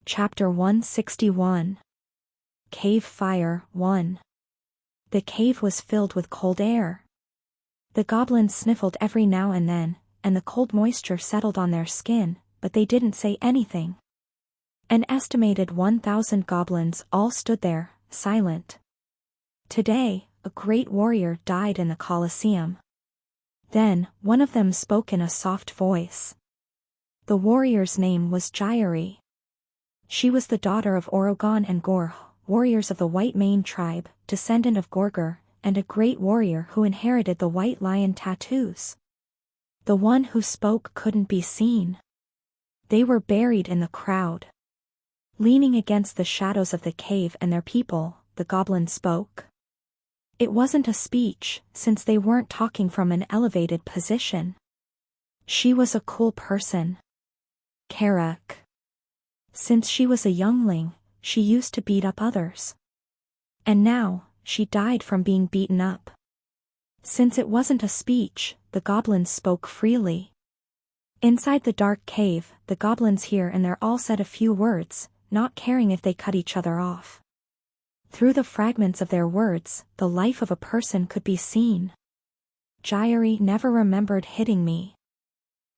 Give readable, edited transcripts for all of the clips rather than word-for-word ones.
Chapter 161. Cave Fire 1. The cave was filled with cold air. The goblins sniffled every now and then, and the cold moisture settled on their skin, but they didn't say anything. An estimated 1,000 goblins all stood there, silent. Today, a great warrior died in the Colosseum. Then, one of them spoke in a soft voice. The warrior's name was Jairi. She was the daughter of Orogon and Gor, warriors of the White Mane tribe, descendant of Gorgur, and a great warrior who inherited the white lion tattoos. The one who spoke couldn't be seen. They were buried in the crowd. Leaning against the shadows of the cave and their people, the goblin spoke. It wasn't a speech, since they weren't talking from an elevated position. She was a cool person. Karak. Since she was a youngling, she used to beat up others. And now, she died from being beaten up. Since it wasn't a speech, the goblins spoke freely. Inside the dark cave, the goblins here and there all said a few words, not caring if they cut each other off. Through the fragments of their words, the life of a person could be seen. Jairi never remembered hitting me.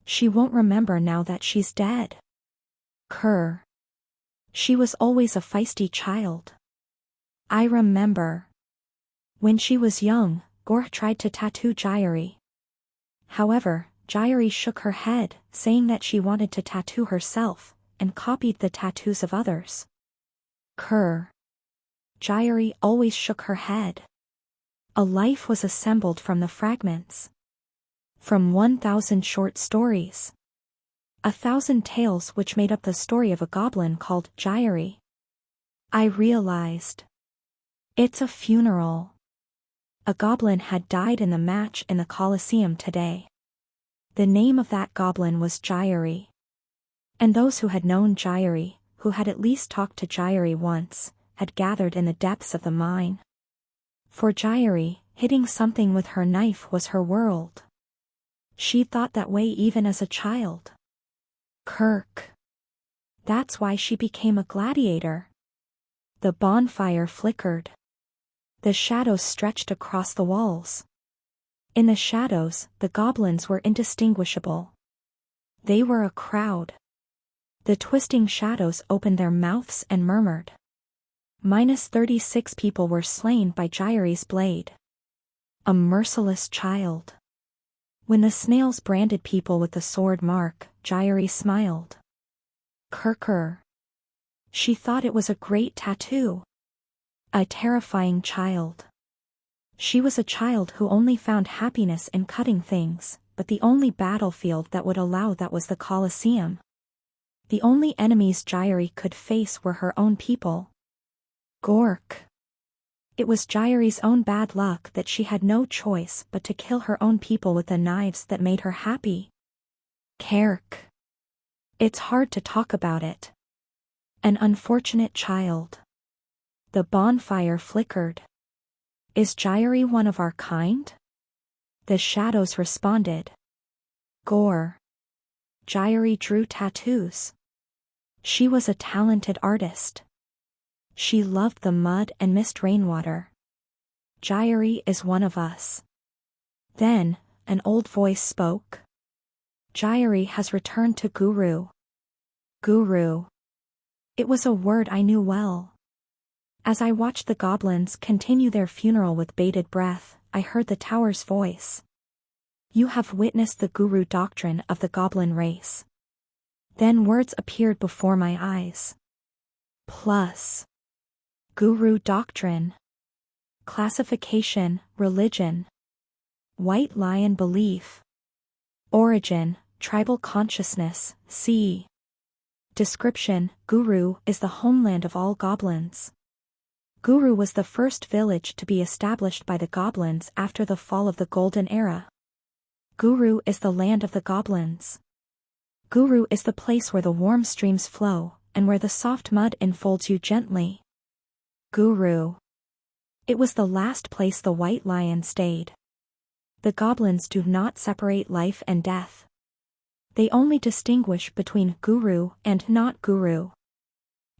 She won't remember now that she's dead. Kerr. She was always a feisty child. I remember. When she was young, Gor tried to tattoo Jairi. However, Jairi shook her head, saying that she wanted to tattoo herself, and copied the tattoos of others. Kerr. Jairi always shook her head. A life was assembled from the fragments. From 1,000 short stories. 1,000 tales which made up the story of a goblin called Jairi. I realized. It's a funeral. A goblin had died in the match in the Colosseum today. The name of that goblin was Jairi. And those who had known Jairi, who had at least talked to Jairi once, had gathered in the depths of the mine. For Jairi, hitting something with her knife was her world. She thought that way even as a child. Kirk. That's why she became a gladiator. The bonfire flickered. The shadows stretched across the walls. In the shadows, the goblins were indistinguishable. They were a crowd. The twisting shadows opened their mouths and murmured. -36 people were slain by Jairi's blade. A merciless child. When the snails branded people with the sword mark, Jairi smiled. Kirker. She thought it was a great tattoo. A terrifying child. She was a child who only found happiness in cutting things, but the only battlefield that would allow that was the Colosseum. The only enemies Jairi could face were her own people. Gork. It was Jairi's own bad luck that she had no choice but to kill her own people with the knives that made her happy. Kerk. It's hard to talk about it. An unfortunate child. The bonfire flickered. Is Jairi one of our kind? The shadows responded. Gor. Jairi drew tattoos. She was a talented artist. She loved the mud and missed rainwater. Jairi is one of us. Then, an old voice spoke. Jairi has returned to Guru. Guru. It was a word I knew well. As I watched the goblins continue their funeral with bated breath, I heard the tower's voice. You have witnessed the Guru doctrine of the goblin race. Then words appeared before my eyes. Plus. Guru doctrine. Classification, religion. White lion belief. Origin, tribal consciousness, c. Description, Guru is the homeland of all goblins. Guru was the first village to be established by the goblins after the fall of the Golden Era. Guru is the land of the goblins. Guru is the place where the warm streams flow, and where the soft mud enfolds you gently. Guru. It was the last place the white lion stayed. The goblins do not separate life and death. They only distinguish between Guru and not Guru.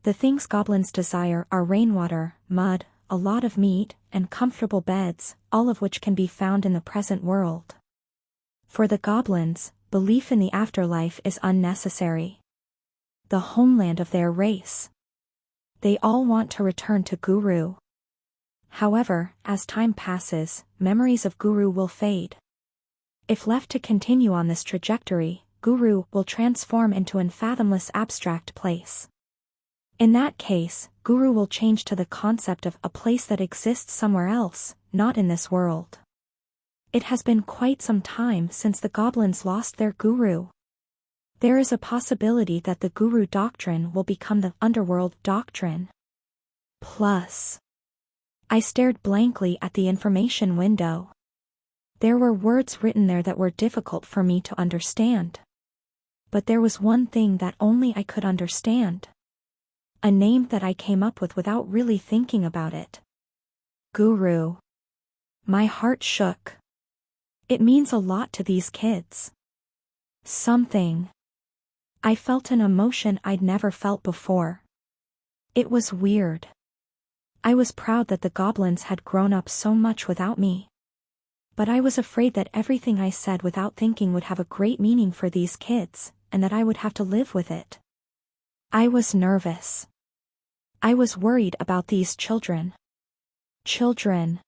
The things goblins desire are rainwater, mud, a lot of meat, and comfortable beds, all of which can be found in the present world. For the goblins, belief in the afterlife is unnecessary. The homeland of their race. They all want to return to Guru. However, as time passes, memories of Guru will fade. If left to continue on this trajectory, Guru will transform into an unfathomless abstract place. In that case, Guru will change to the concept of a place that exists somewhere else, not in this world. It has been quite some time since the goblins lost their Guru. There is a possibility that the Guru doctrine will become the underworld doctrine. Plus. I stared blankly at the information window. There were words written there that were difficult for me to understand. But there was one thing that only I could understand. A name that I came up with without really thinking about it. Guru. My heart shook. It means a lot to these kids. Something. I felt an emotion I'd never felt before. It was weird. I was proud that the goblins had grown up so much without me. But I was afraid that everything I said without thinking would have a great meaning for these kids, and that I would have to live with it. I was nervous. I was worried about these children. Children.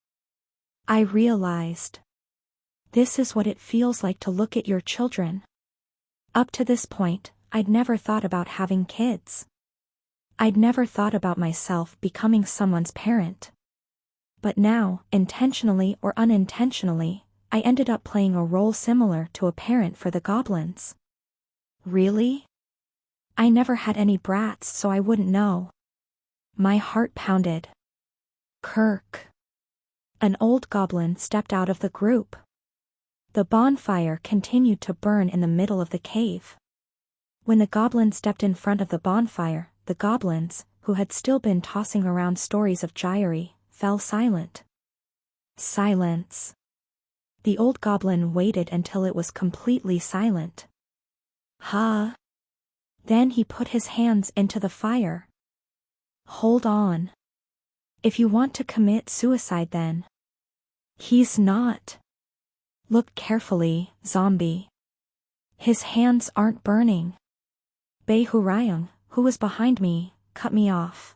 I realized. This is what it feels like to look at your children. Up to this point, I'd never thought about having kids. I'd never thought about myself becoming someone's parent. But now, intentionally or unintentionally, I ended up playing a role similar to a parent for the goblins. Really? I never had any brats, so I wouldn't know. My heart pounded. Kirk. An old goblin stepped out of the group. The bonfire continued to burn in the middle of the cave. When the goblin stepped in front of the bonfire, the goblins, who had still been tossing around stories of Gyri, fell silent. Silence. The old goblin waited until it was completely silent. Huh? Then he put his hands into the fire. Hold on. If you want to commit suicide then. He's not. Look carefully, zombie. His hands aren't burning. Behurayung, who was behind me, cut me off.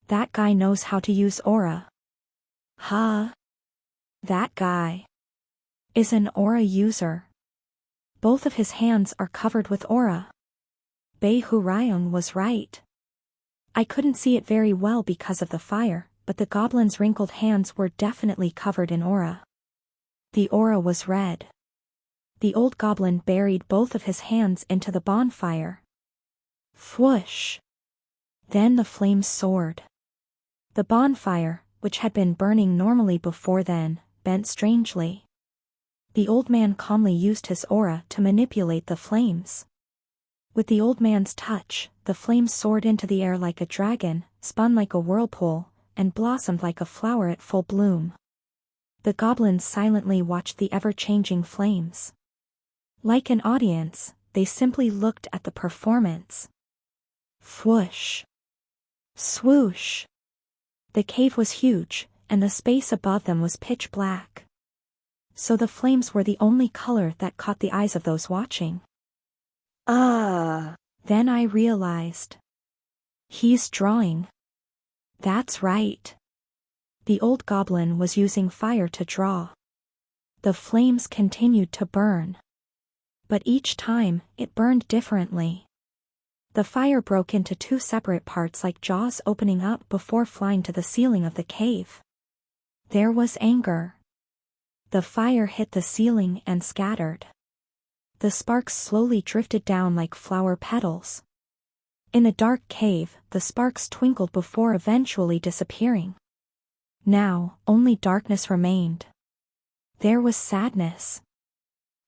That guy knows how to use aura. Huh? That guy is an aura user. Both of his hands are covered with aura. Behurayung was right. I couldn't see it very well because of the fire, but the goblin's wrinkled hands were definitely covered in aura. The aura was red. The old goblin buried both of his hands into the bonfire. Whoosh! Then the flames soared. The bonfire, which had been burning normally before then, bent strangely. The old man calmly used his aura to manipulate the flames. With the old man's touch, the flames soared into the air like a dragon, spun like a whirlpool, and blossomed like a flower at full bloom. The goblins silently watched the ever-changing flames. Like an audience, they simply looked at the performance. Whoosh! Swoosh! The cave was huge, and the space above them was pitch black. So the flames were the only color that caught the eyes of those watching. Then I realized. He's drawing. That's right. The old goblin was using fire to draw. The flames continued to burn. But each time, it burned differently. The fire broke into two separate parts like jaws opening up before flying to the ceiling of the cave. There was anger. The fire hit the ceiling and scattered. The sparks slowly drifted down like flower petals. In the dark cave, the sparks twinkled before eventually disappearing. Now, only darkness remained. There was sadness.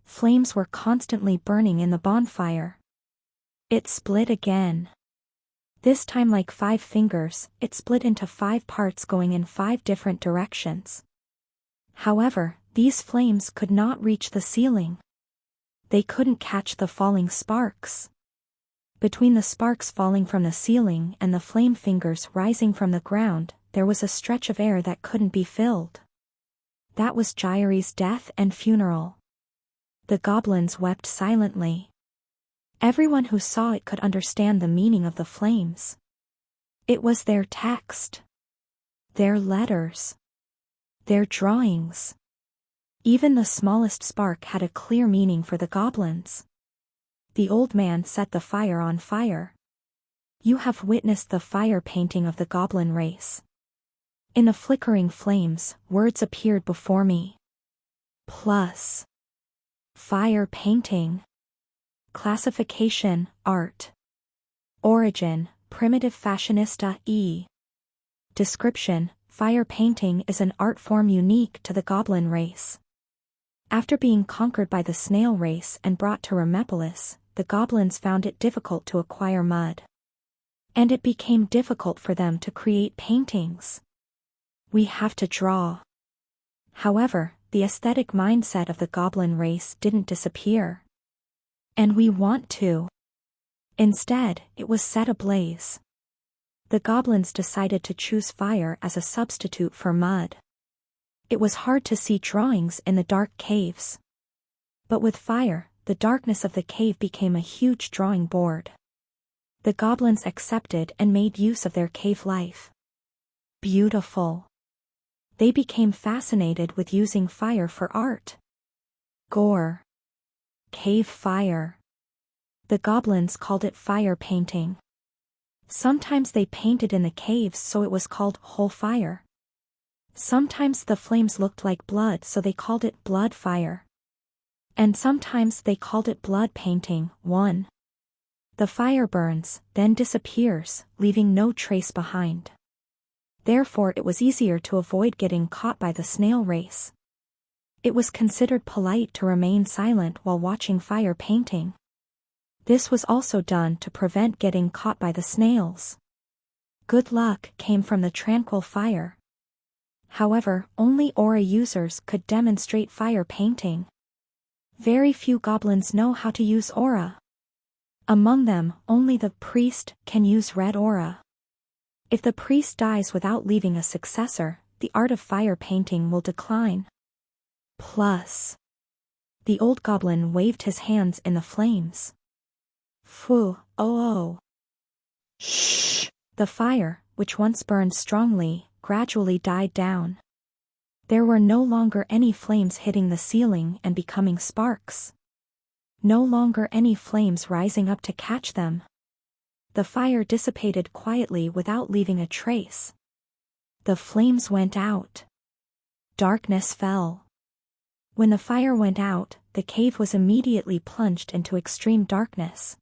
Flames were constantly burning in the bonfire. It split again. This time, like 5 fingers, it split into 5 parts going in 5 different directions. However, these flames could not reach the ceiling. They couldn't catch the falling sparks. Between the sparks falling from the ceiling and the flame fingers rising from the ground, there was a stretch of air that couldn't be filled. That was Gyri's death and funeral. The goblins wept silently. Everyone who saw it could understand the meaning of the flames. It was their text. Their letters. Their drawings. Even the smallest spark had a clear meaning for the goblins. The old man set the fire on fire. You have witnessed the fire painting of the goblin race. In the flickering flames, words appeared before me. Plus. Fire painting. Classification, art. Origin, primitive fashionista e. Description, fire painting is an art form unique to the goblin race. After being conquered by the snail race and brought to Remepolis, the goblins found it difficult to acquire mud. And it became difficult for them to create paintings. We have to draw. However, the aesthetic mindset of the goblin race didn't disappear. And we want to. Instead, it was set ablaze. The goblins decided to choose fire as a substitute for mud. It was hard to see drawings in the dark caves. But with fire, the darkness of the cave became a huge drawing board. The goblins accepted and made use of their cave life. Beautiful. They became fascinated with using fire for art. Gore. Cave fire. The goblins called it fire painting. Sometimes they painted in the caves, so it was called whole fire. Sometimes the flames looked like blood, so they called it blood fire. And sometimes they called it blood painting. 1. The fire burns, then disappears, leaving no trace behind. Therefore it was easier to avoid getting caught by the snail race. It was considered polite to remain silent while watching fire painting. This was also done to prevent getting caught by the snails. Good luck came from the tranquil fire. However, only aura users could demonstrate fire painting. Very few goblins know how to use aura. Among them, only the priest can use red aura. If the priest dies without leaving a successor, the art of fire painting will decline. Plus. The old goblin waved his hands in the flames. Phew, oh. Shh. The fire, which once burned strongly, gradually died down. There were no longer any flames hitting the ceiling and becoming sparks. No longer any flames rising up to catch them. The fire dissipated quietly without leaving a trace. The flames went out. Darkness fell. When the fire went out, the cave was immediately plunged into extreme darkness.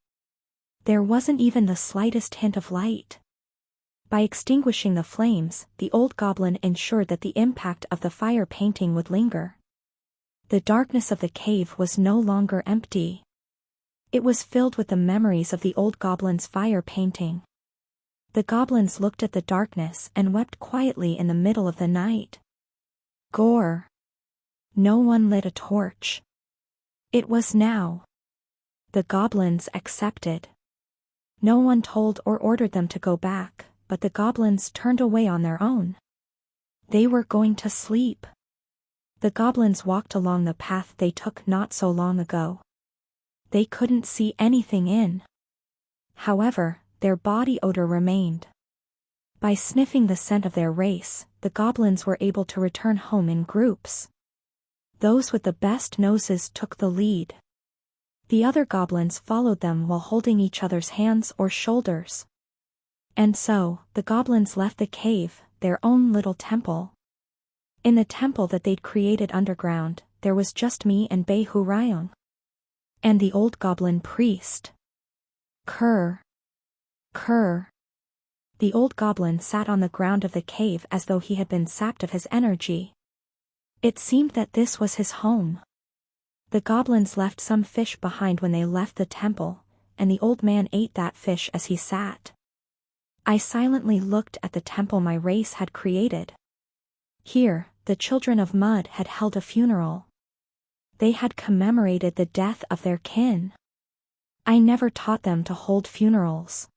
There wasn't even the slightest hint of light. By extinguishing the flames, the old goblin ensured that the impact of the fire painting would linger. The darkness of the cave was no longer empty. It was filled with the memories of the old goblin's fire painting. The goblins looked at the darkness and wept quietly in the middle of the night. Gore. No one lit a torch. It was now. The goblins accepted. No one told or ordered them to go back, but the goblins turned away on their own. They were going to sleep. The goblins walked along the path they took not so long ago. They couldn't see anything in. However, their body odor remained. By sniffing the scent of their race, the goblins were able to return home in groups. Those with the best noses took the lead. The other goblins followed them while holding each other's hands or shoulders. And so, the goblins left the cave, their own little temple. In the temple that they'd created underground, there was just me and Beihurayong. And the old goblin priest. Kurr. Kurr. The old goblin sat on the ground of the cave as though he had been sapped of his energy. It seemed that this was his home. The goblins left some fish behind when they left the temple, and the old man ate that fish as he sat. I silently looked at the temple my race had created. Here, the children of mud had held a funeral. They had commemorated the death of their kin. I never taught them to hold funerals.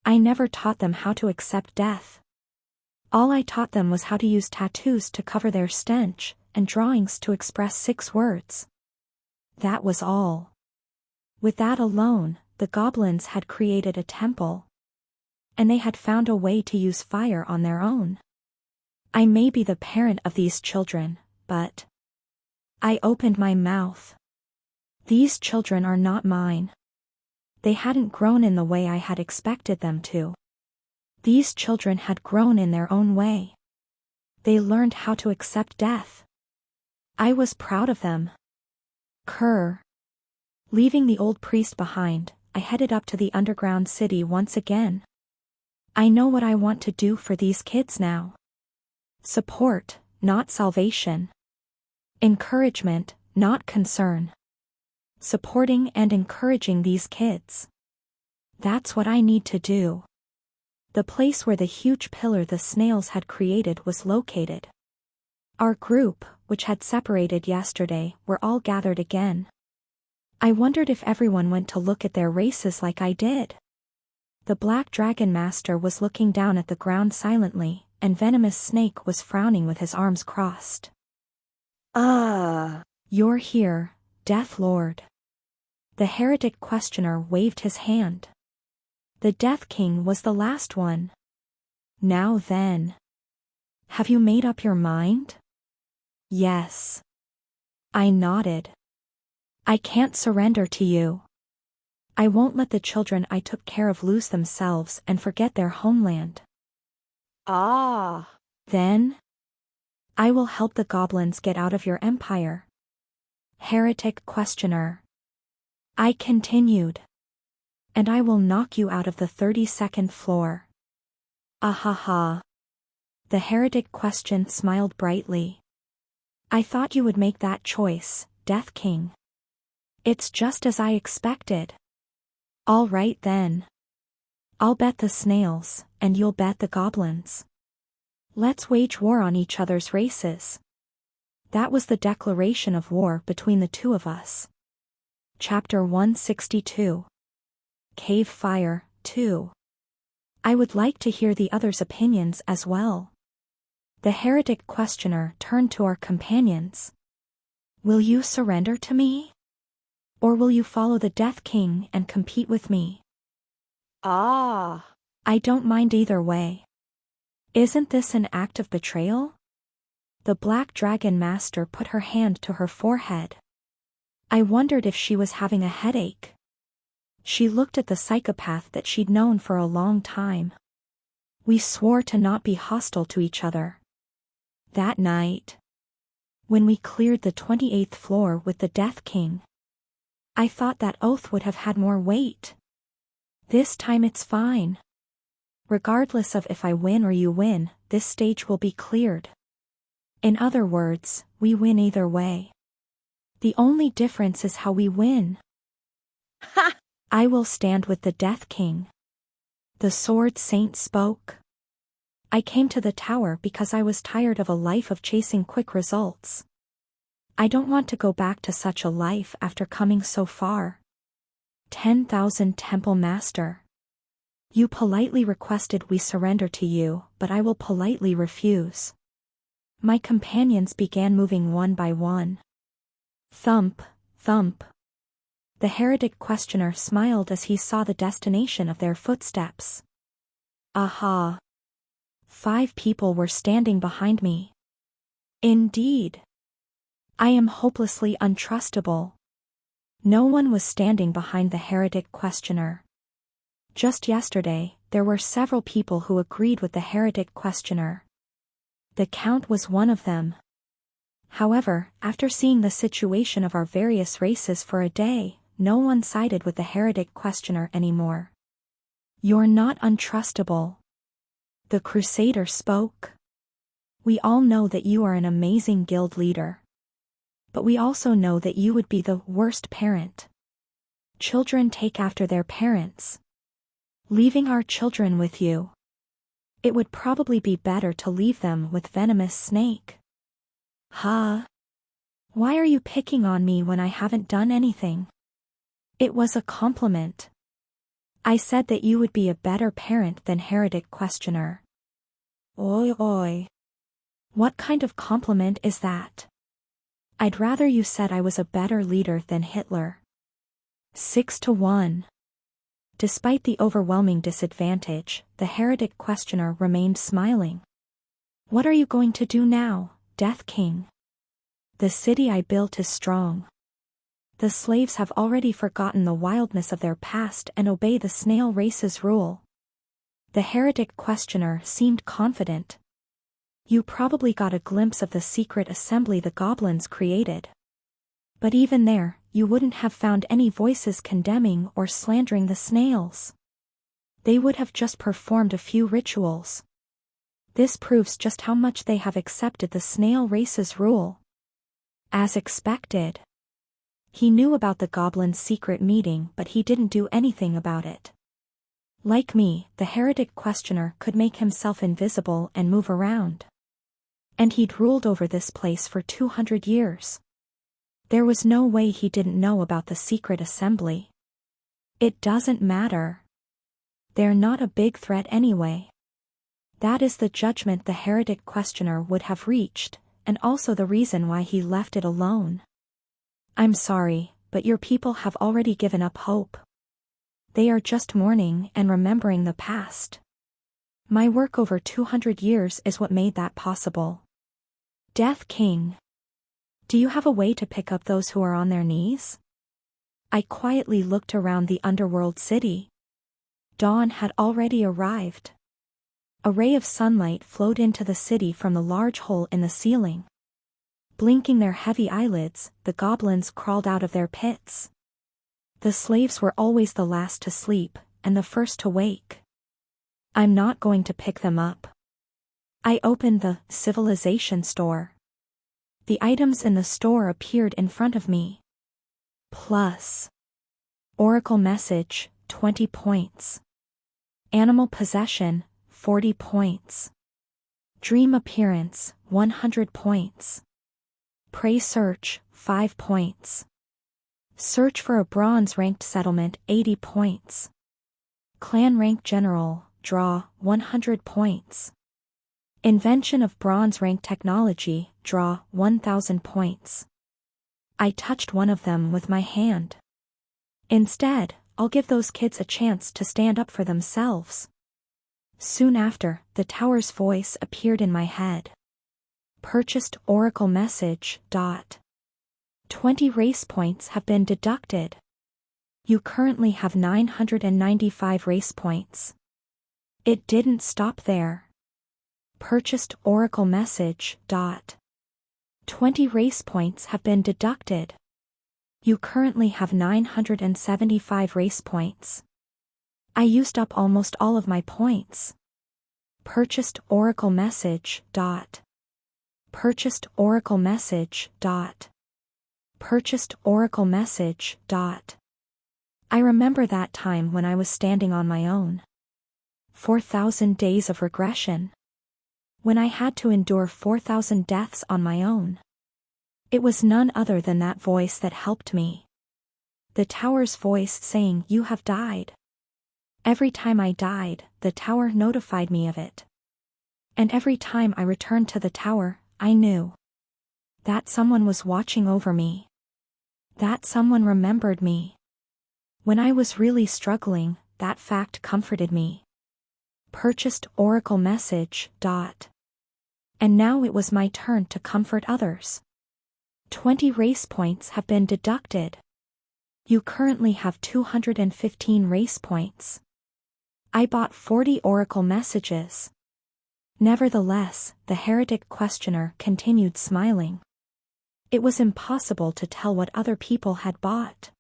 I never taught them how to accept death. All I taught them was how to use tattoos to cover their stench, and drawings to express 6 words. That was all. With that alone, the goblins had created a temple. And they had found a way to use fire on their own. I may be the parent of these children, but I opened my mouth. These children are not mine. They hadn't grown in the way I had expected them to. These children had grown in their own way. They learned how to accept death. I was proud of them. Kerr. Leaving the old priest behind, I headed up to the underground city once again. I know what I want to do for these kids now. Support, not salvation. Encouragement, not concern. Supporting and encouraging these kids. That's what I need to do. The place where the huge pillar the snails had created was located. Our group, which had separated yesterday, were all gathered again. I wondered if everyone went to look at their races like I did. The Black Dragon Master was looking down at the ground silently, and Venomous Snake was frowning with his arms crossed. Ah. You're here, Death Lord. The Heretic Questioner waved his hand. The Death King was the last one. Now then. Have you made up your mind? Yes. I nodded. I can't surrender to you. I won't let the children I took care of lose themselves and forget their homeland. Ah. Then I will help the goblins get out of your empire. Heretic Questioner. I continued. And I will knock you out of the 32nd floor. Ahaha. The Heretic Question smiled brightly. I thought you would make that choice, Death King. It's just as I expected. All right then. I'll bet the snails, and you'll bet the goblins. Let's wage war on each other's races. That was the declaration of war between the two of us. Chapter 162. Cave Fire, 2. I would like to hear the others' opinions as well. The Heretic Questioner turned to our companions. Will you surrender to me? Or will you follow the Death King and compete with me? Ah. I don't mind either way. Isn't this an act of betrayal? The Black Dragon Master put her hand to her forehead. I wondered if she was having a headache. She looked at the psychopath that she'd known for a long time. We swore to not be hostile to each other. That night, when we cleared the 28th floor with the Death King, I thought that oath would have had more weight. This time it's fine. Regardless of if I win or you win, this stage will be cleared. In other words, we win either way. The only difference is how we win. Ha! I will stand with the Death King. The Sword Saint spoke. I came to the tower because I was tired of a life of chasing quick results. I don't want to go back to such a life after coming so far. 10,000 Temple Master. You politely requested we surrender to you, but I will politely refuse. My companions began moving one by one. Thump, thump. The Heretic Questioner smiled as he saw the destination of their footsteps. Aha! 5 people were standing behind me. Indeed. I am hopelessly untrustable. No one was standing behind the Heretic Questioner. Just yesterday, there were several people who agreed with the Heretic Questioner. The Count was one of them. However, after seeing the situation of our various races for a day, no one sided with the Heretic Questioner anymore. You're not untrustable. The Crusader spoke. We all know that you are an amazing guild leader. But we also know that you would be the worst parent. Children take after their parents. Leaving our children with you. It would probably be better to leave them with Venomous Snake. Huh? Why are you picking on me when I haven't done anything? It was a compliment. I said that you would be a better parent than heretic questioner. Oi oi. What kind of compliment is that? I'd rather you said I was a better leader than Hitler. 6-1. Despite the overwhelming disadvantage, the heretic questioner remained smiling. What are you going to do now, Death King? The city I built is strong. The slaves have already forgotten the wildness of their past and obey the snail race's rule. The heretic questioner seemed confident. You probably got a glimpse of the secret assembly the goblins created. But even there, you wouldn't have found any voices condemning or slandering the snails. They would have just performed a few rituals. This proves just how much they have accepted the snail race's rule. As expected. He knew about the goblin's secret meeting, but he didn't do anything about it. Like me, the heretic questioner could make himself invisible and move around. And he'd ruled over this place for 200 years. There was no way he didn't know about the secret assembly. It doesn't matter. They're not a big threat anyway. That is the judgment the heretic questioner would have reached, and also the reason why he left it alone. I'm sorry, but your people have already given up hope. They are just mourning and remembering the past. My work over 200 years is what made that possible. Death King. Do you have a way to pick up those who are on their knees? I quietly looked around the underworld city. Dawn had already arrived. A ray of sunlight flowed into the city from the large hole in the ceiling. Blinking their heavy eyelids, the goblins crawled out of their pits. The slaves were always the last to sleep, and the first to wake. I'm not going to pick them up. I opened the civilization store. The items in the store appeared in front of me. Plus. Oracle message, 20 points. Animal possession, 40 points. Dream appearance, 100 points. Prey search, 5 points. Search for a bronze-ranked settlement, 80 points. Clan rank general, draw, 100 points. Invention of bronze-rank technology, draw, 1,000 points. I touched one of them with my hand. Instead, I'll give those kids a chance to stand up for themselves. Soon after, the tower's voice appeared in my head. Purchased Oracle message, 20 race points have been deducted. You currently have 995 race points. It didn't stop there. Purchased Oracle message, 20 race points have been deducted. You currently have 975 race points. I used up almost all of my points. Purchased Oracle message, Purchased Oracle message, Purchased Oracle message, I remember that time when I was standing on my own. 4,000 days of regression. When I had to endure 4,000 deaths on my own. It was none other than that voice that helped me. The tower's voice saying, "You have died." Every time I died, the tower notified me of it. And every time I returned to the tower, I knew that someone was watching over me. That someone remembered me. When I was really struggling, that fact comforted me. Purchased Oracle message, And now it was my turn to comfort others. 20 race points have been deducted. You currently have 215 race points. I bought 40 Oracle messages. Nevertheless, the heretic questioner continued smiling. It was impossible to tell what other people had bought.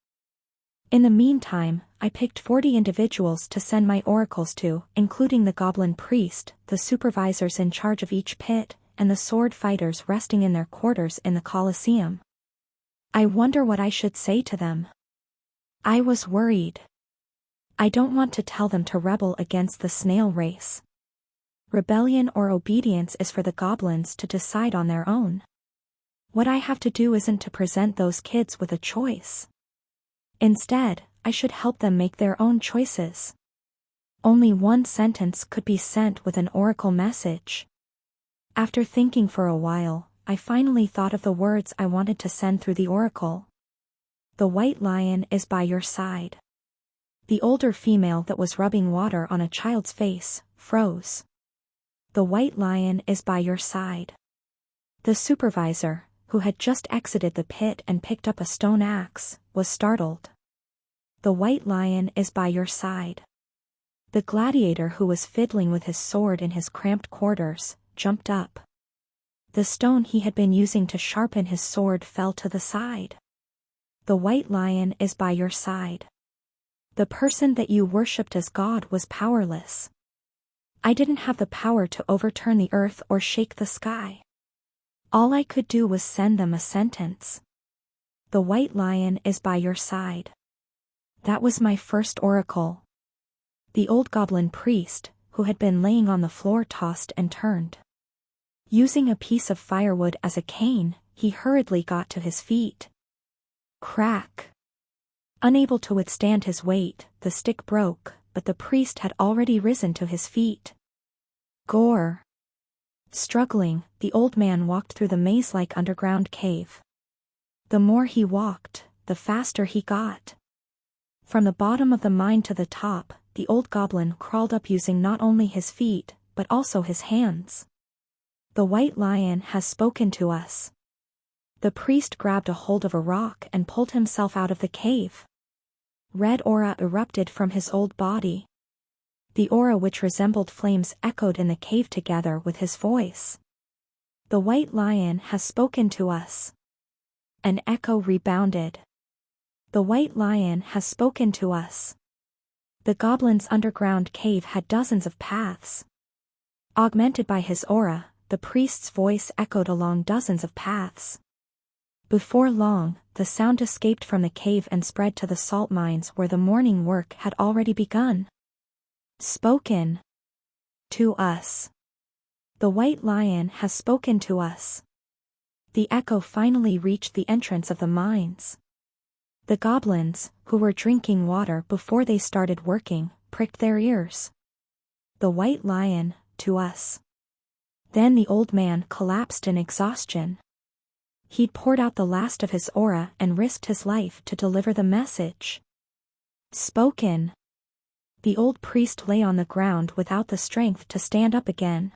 In the meantime, I picked 40 individuals to send my oracles to, including the goblin priest, the supervisors in charge of each pit, and the sword fighters resting in their quarters in the Colosseum. I wonder what I should say to them. I was worried. I don't want to tell them to rebel against the snail race. Rebellion or obedience is for the goblins to decide on their own. What I have to do isn't to present those kids with a choice. Instead, I should help them make their own choices. Only one sentence could be sent with an oracle message. After thinking for a while, I finally thought of the words I wanted to send through the oracle. The white lion is by your side. The older female that was rubbing water on a child's face froze. The white lion is by your side. The supervisor, who had just exited the pit and picked up a stone axe, was startled. The white lion is by your side. The gladiator who was fiddling with his sword in his cramped quarters jumped up. The stone he had been using to sharpen his sword fell to the side. The white lion is by your side. The person that you worshipped as God was powerless. I didn't have the power to overturn the earth or shake the sky. All I could do was send them a sentence. The white lion is by your side. That was my first oracle. The old goblin priest, who had been laying on the floor, tossed and turned. Using a piece of firewood as a cane, he hurriedly got to his feet. Crack! Unable to withstand his weight, the stick broke, but the priest had already risen to his feet. Gore! Struggling, the old man walked through the maze-like underground cave. The more he walked, the faster he got. From the bottom of the mine to the top, the old goblin crawled up using not only his feet, but also his hands. The white lion has spoken to us. The priest grabbed a hold of a rock and pulled himself out of the cave. Red aura erupted from his old body. The aura, which resembled flames, echoed in the cave together with his voice. The white lion has spoken to us. An echo rebounded. The white lion has spoken to us. The goblin's underground cave had dozens of paths. Augmented by his aura, the priest's voice echoed along dozens of paths. Before long, the sound escaped from the cave and spread to the salt mines where the morning work had already begun. Spoken to us. The white lion has spoken to us. The echo finally reached the entrance of the mines. The goblins, who were drinking water before they started working, pricked their ears. The white lion, to us. Then the old man collapsed in exhaustion. He'd poured out the last of his aura and risked his life to deliver the message. Spoken. The old priest lay on the ground without the strength to stand up again.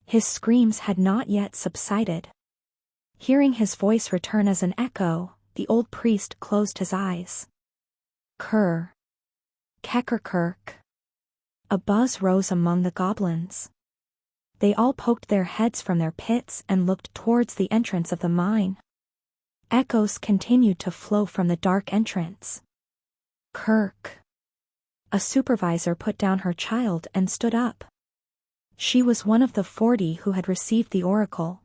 His screams had not yet subsided. Hearing his voice return as an echo, the old priest closed his eyes. Kerr. Kekkerkerk. A buzz rose among the goblins. They all poked their heads from their pits and looked towards the entrance of the mine. Echoes continued to flow from the dark entrance. Kirk. A supervisor put down her child and stood up. She was one of the 40 who had received the oracle.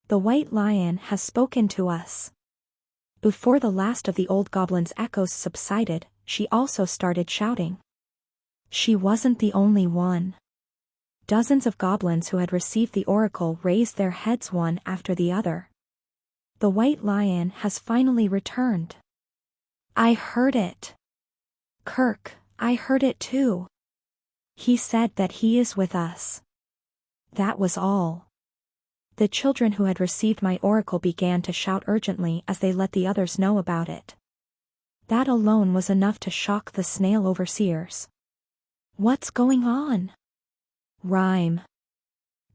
The white lion has spoken to us. Before the last of the old goblin's echoes subsided, she also started shouting. She wasn't the only one. Dozens of goblins who had received the oracle raised their heads one after the other. The white lion has finally returned. I heard it. Kirk, I heard it too. He said that he is with us. That was all. The children who had received my oracle began to shout urgently as they let the others know about it. That alone was enough to shock the snail overseers. What's going on? Rhyme.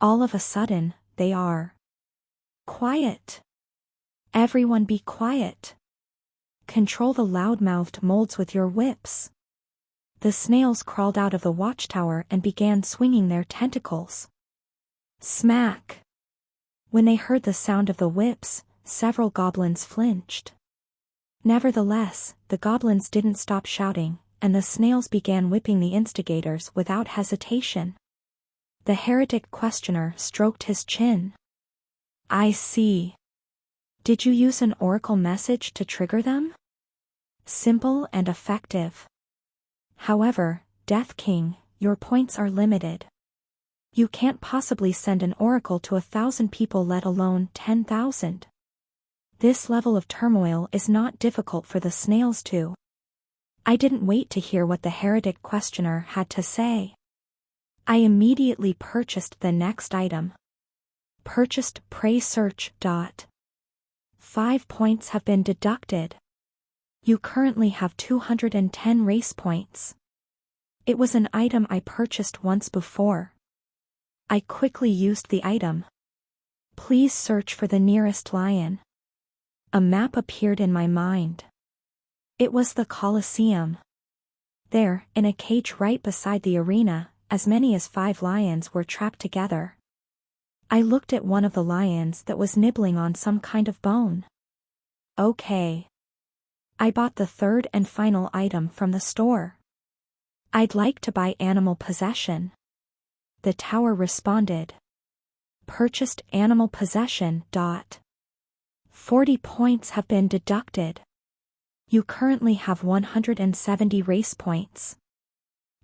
All of a sudden, they are. Quiet. Everyone be quiet. Control the loud-mouthed molds with your whips. The snails crawled out of the watchtower and began swinging their tentacles. Smack. When they heard the sound of the whips, several goblins flinched. Nevertheless, the goblins didn't stop shouting, and the snails began whipping the instigators without hesitation. The heretic questioner stroked his chin. I see. Did you use an oracle message to trigger them? Simple and effective. However, Death King, your points are limited. You can't possibly send an oracle to 1,000 people, let alone 10,000. This level of turmoil is not difficult for the snails too. I didn't wait to hear what the heretic questioner had to say. I immediately purchased the next item. Purchased pray search. 5 points have been deducted. You currently have 210 race points. It was an item I purchased once before. I quickly used the item. Please search for the nearest lion. A map appeared in my mind. It was the Colosseum. There, in a cage right beside the arena, as many as 5 lions were trapped together. I looked at one of the lions that was nibbling on some kind of bone. Okay. I bought the third and final item from the store. I'd like to buy animal possession. The tower responded. Purchased animal possession. 40 points have been deducted. You currently have 170 race points.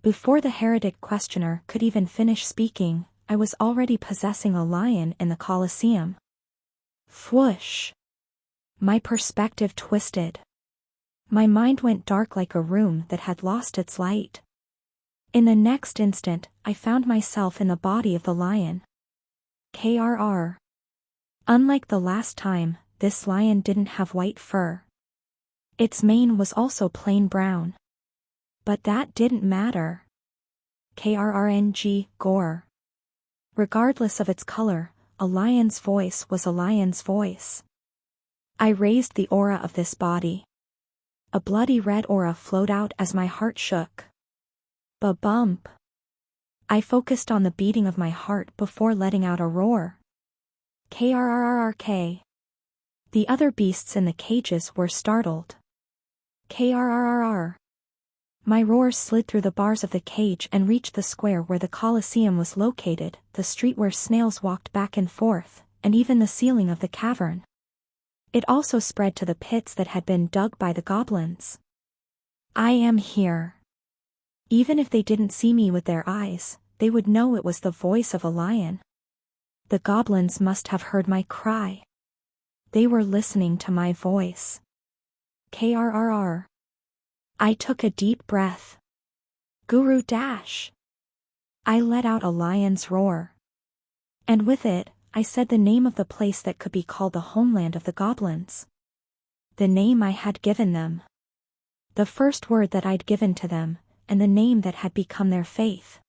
Before the heretic questioner could even finish speaking, I was already possessing a lion in the Colosseum. Whoosh! My perspective twisted. My mind went dark like a room that had lost its light. In the next instant, I found myself in the body of the lion. KRR. Unlike the last time, this lion didn't have white fur. Its mane was also plain brown. But that didn't matter. KRRNG, gore. Regardless of its color, a lion's voice was a lion's voice. I raised the aura of this body. A bloody red aura flowed out as my heart shook. Ba-bump. I focused on the beating of my heart before letting out a roar. KRRRRK. The other beasts in the cages were startled. KRRRR. My roars slid through the bars of the cage and reached the square where the Colosseum was located, the street where snails walked back and forth, and even the ceiling of the cavern. It also spread to the pits that had been dug by the goblins. I am here. Even if they didn't see me with their eyes, they would know it was the voice of a lion. The goblins must have heard my cry. They were listening to my voice. KRRR. I took a deep breath. Guru dash. I let out a lion's roar. And with it, I said the name of the place that could be called the homeland of the goblins. The name I had given them. The first word that I'd given to them, and the name that had become their faith.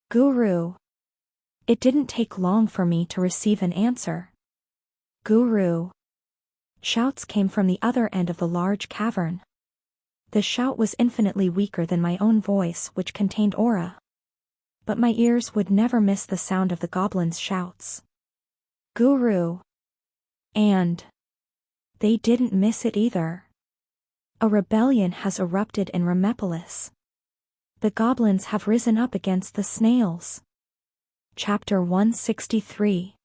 Guru. It didn't take long for me to receive an answer. Guru. Shouts came from the other end of the large cavern. The shout was infinitely weaker than my own voice, which contained aura. But my ears would never miss the sound of the goblins' shouts. Guru. And they didn't miss it either. A rebellion has erupted in Remepolis. The goblins have risen up against the snails. Chapter 163.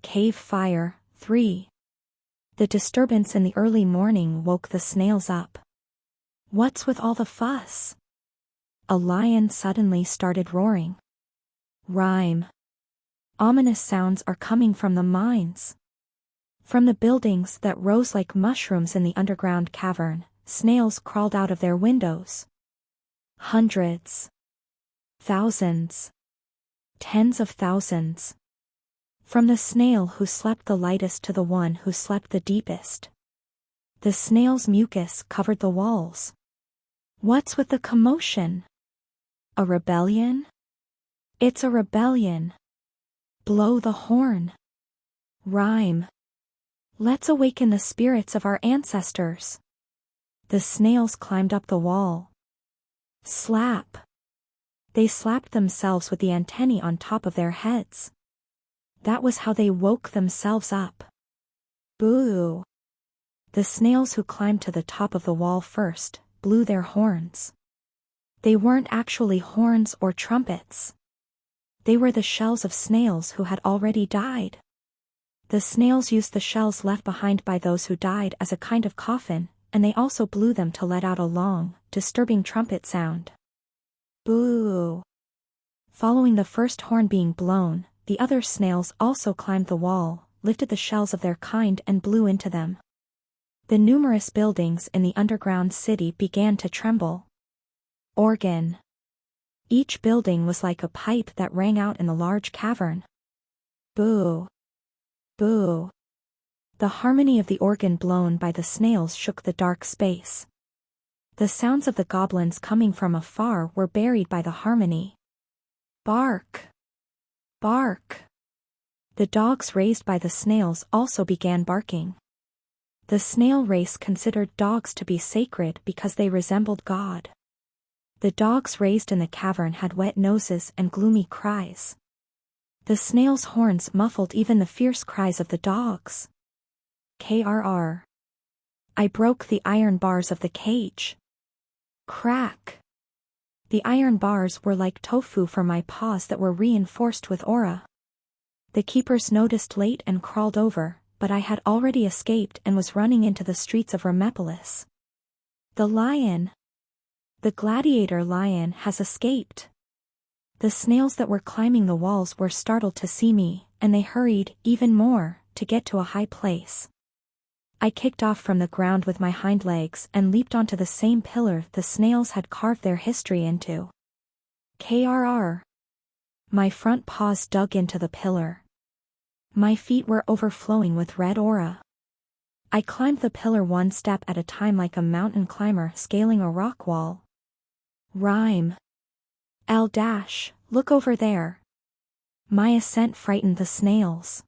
Cave Fire, 3. The disturbance in the early morning woke the snails up. What's with all the fuss? A lion suddenly started roaring. Rhyme. Ominous sounds are coming from the mines. From the buildings that rose like mushrooms in the underground cavern, snails crawled out of their windows. Hundreds. Thousands. Tens of thousands. From the snail who slept the lightest to the one who slept the deepest. The snail's mucus covered the walls. What's with the commotion? A rebellion? It's a rebellion. Blow the horn. Rhyme. Let's awaken the spirits of our ancestors. The snails climbed up the wall. Slap. They slapped themselves with the antennae on top of their heads. That was how they woke themselves up. Boo. The snails who climbed to the top of the wall first blew their horns. They weren't actually horns or trumpets. They were the shells of snails who had already died. The snails used the shells left behind by those who died as a kind of coffin, and they also blew them to let out a long, disturbing trumpet sound. Boo. Following the first horn being blown, the other snails also climbed the wall, lifted the shells of their kind and blew into them. The numerous buildings in the underground city began to tremble. Organ. Each building was like a pipe that rang out in the large cavern. Boo. Boo. The harmony of the organ blown by the snails shook the dark space. The sounds of the goblins coming from afar were buried by the harmony. Bark. Bark. The dogs raised by the snails also began barking. The snail race considered dogs to be sacred because they resembled God. The dogs raised in the cavern had wet noses and gloomy cries. The snail's horns muffled even the fierce cries of the dogs. Krr. I broke the iron bars of the cage. Crack. The iron bars were like tofu for my paws that were reinforced with aura. The keepers noticed late and crawled over, but I had already escaped and was running into the streets of Remepolis. The lion. The gladiator lion has escaped. The snails that were climbing the walls were startled to see me, and they hurried, even more, to get to a high place. I kicked off from the ground with my hind legs and leaped onto the same pillar the snails had carved their history into. Krr. My front paws dug into the pillar. My feet were overflowing with red aura. I climbed the pillar one step at a time like a mountain climber scaling a rock wall. Rhyme. Look over there. My ascent frightened the snails.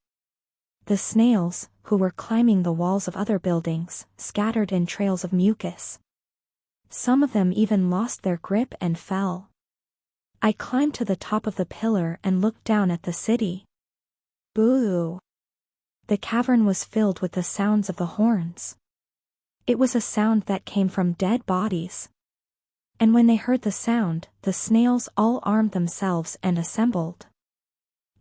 The snails, who were climbing the walls of other buildings, scattered in trails of mucus. Some of them even lost their grip and fell. I climbed to the top of the pillar and looked down at the city. Boo! The cavern was filled with the sounds of the horns. It was a sound that came from dead bodies. And when they heard the sound, the snails all armed themselves and assembled.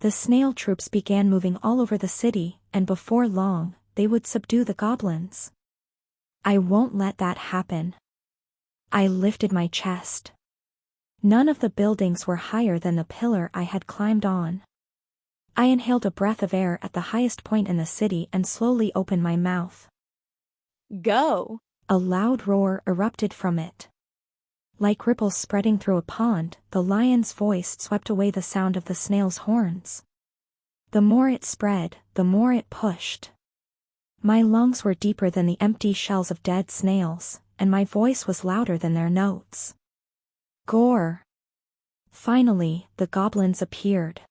The snail troops began moving all over the city, and before long, they would subdue the goblins. I won't let that happen. I lifted my chest. None of the buildings were higher than the pillar I had climbed on. I inhaled a breath of air at the highest point in the city and slowly opened my mouth. Go. A loud roar erupted from it. Like ripples spreading through a pond, the lion's voice swept away the sound of the snail's horns. The more it spread, the more it pushed. My lungs were deeper than the empty shells of dead snails, and my voice was louder than their notes. Gore. Finally, the goblins appeared.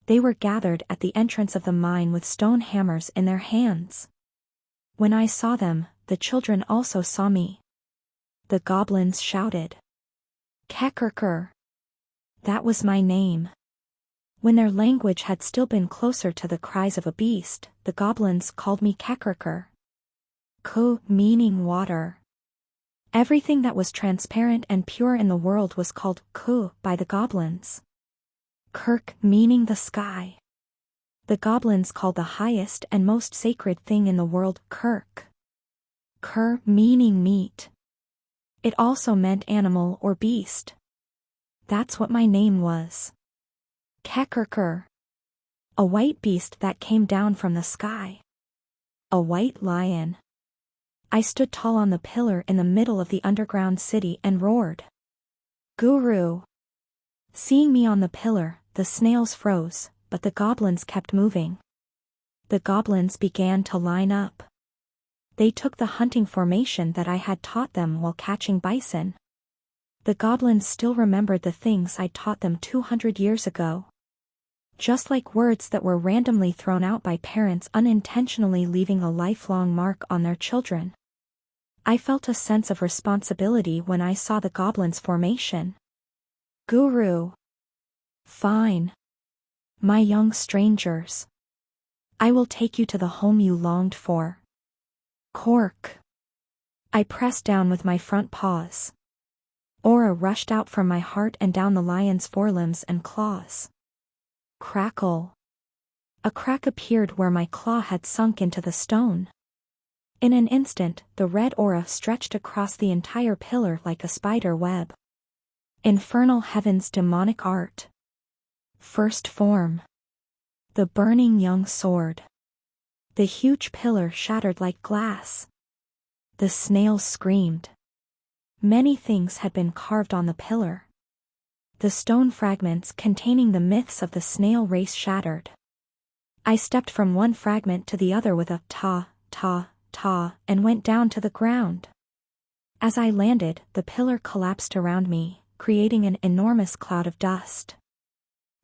They were gathered at the entrance of the mine with stone hammers in their hands. When I saw them, the children also saw me. The goblins shouted. Kekerker. That was my name. When their language had still been closer to the cries of a beast, the goblins called me Kekerker. Ku meaning water. Everything that was transparent and pure in the world was called Ku by the goblins. Kirk meaning the sky. The goblins called the highest and most sacred thing in the world Kirk. Ker meaning meat. It also meant animal or beast. That's what my name was. Kekerker. A white beast that came down from the sky. A white lion. I stood tall on the pillar in the middle of the underground city and roared. Guru. Seeing me on the pillar, the snails froze, but the goblins kept moving. The goblins began to line up. They took the hunting formation that I had taught them while catching bison. The goblins still remembered the things I taught them 200 years ago. Just like words that were randomly thrown out by parents unintentionally leaving a lifelong mark on their children. I felt a sense of responsibility when I saw the goblins' formation. Guru. Fine. My young strangers. I will take you to the home you longed for. Cork. I pressed down with my front paws. Aura rushed out from my heart and down the lion's forelimbs and claws. Crackle. A crack appeared where my claw had sunk into the stone. In an instant, the red aura stretched across the entire pillar like a spider web. Infernal heaven's demonic art. First form. The burning young sword. The huge pillar shattered like glass. The snails screamed. Many things had been carved on the pillar. The stone fragments containing the myths of the snail race shattered. I stepped from one fragment to the other with a ta, ta, ta, and went down to the ground. As I landed, the pillar collapsed around me, creating an enormous cloud of dust.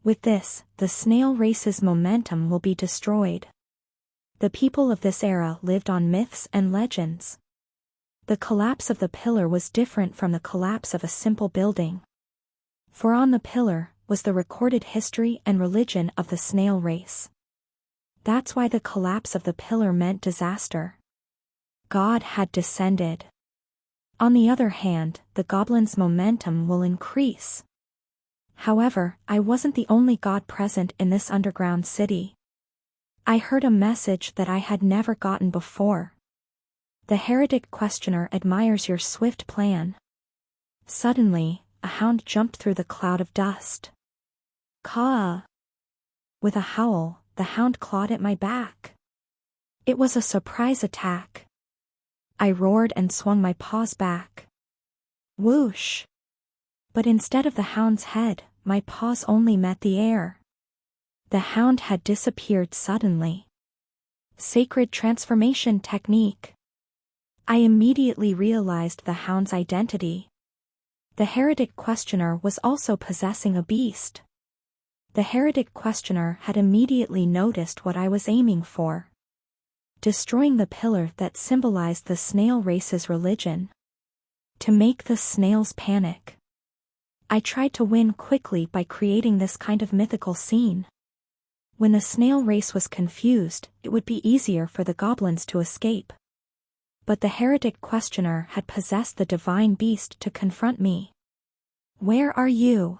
With this, the snail race's momentum will be destroyed. The people of this era lived on myths and legends. The collapse of the pillar was different from the collapse of a simple building. For on the pillar was the recorded history and religion of the snail race. That's why the collapse of the pillar meant disaster. God had descended. On the other hand, the goblin's momentum will increase. However, I wasn't the only god present in this underground city. I heard a message that I had never gotten before. The heretic questioner admires your swift plan. Suddenly, a hound jumped through the cloud of dust. Caw! With a howl, the hound clawed at my back. It was a surprise attack. I roared and swung my paws back. Whoosh! But instead of the hound's head, my paws only met the air. The hound had disappeared suddenly. Sacred transformation technique. I immediately realized the hound's identity. The heretic questioner was also possessing a beast. The heretic questioner had immediately noticed what I was aiming for. Destroying the pillar that symbolized the snail race's religion. To make the snails panic. I tried to win quickly by creating this kind of mythical scene. When the snail race was confused, it would be easier for the goblins to escape. But the heretic questioner had possessed the divine beast to confront me. Where are you?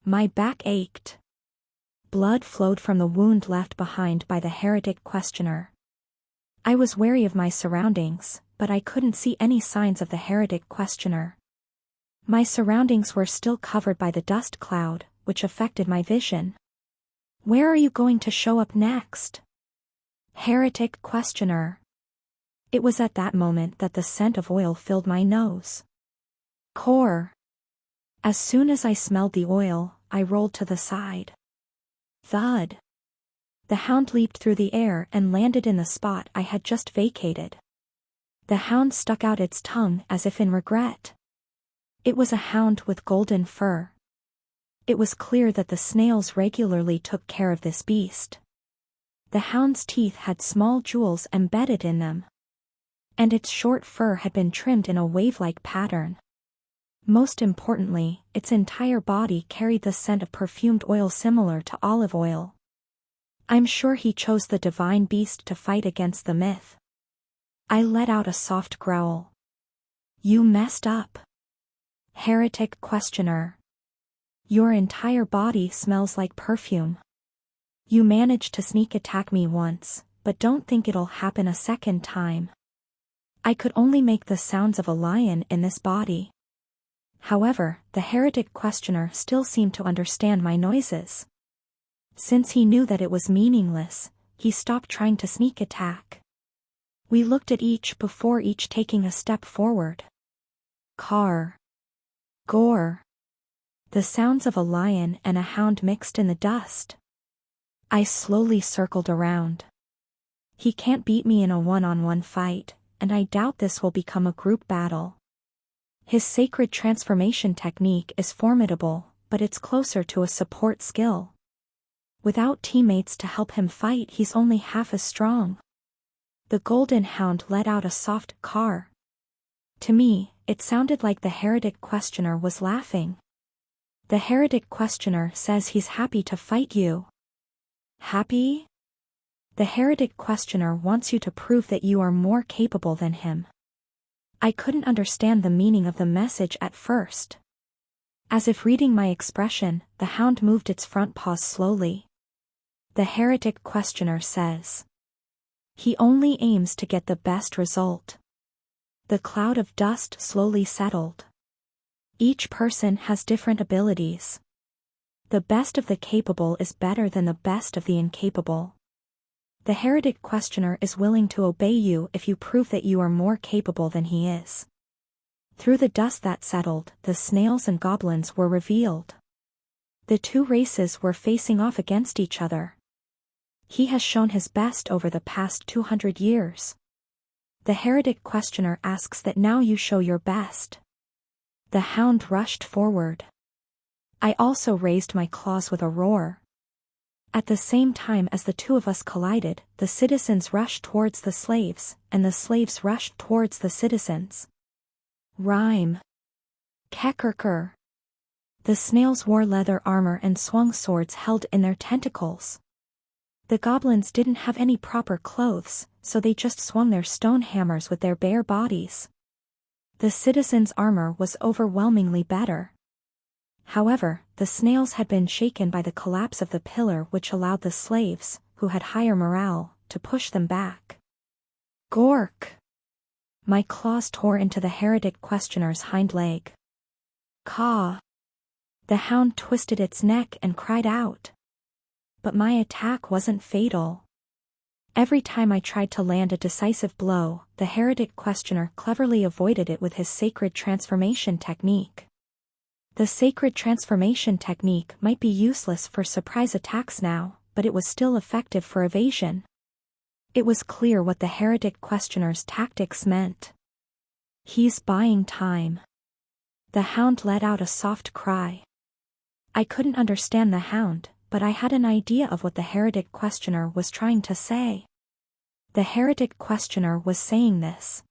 My back ached. Blood flowed from the wound left behind by the heretic questioner. I was wary of my surroundings, but I couldn't see any signs of the heretic questioner. My surroundings were still covered by the dust cloud, which affected my vision. Where are you going to show up next? Heretic questioner. It was at that moment that the scent of oil filled my nose. Core. As soon as I smelled the oil, I rolled to the side. Thud. The hound leaped through the air and landed in the spot I had just vacated. The hound stuck out its tongue as if in regret. It was a hound with golden fur. It was clear that the snails regularly took care of this beast. The hound's teeth had small jewels embedded in them. And its short fur had been trimmed in a wave-like pattern. Most importantly, its entire body carried the scent of perfumed oil similar to olive oil. I'm sure he chose the divine beast to fight against the myth. I let out a soft growl. You messed up. Heretic questioner. Your entire body smells like perfume. You managed to sneak attack me once, but don't think it'll happen a second time. I could only make the sounds of a lion in this body. However, the heretic questioner still seemed to understand my noises. Since he knew that it was meaningless, he stopped trying to sneak attack. We looked at each before each taking a step forward. Car. Gore. The sounds of a lion and a hound mixed in the dust. I slowly circled around. He can't beat me in a one-on-one fight, and I doubt this will become a group battle. His sacred transformation technique is formidable, but it's closer to a support skill. Without teammates to help him fight, he's only half as strong. The golden hound let out a soft caw. To me, it sounded like the heretic questioner was laughing. The heretic questioner says he's happy to fight you. Happy? The heretic questioner wants you to prove that you are more capable than him. I couldn't understand the meaning of the message at first. As if reading my expression, the hound moved its front paws slowly. The heretic questioner says. He only aims to get the best result. The cloud of dust slowly settled. Each person has different abilities. The best of the capable is better than the best of the incapable. The heretic questioner is willing to obey you if you prove that you are more capable than he is. Through the dust that settled, the snails and goblins were revealed. The two races were facing off against each other. He has shown his best over the past 200 years. The heretic questioner asks that now you show your best. The hound rushed forward. I also raised my claws with a roar. At the same time as the two of us collided, the citizens rushed towards the slaves, and the slaves rushed towards the citizens. Rhyme. Kekerker. The snails wore leather armor and swung swords held in their tentacles. The goblins didn't have any proper clothes, so they just swung their stone hammers with their bare bodies. The citizens' armor was overwhelmingly better. However, the snails had been shaken by the collapse of the pillar, which allowed the slaves, who had higher morale, to push them back. Gork! My claws tore into the heretic questioner's hind leg. Caw! The hound twisted its neck and cried out. But my attack wasn't fatal. Every time I tried to land a decisive blow, the heretic questioner cleverly avoided it with his sacred transformation technique. The sacred transformation technique might be useless for surprise attacks now, but it was still effective for evasion. It was clear what the heretic questioner's tactics meant. He's buying time. The hound let out a soft cry. I couldn't understand the hound, but I had an idea of what the heretic questioner was trying to say. The heretic questioner was saying this.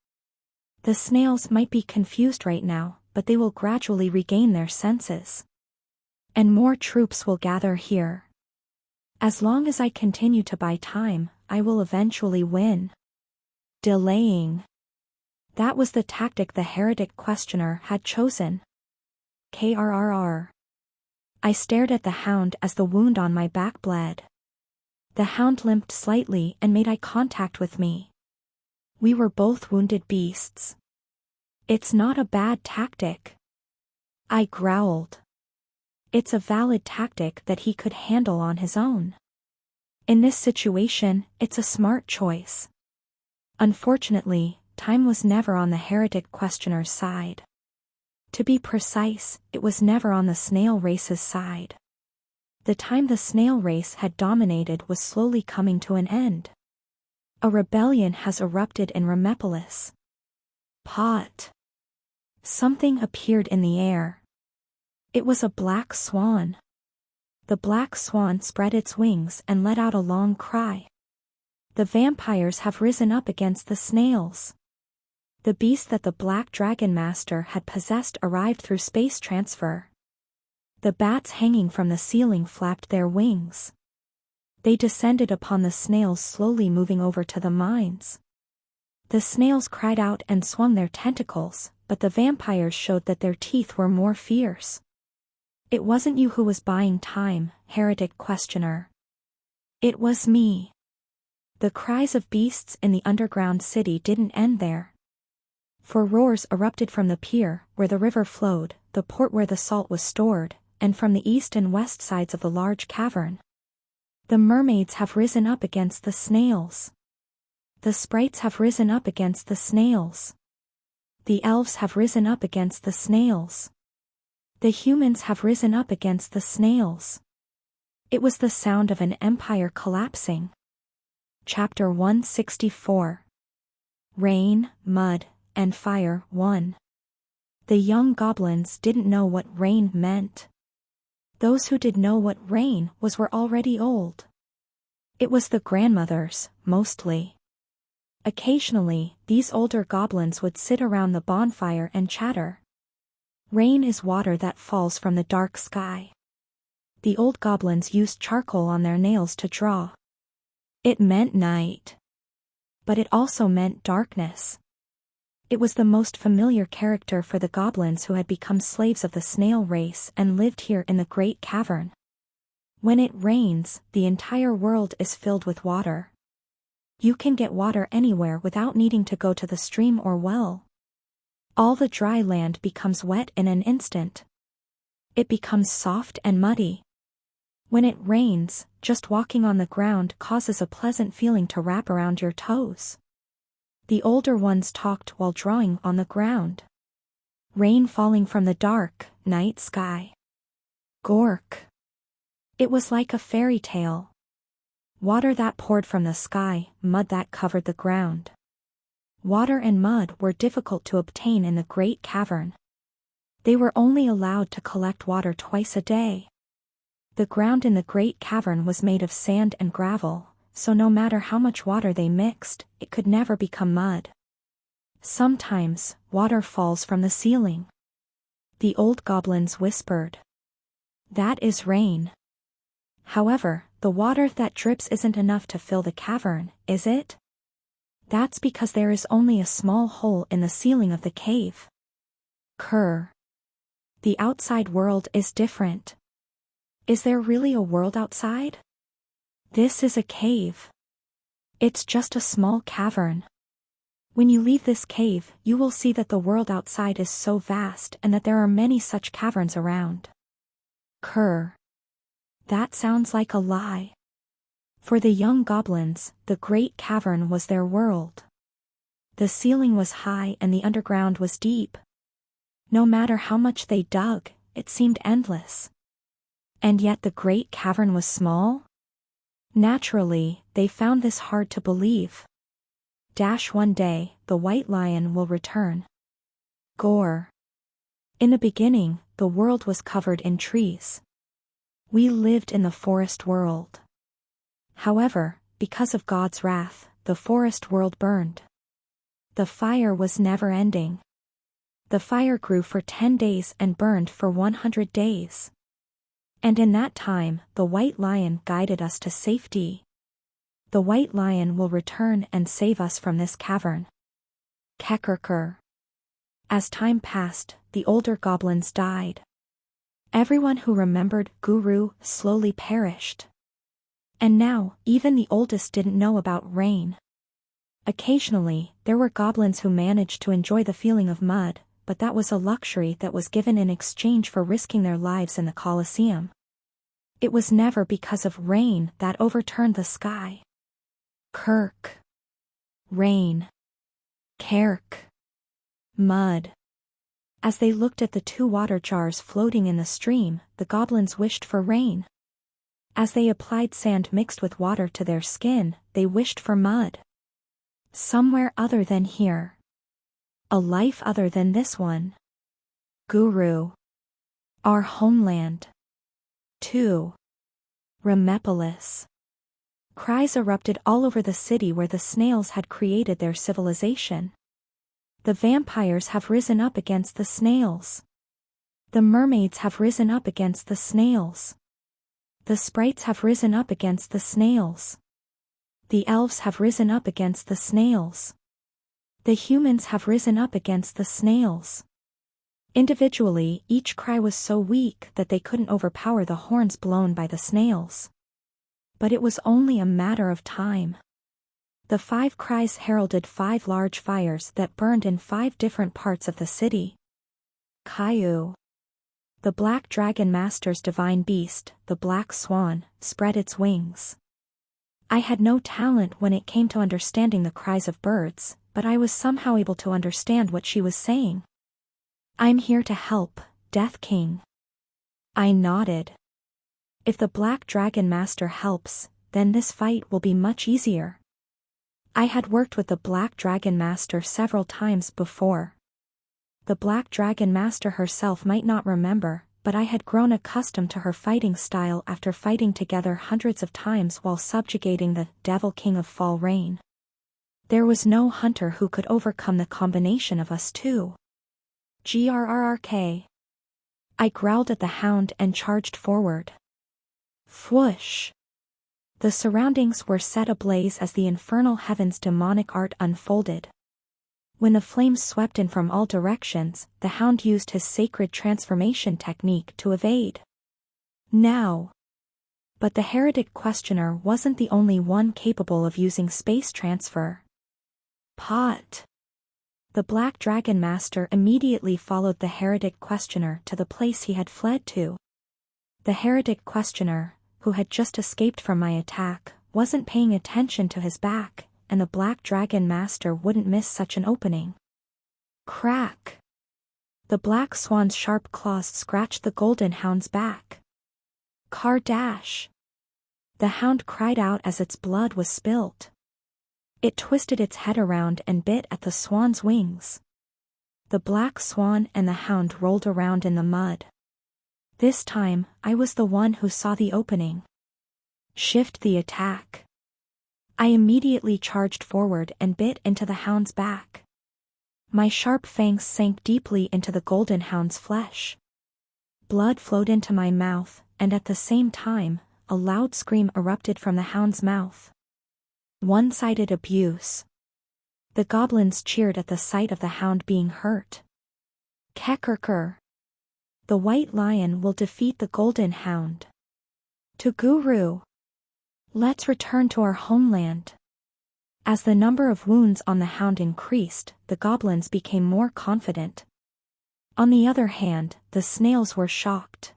The snails might be confused right now, but they will gradually regain their senses. And more troops will gather here. As long as I continue to buy time, I will eventually win. Delaying. That was the tactic the heretic questioner had chosen. Krrr. I stared at the hound as the wound on my back bled. The hound limped slightly and made eye contact with me. We were both wounded beasts. It's not a bad tactic. I growled. It's a valid tactic that he could handle on his own. In this situation, it's a smart choice. Unfortunately, time was never on the heretic questioner's side. To be precise, it was never on the snail race's side. The time the snail race had dominated was slowly coming to an end. A rebellion has erupted in Remepolis. Pot. Something appeared in the air. It was a black swan. The black swan spread its wings and let out a long cry. The vampires have risen up against the snails. The beast that the Black Dragon Master had possessed arrived through space transfer. The bats hanging from the ceiling flapped their wings. They descended upon the snails, slowly moving over to the mines. The snails cried out and swung their tentacles, but the vampires showed that their teeth were more fierce. It wasn't you who was buying time, heretic questioner. It was me. The cries of beasts in the underground city didn't end there. For roars erupted from the pier, where the river flowed, the port where the salt was stored, and from the east and west sides of the large cavern. The mermaids have risen up against the snails. The sprites have risen up against the snails. The elves have risen up against the snails. The humans have risen up against the snails. It was the sound of an empire collapsing. Chapter 164. Rain, Mud, and Fire 1. The young goblins didn't know what rain meant. Those who did know what rain was were already old. It was the grandmothers, mostly. Occasionally, these older goblins would sit around the bonfire and chatter. Rain is water that falls from the dark sky. The old goblins used charcoal on their nails to draw. It meant night. But it also meant darkness. It was the most familiar character for the goblins who had become slaves of the snail race and lived here in the Great Cavern. When it rains, the entire world is filled with water. You can get water anywhere without needing to go to the stream or well. All the dry land becomes wet in an instant. It becomes soft and muddy. When it rains, just walking on the ground causes a pleasant feeling to wrap around your toes. The older ones talked while drawing on the ground. Rain falling from the dark, night sky. Gork. It was like a fairy tale. Water that poured from the sky, mud that covered the ground. Water and mud were difficult to obtain in the great cavern. They were only allowed to collect water twice a day. The ground in the great cavern was made of sand and gravel, so no matter how much water they mixed, it could never become mud. Sometimes, water falls from the ceiling. The old goblins whispered. That is rain. However, the water that drips isn't enough to fill the cavern, is it? That's because there is only a small hole in the ceiling of the cave. Kerr. The outside world is different. Is there really a world outside? This is a cave. It's just a small cavern. When you leave this cave, you will see that the world outside is so vast and that there are many such caverns around. Kerr. That sounds like a lie. For the young goblins, the great cavern was their world. The ceiling was high and the underground was deep. No matter how much they dug, it seemed endless. And yet the great cavern was small? Naturally, they found this hard to believe. One day, the white lion will return. Gore. In the beginning, the world was covered in trees. We lived in the forest world. However, because of God's wrath, the forest world burned. The fire was never ending. The fire grew for 10 days and burned for 100 days. And in that time, the white lion guided us to safety. The white lion will return and save us from this cavern. Kekerker. As time passed, the older goblins died. Everyone who remembered Guru slowly perished. And now, even the oldest didn't know about rain. Occasionally, there were goblins who managed to enjoy the feeling of mud, but that was a luxury that was given in exchange for risking their lives in the Colosseum. It was never because of rain that overturned the sky. Kirk. Rain. Kerk. Mud. As they looked at the 2 water jars floating in the stream, the goblins wished for rain. As they applied sand mixed with water to their skin, they wished for mud. Somewhere other than here. A life other than this one. Guru. Our homeland. 2. Remepolis. Cries erupted all over the city where the snails had created their civilization. The vampires have risen up against the snails. The mermaids have risen up against the snails. The sprites have risen up against the snails. The elves have risen up against the snails. The humans have risen up against the snails. Individually, each cry was so weak that they couldn't overpower the horns blown by the snails. But it was only a matter of time. The 5 cries heralded 5 large fires that burned in 5 different parts of the city. Caillou. The black dragon master's divine beast, the black swan, spread its wings. I had no talent when it came to understanding the cries of birds, but I was somehow able to understand what she was saying. I'm here to help, Death King. I nodded. If the Black Dragon Master helps, then this fight will be much easier. I had worked with the Black Dragon Master several times before. The Black Dragon Master herself might not remember, but I had grown accustomed to her fighting style after fighting together hundreds of times while subjugating the Devil King of Fall Rain. There was no hunter who could overcome the combination of us two. Grrrk. I growled at the hound and charged forward. Whoosh! The surroundings were set ablaze as the infernal heaven's demonic art unfolded. When the flames swept in from all directions, the hound used his sacred transformation technique to evade. Now! But the heretic questioner wasn't the only one capable of using space transfer. Pot! The Black Dragon Master immediately followed the heretic questioner to the place he had fled to. The heretic questioner, who had just escaped from my attack, wasn't paying attention to his back, and the Black Dragon Master wouldn't miss such an opening. Crack! The black swan's sharp claws scratched the golden hound's back. Dash! The hound cried out as its blood was spilled. It twisted its head around and bit at the swan's wings. The black swan and the hound rolled around in the mud. This time, I was the one who saw the opening. Shift the attack. I immediately charged forward and bit into the hound's back. My sharp fangs sank deeply into the golden hound's flesh. Blood flowed into my mouth, and at the same time, a loud scream erupted from the hound's mouth. One-sided abuse. The goblins cheered at the sight of the hound being hurt. Kekerker. The white lion will defeat the golden hound. To Guru. Let's return to our homeland. As the number of wounds on the hound increased, the goblins became more confident. On the other hand, the snails were shocked.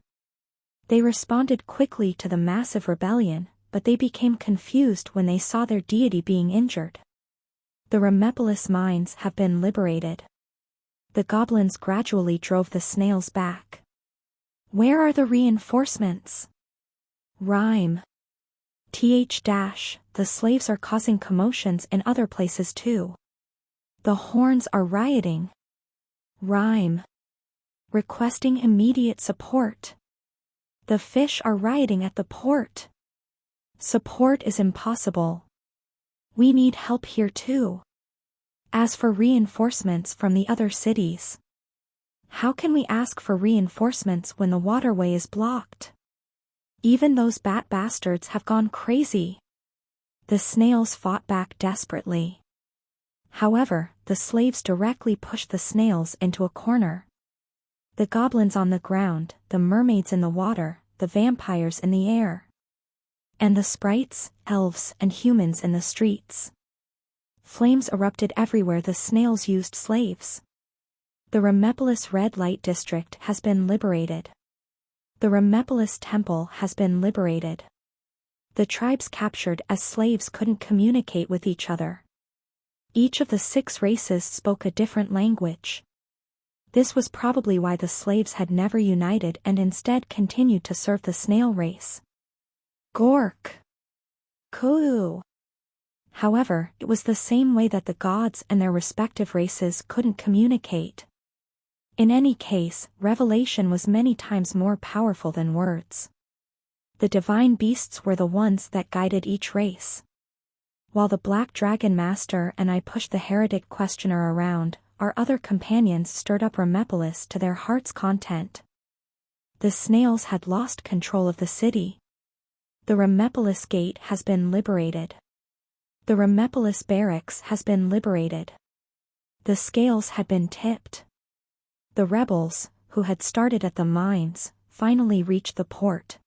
They responded quickly to the massive rebellion, but they became confused when they saw their deity being injured. The Remepolis mines have been liberated. The goblins gradually drove the snails back. Where are the reinforcements? Rhyme. The slaves are causing commotions in other places too. The horns are rioting. Rhyme. Requesting immediate support. The fish are rioting at the port. Support is impossible. We need help here too. As for reinforcements from the other cities, how can we ask for reinforcements when the waterway is blocked? Even those bat bastards have gone crazy. The snails fought back desperately. However, the slaves directly pushed the snails into a corner. The goblins on the ground, the mermaids in the water, the vampires in the air. And the sprites, elves, and humans in the streets. Flames erupted everywhere. The snails used slaves. The Remepolis Red Light District has been liberated. The Remepolis Temple has been liberated. The tribes captured as slaves couldn't communicate with each other. Each of the 6 races spoke a different language. This was probably why the slaves had never united and instead continued to serve the snail race. Gork. Kuu. However, it was the same way that the gods and their respective races couldn't communicate. In any case, revelation was many times more powerful than words. The divine beasts were the ones that guided each race. While the Black Dragon Master and I pushed the heretic questioner around, our other companions stirred up Remepolis to their heart's content. The snails had lost control of the city. The Remepolis Gate has been liberated. The Remepolis Barracks has been liberated. The scales had been tipped. The rebels, who had started at the mines, finally reached the port.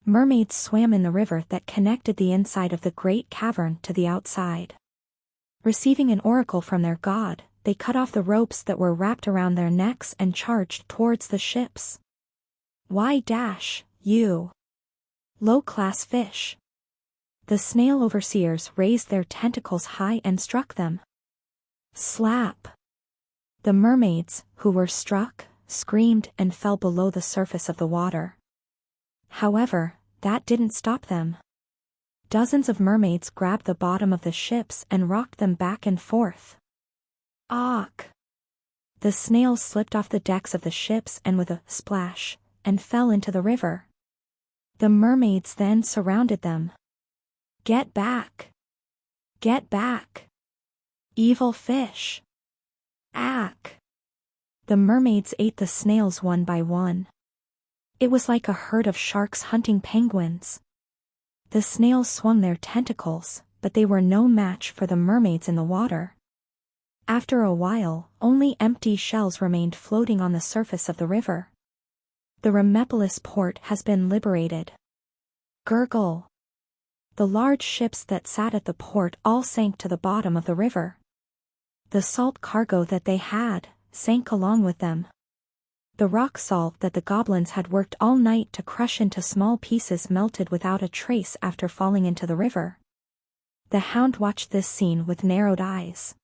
Mermaids swam in the river that connected the inside of the great cavern to the outside. Receiving an oracle from their god, they cut off the ropes that were wrapped around their necks and charged towards the ships. You low-class fish. The snail overseers raised their tentacles high and struck them. Slap. The mermaids, who were struck, screamed and fell below the surface of the water. However, that didn't stop them. Dozens of mermaids grabbed the bottom of the ships and rocked them back and forth. Auk! The snails slipped off the decks of the ships and with a splash, and fell into the river. The mermaids then surrounded them. Get back! Get back! Evil fish! Ack! The mermaids ate the snails one by one. It was like a herd of sharks hunting penguins. The snails swung their tentacles, but they were no match for the mermaids in the water. After a while, only empty shells remained floating on the surface of the river. The Remepolis port has been liberated. Gurgle. The large ships that sat at the port all sank to the bottom of the river. The salt cargo that they had sank along with them. The rock salt that the goblins had worked all night to crush into small pieces melted without a trace after falling into the river. The hound watched this scene with narrowed eyes.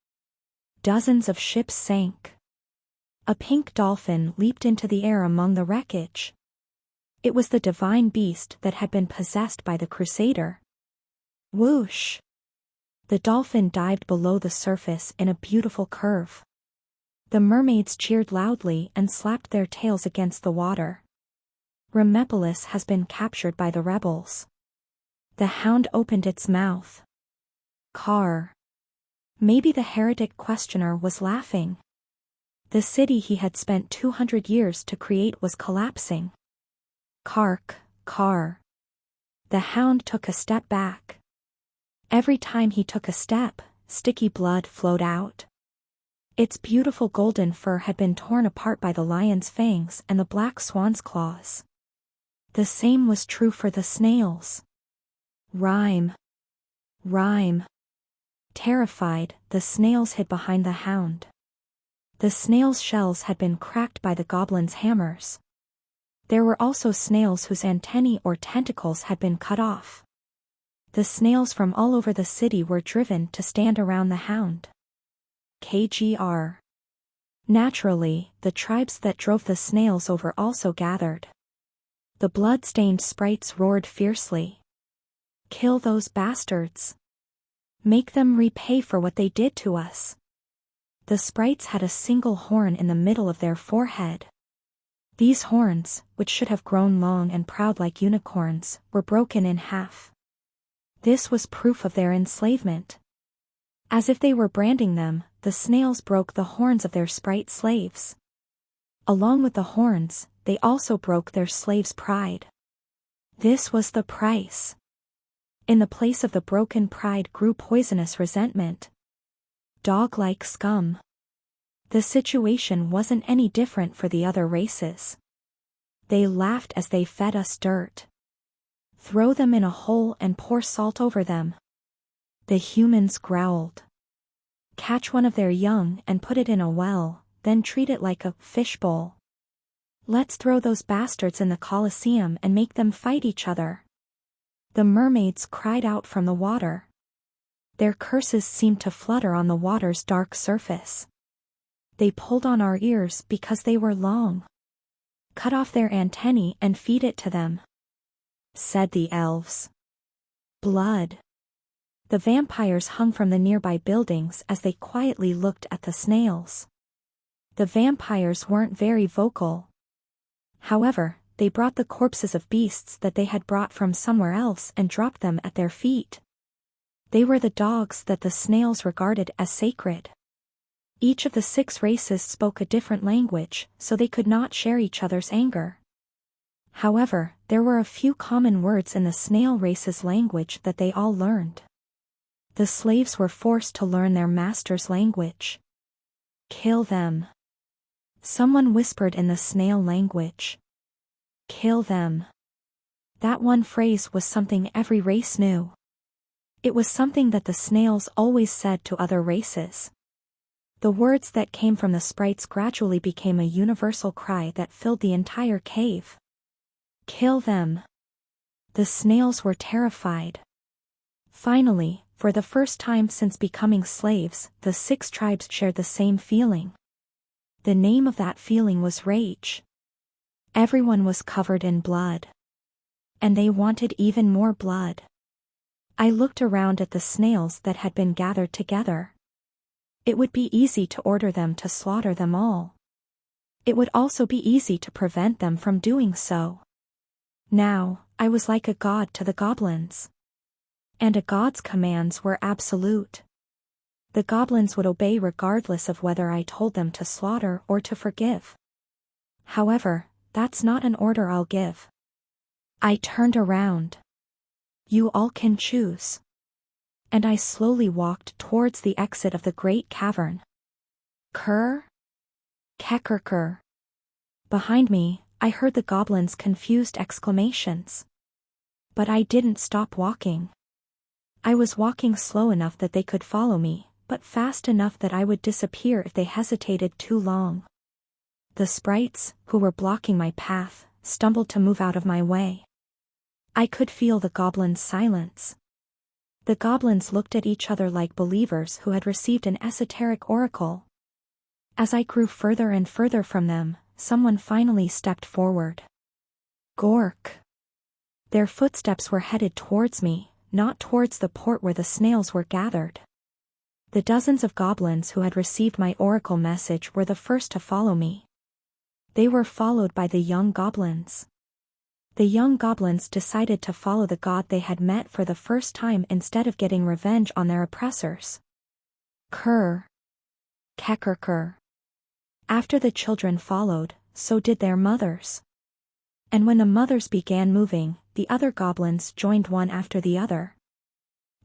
Dozens of ships sank. A pink dolphin leaped into the air among the wreckage. It was the divine beast that had been possessed by the crusader. Whoosh! The dolphin dived below the surface in a beautiful curve. The mermaids cheered loudly and slapped their tails against the water. Remepolis has been captured by the rebels. The hound opened its mouth. Carr. Maybe the heretic questioner was laughing. The city he had spent 200 years to create was collapsing. Kark, Carr. The hound took a step back. Every time he took a step, sticky blood flowed out. Its beautiful golden fur had been torn apart by the lion's fangs and the black swan's claws. The same was true for the snails. Rhyme. Rhyme. Terrified, the snails hid behind the hound. The snails' shells had been cracked by the goblin's hammers. There were also snails whose antennae or tentacles had been cut off. The snails from all over the city were driven to stand around the hound. KGR. Naturally, the tribes that drove the snails over also gathered. The blood-stained sprites roared fiercely. Kill those bastards. Make them repay for what they did to us. The sprites had a single horn in the middle of their forehead. These horns, which should have grown long and proud like unicorns, were broken in half. This was proof of their enslavement. As if they were branding them, the snails broke the horns of their sprite slaves. Along with the horns, they also broke their slaves' pride. This was the price. In the place of the broken pride grew poisonous resentment. Dog-like scum. The situation wasn't any different for the other races. They laughed as they fed us dirt. Throw them in a hole and pour salt over them. The humans growled. Catch one of their young and put it in a well, then treat it like a fishbowl. Let's throw those bastards in the Colosseum and make them fight each other. The mermaids cried out from the water. Their curses seemed to flutter on the water's dark surface. They pulled on our ears because they were long. Cut off their antennae and feed it to them, said the elves. Blood. The vampires hung from the nearby buildings as they quietly looked at the snails. The vampires weren't very vocal. However, they brought the corpses of beasts that they had brought from somewhere else and dropped them at their feet. They were the dogs that the snails regarded as sacred. Each of the 6 races spoke a different language, so they could not share each other's anger. However, there were a few common words in the snail race's language that they all learned. The slaves were forced to learn their master's language. Kill them. Someone whispered in the snail language. Kill them. That one phrase was something every race knew. It was something that the snails always said to other races. The words that came from the sprites gradually became a universal cry that filled the entire cave. Kill them. The snails were terrified. Finally, for the first time since becoming slaves, the 6 tribes shared the same feeling. The name of that feeling was rage. Everyone was covered in blood. And they wanted even more blood. I looked around at the snails that had been gathered together. It would be easy to order them to slaughter them all. It would also be easy to prevent them from doing so. Now, I was like a god to the goblins. And a god's commands were absolute. The goblins would obey regardless of whether I told them to slaughter or to forgive. However, that's not an order I'll give. I turned around. You all can choose. And I slowly walked towards the exit of the great cavern. Kerr? Kekerker. Behind me, I heard the goblins' confused exclamations. But I didn't stop walking. I was walking slow enough that they could follow me, but fast enough that I would disappear if they hesitated too long. The sprites, who were blocking my path, stumbled to move out of my way. I could feel the goblins' silence. The goblins looked at each other like believers who had received an esoteric oracle. As I grew further and further from them, someone finally stepped forward. Gork. Their footsteps were headed towards me, not towards the port where the snails were gathered. The dozens of goblins who had received my oracle message were the first to follow me. They were followed by the young goblins. The young goblins decided to follow the god they had met for the first time instead of getting revenge on their oppressors. Kerr. Kekerker. After the children followed, so did their mothers. And when the mothers began moving, the other goblins joined one after the other.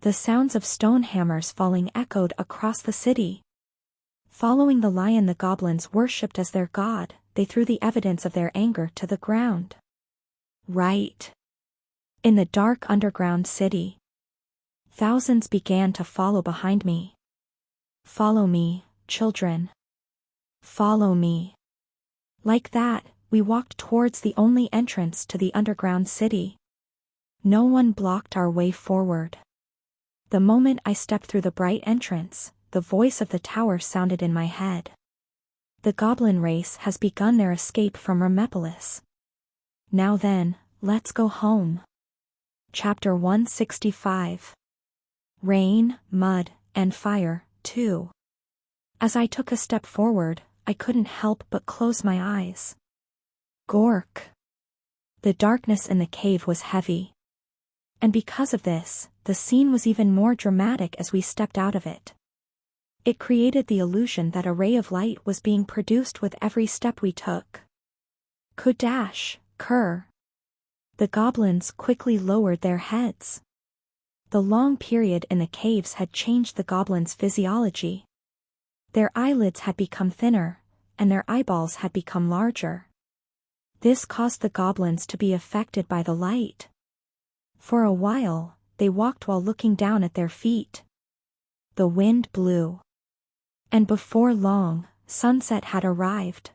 The sounds of stone hammers falling echoed across the city. Following the lion the goblins worshipped as their god, they threw the evidence of their anger to the ground. Right. In the dark underground city. Thousands began to follow behind me. Follow me, children. Follow me. Like that, we walked towards the only entrance to the underground city. No one blocked our way forward. The moment I stepped through the bright entrance, the voice of the tower sounded in my head. The goblin race has begun their escape from Remepolis. Now then, let's go home. Chapter 165. Rain, Mud, and Fire, 2. As I took a step forward, I couldn't help but close my eyes. Gork. The darkness in the cave was heavy. And because of this, the scene was even more dramatic as we stepped out of it. It created the illusion that a ray of light was being produced with every step we took. Kudash, Kerr. The goblins quickly lowered their heads. The long period in the caves had changed the goblins' physiology. Their eyelids had become thinner, and their eyeballs had become larger. This caused the goblins to be affected by the light. For a while, they walked while looking down at their feet. The wind blew. And before long, sunset had arrived.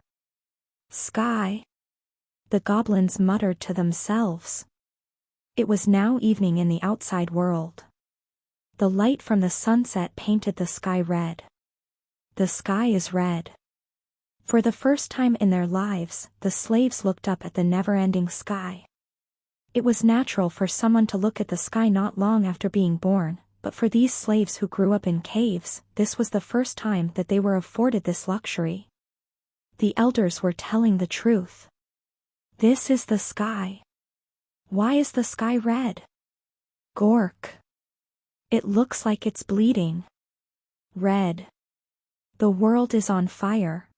Sky. The goblins muttered to themselves. It was now evening in the outside world. The light from the sunset painted the sky red. The sky is red. For the first time in their lives, the slaves looked up at the never-ending sky. It was natural for someone to look at the sky not long after being born, but for these slaves who grew up in caves, this was the first time that they were afforded this luxury. The elders were telling the truth. This is the sky. Why is the sky red? Gork. It looks like it's bleeding. Red. The world is on fire.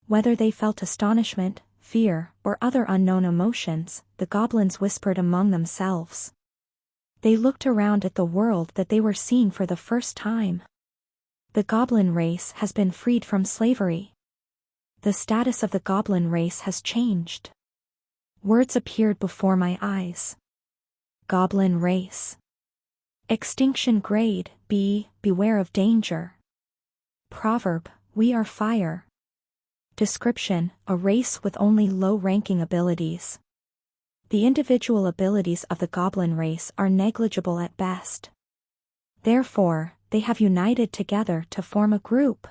Whether they felt astonishment, fear, or other unknown emotions, the goblins whispered among themselves. They looked around at the world that they were seeing for the first time. The goblin race has been freed from slavery. The status of the goblin race has changed. Words appeared before my eyes. Goblin race. Extinction grade, B, beware of danger. Proverb, we are fire. Description, a race with only low-ranking abilities. The individual abilities of the goblin race are negligible at best. Therefore, they have united together to form a group.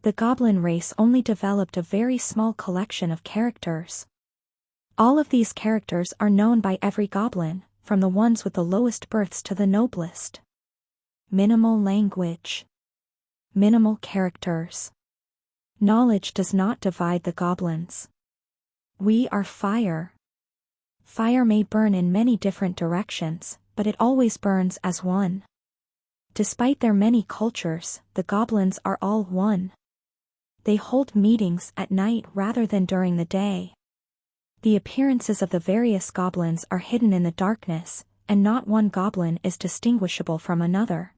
The goblin race only developed a very small collection of characters. All of these characters are known by every goblin, from the ones with the lowest births to the noblest. Minimal language. Minimal characters. Knowledge does not divide the goblins. We are fire. Fire may burn in many different directions, but it always burns as one. Despite their many cultures, the goblins are all one. They hold meetings at night rather than during the day. The appearances of the various goblins are hidden in the darkness, and not one goblin is distinguishable from another.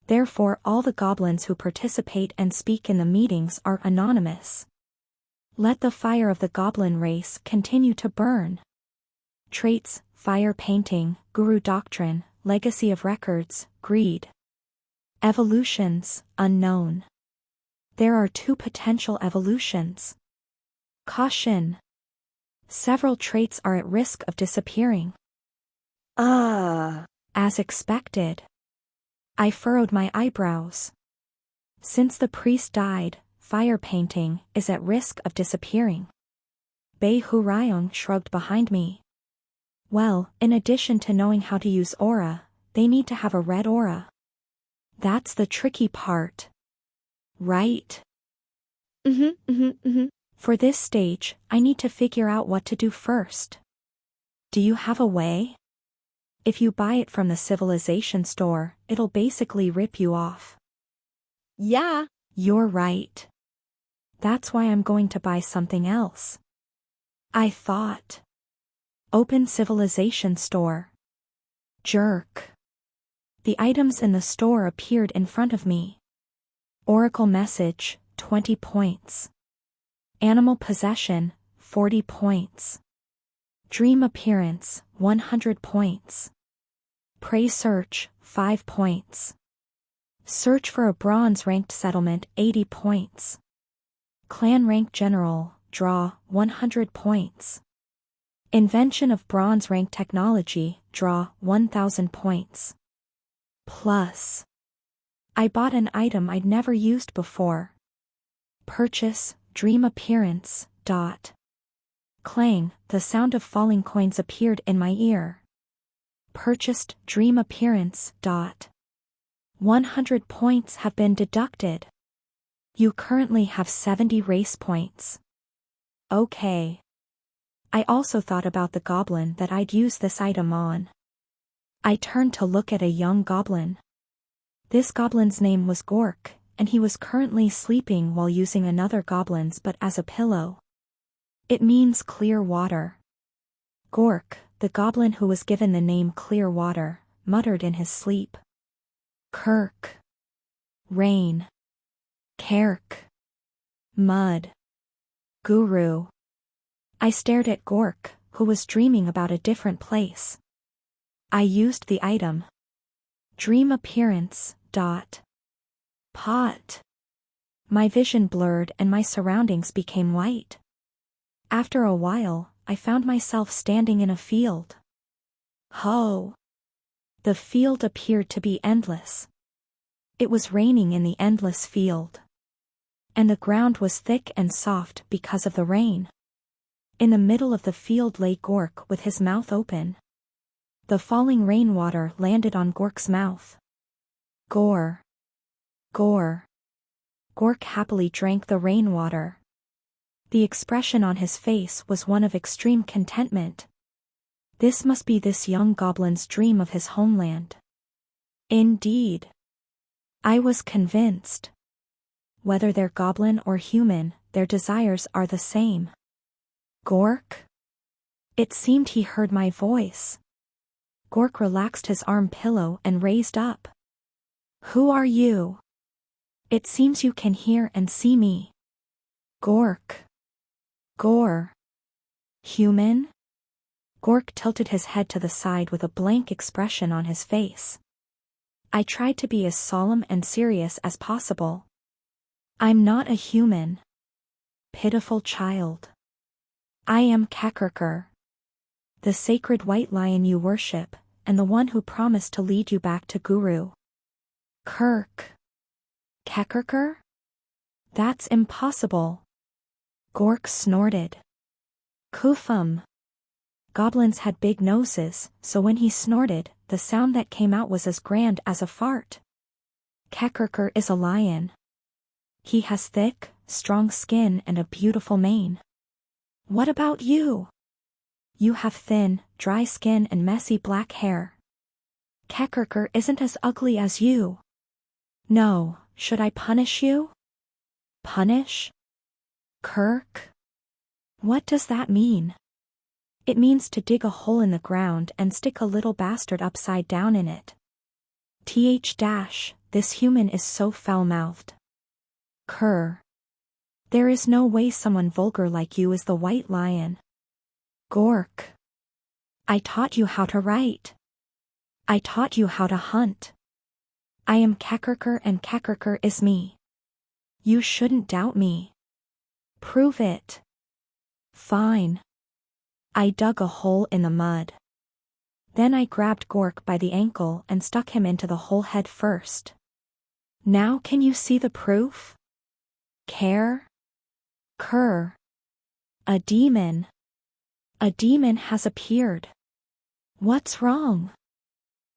Therefore, all the goblins who participate and speak in the meetings are anonymous. Let the fire of the goblin race continue to burn. Traits: fire painting, guru doctrine, legacy of records, greed. Evolutions, unknown. There are 2 potential evolutions. Caution. Several traits are at risk of disappearing. Ah. As expected. I furrowed my eyebrows. Since the priest died, fire painting is at risk of disappearing. Bei Hurayong shrugged behind me. Well, in addition to knowing how to use aura, they need to have a red aura. That's the tricky part. Right? For this stage, I need to figure out what to do first. Do you have a way? If you buy it from the civilization store, it'll basically rip you off. Yeah. You're right. That's why I'm going to buy something else. I thought. Open civilization store. Jerk. The items in the store appeared in front of me. Oracle message, 20 points. Animal possession, 40 points. Dream appearance, 100 points. Prey search, 5 points. Search for a bronze-ranked settlement, 80 points. Clan rank general, draw, 100 points. Invention of bronze-rank technology, draw, 1,000 points. Plus. I bought an item I'd never used before. Purchase, dream appearance, dot. Clang, the sound of falling coins appeared in my ear. Purchased, dream appearance, dot. 100 points have been deducted. You currently have 70 race points. Okay. I also thought about the goblin that I'd use this item on. I turned to look at a young goblin. This goblin's name was Gork, and he was currently sleeping while using another goblin's but as a pillow. It means clear water. Gork, the goblin who was given the name Clear Water, muttered in his sleep. Kirk. Rain. Kerk. Mud. Guru. I stared at Gork, who was dreaming about a different place. I used the item. Dream appearance, dot. Pot. My vision blurred and my surroundings became white. After a while, I found myself standing in a field. Ho! The field appeared to be endless. It was raining in the endless field. And the ground was thick and soft because of the rain. In the middle of the field lay Gork with his mouth open. The falling rainwater landed on Gork's mouth. Gore. Gore. Gork happily drank the rainwater. The expression on his face was one of extreme contentment. This must be this young goblin's dream of his homeland. Indeed. I was convinced. Whether they're goblin or human, their desires are the same. Gork? It seemed he heard my voice. Gork relaxed his arm pillow and raised up. Who are you? It seems you can hear and see me. Gork. Gore. Human? Gork tilted his head to the side with a blank expression on his face. I tried to be as solemn and serious as possible. I'm not a human. Pitiful child. I am Kekerker, the sacred white lion you worship, and the one who promised to lead you back to Guru. Kirk. Kekerker? That's impossible. Gork snorted. Kufum. Goblins had big noses, so when he snorted, the sound that came out was as grand as a fart. Kekerker is a lion. He has thick, strong skin and a beautiful mane. What about you? You have thin, dry skin and messy black hair. Kekerker isn't as ugly as you. No, should I punish you? Punish? Kirk? What does that mean? It means to dig a hole in the ground and stick a little bastard upside down in it. This human is so foul-mouthed. Kerr. There is no way someone vulgar like you is the white lion. Gork. I taught you how to write. I taught you how to hunt. I am Kekerker and Kekerker is me. You shouldn't doubt me. Prove it. Fine. I dug a hole in the mud. Then I grabbed Gork by the ankle and stuck him into the hole head first. Now can you see the proof? Care? Cur. A demon. A demon has appeared. What's wrong?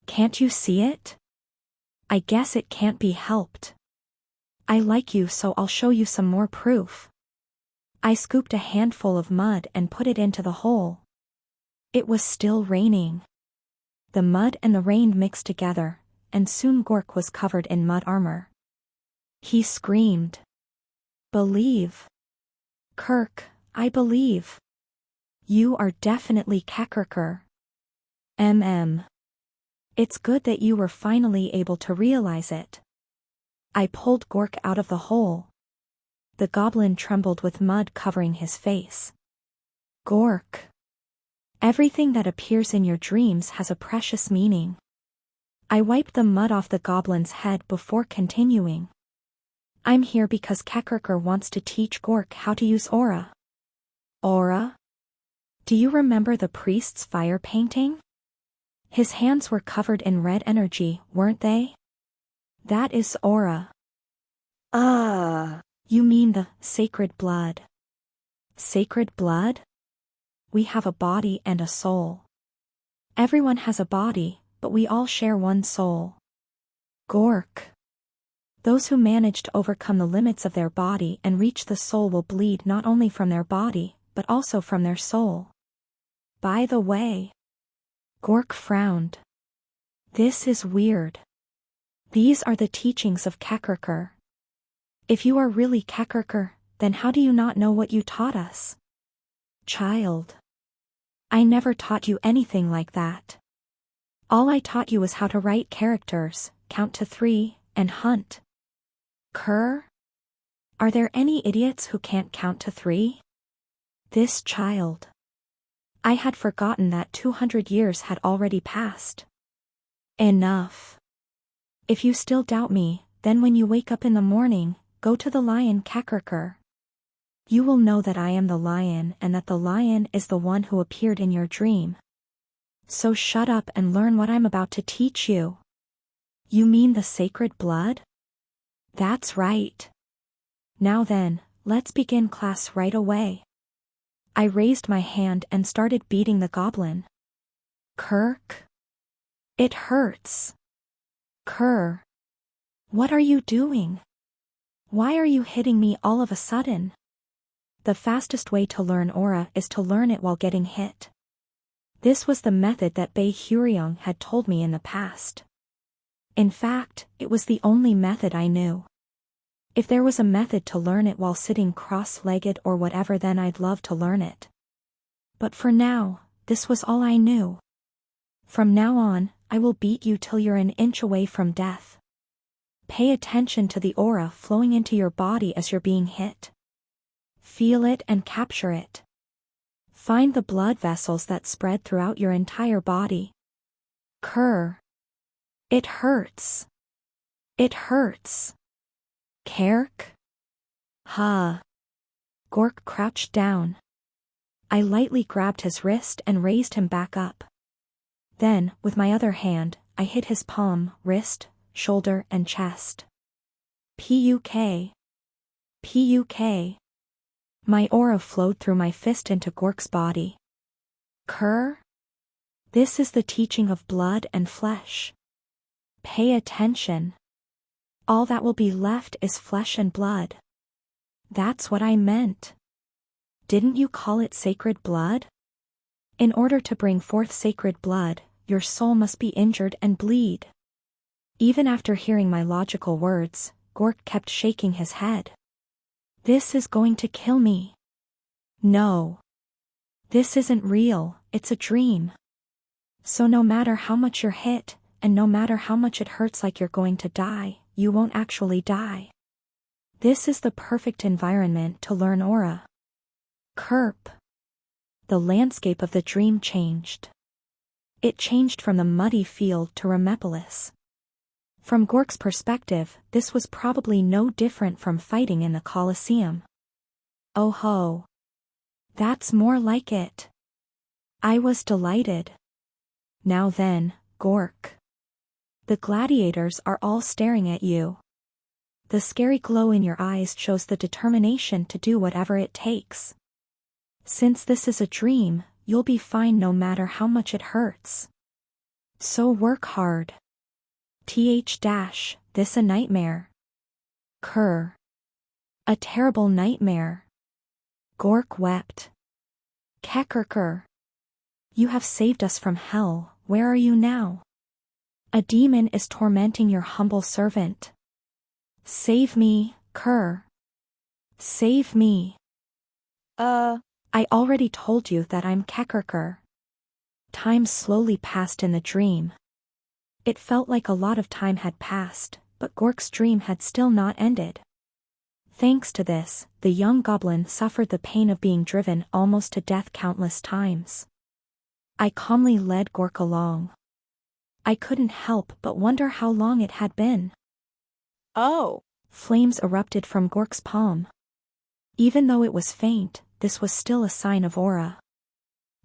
Can't you see it? I guess it can't be helped. I like you, so I'll show you some more proof. I scooped a handful of mud and put it into the hole. It was still raining. The mud and the rain mixed together, and soon Gork was covered in mud armor. He screamed. Believe. Kirk, I believe. You are definitely Kakarkur. It's good that you were finally able to realize it. I pulled Gork out of the hole. The goblin trembled with mud covering his face. Gork. Everything that appears in your dreams has a precious meaning. I wiped the mud off the goblin's head before continuing. I'm here because Kakarkur wants to teach Gork how to use aura. Aura? Do you remember the priest's fire painting? His hands were covered in red energy, weren't they? That is aura. Ah. You mean the sacred blood. Sacred blood? We have a body and a soul. Everyone has a body, but we all share one soul. Gork. Those who manage to overcome the limits of their body and reach the soul will bleed not only from their body, but also from their soul. By the way. Gork frowned. This is weird. These are the teachings of Kakarkur. If you are really Kakarkur, then how do you not know what you taught us? Child. I never taught you anything like that. All I taught you was how to write characters, count to 3, and hunt. Cur? Are there any idiots who can't count to 3? This child. I had forgotten that 200 years had already passed. Enough. If you still doubt me, then when you wake up in the morning, go to the lion Kakarkur. You will know that I am the lion and that the lion is the one who appeared in your dream. So shut up and learn what I'm about to teach you. You mean the sacred blood? That's right. Now then, let's begin class right away. I raised my hand and started beating the goblin. Kirk? It hurts. Cur. What are you doing? Why are you hitting me all of a sudden? The fastest way to learn aura is to learn it while getting hit. This was the method that Bei Huryong had told me in the past. In fact, it was the only method I knew. If there was a method to learn it while sitting cross-legged or whatever, then I'd love to learn it. But for now, this was all I knew. From now on, I will beat you till you're an inch away from death. Pay attention to the aura flowing into your body as you're being hit. Feel it and capture it. Find the blood vessels that spread throughout your entire body. Cur. It hurts. It hurts. Kerk? Ha. Gork crouched down. I lightly grabbed his wrist and raised him back up. Then, with my other hand, I hit his palm, wrist, shoulder, and chest. Puk. Puk. My aura flowed through my fist into Gork's body. Cur? This is the teaching of blood and flesh. Pay attention. All that will be left is flesh and blood. That's what I meant. Didn't you call it sacred blood? In order to bring forth sacred blood, your soul must be injured and bleed. Even after hearing my logical words, Gork kept shaking his head. This is going to kill me. No. This isn't real, it's a dream. So no matter how much you're hit, and no matter how much it hurts like you're going to die, you won't actually die. This is the perfect environment to learn aura. Kerp. The landscape of the dream changed. It changed from the muddy field to Remepolis. From Gork's perspective, this was probably no different from fighting in the Colosseum. Oh ho. That's more like it. I was delighted. Now then, Gork. The gladiators are all staring at you. The scary glow in your eyes shows the determination to do whatever it takes. Since this is a dream, you'll be fine no matter how much it hurts. So work hard. This a nightmare. Kerr. A terrible nightmare. Gork wept. Kekerker. You have saved us from hell, where are you now? A demon is tormenting your humble servant. Save me, Kerr. Save me. I already told you that I'm Kekerker. Time slowly passed in the dream. It felt like a lot of time had passed, but Gork's dream had still not ended. Thanks to this, the young goblin suffered the pain of being driven almost to death countless times. I calmly led Gork along. I couldn't help but wonder how long it had been. Oh. Flames erupted from Gork's palm. Even though it was faint, this was still a sign of aura.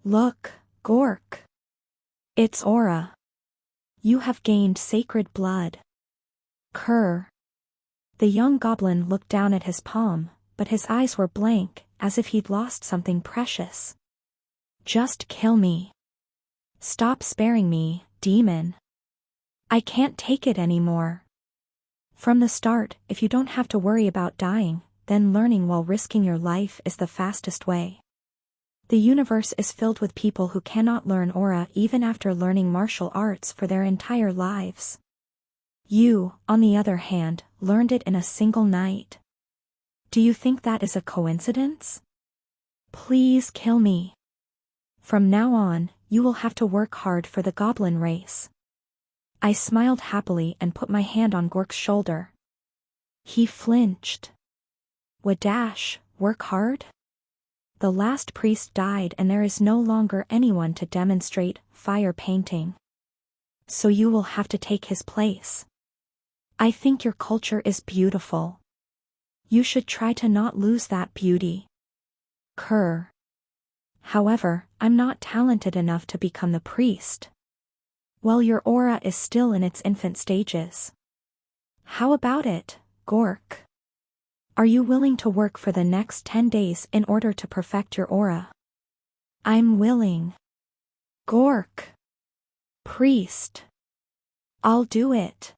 Look, Gork. It's aura. You have gained sacred blood. Kerr. The young goblin looked down at his palm, but his eyes were blank, as if he'd lost something precious. Just kill me. Stop sparing me, demon. I can't take it anymore. From the start, if you don't have to worry about dying, then learning while risking your life is the fastest way. The universe is filled with people who cannot learn aura even after learning martial arts for their entire lives. You, on the other hand, learned it in a single night. Do you think that is a coincidence? Please kill me. From now on, you will have to work hard for the goblin race. I smiled happily and put my hand on Gork's shoulder. He flinched. Wadash, work hard? The last priest died and there is no longer anyone to demonstrate fire painting. So you will have to take his place. I think your culture is beautiful. You should try to not lose that beauty. Kerr. However, I'm not talented enough to become the priest. Well, your aura is still in its infant stages. How about it, Gork? Are you willing to work for the next 10 days in order to perfect your aura? I'm willing. Gork. Priest. I'll do it.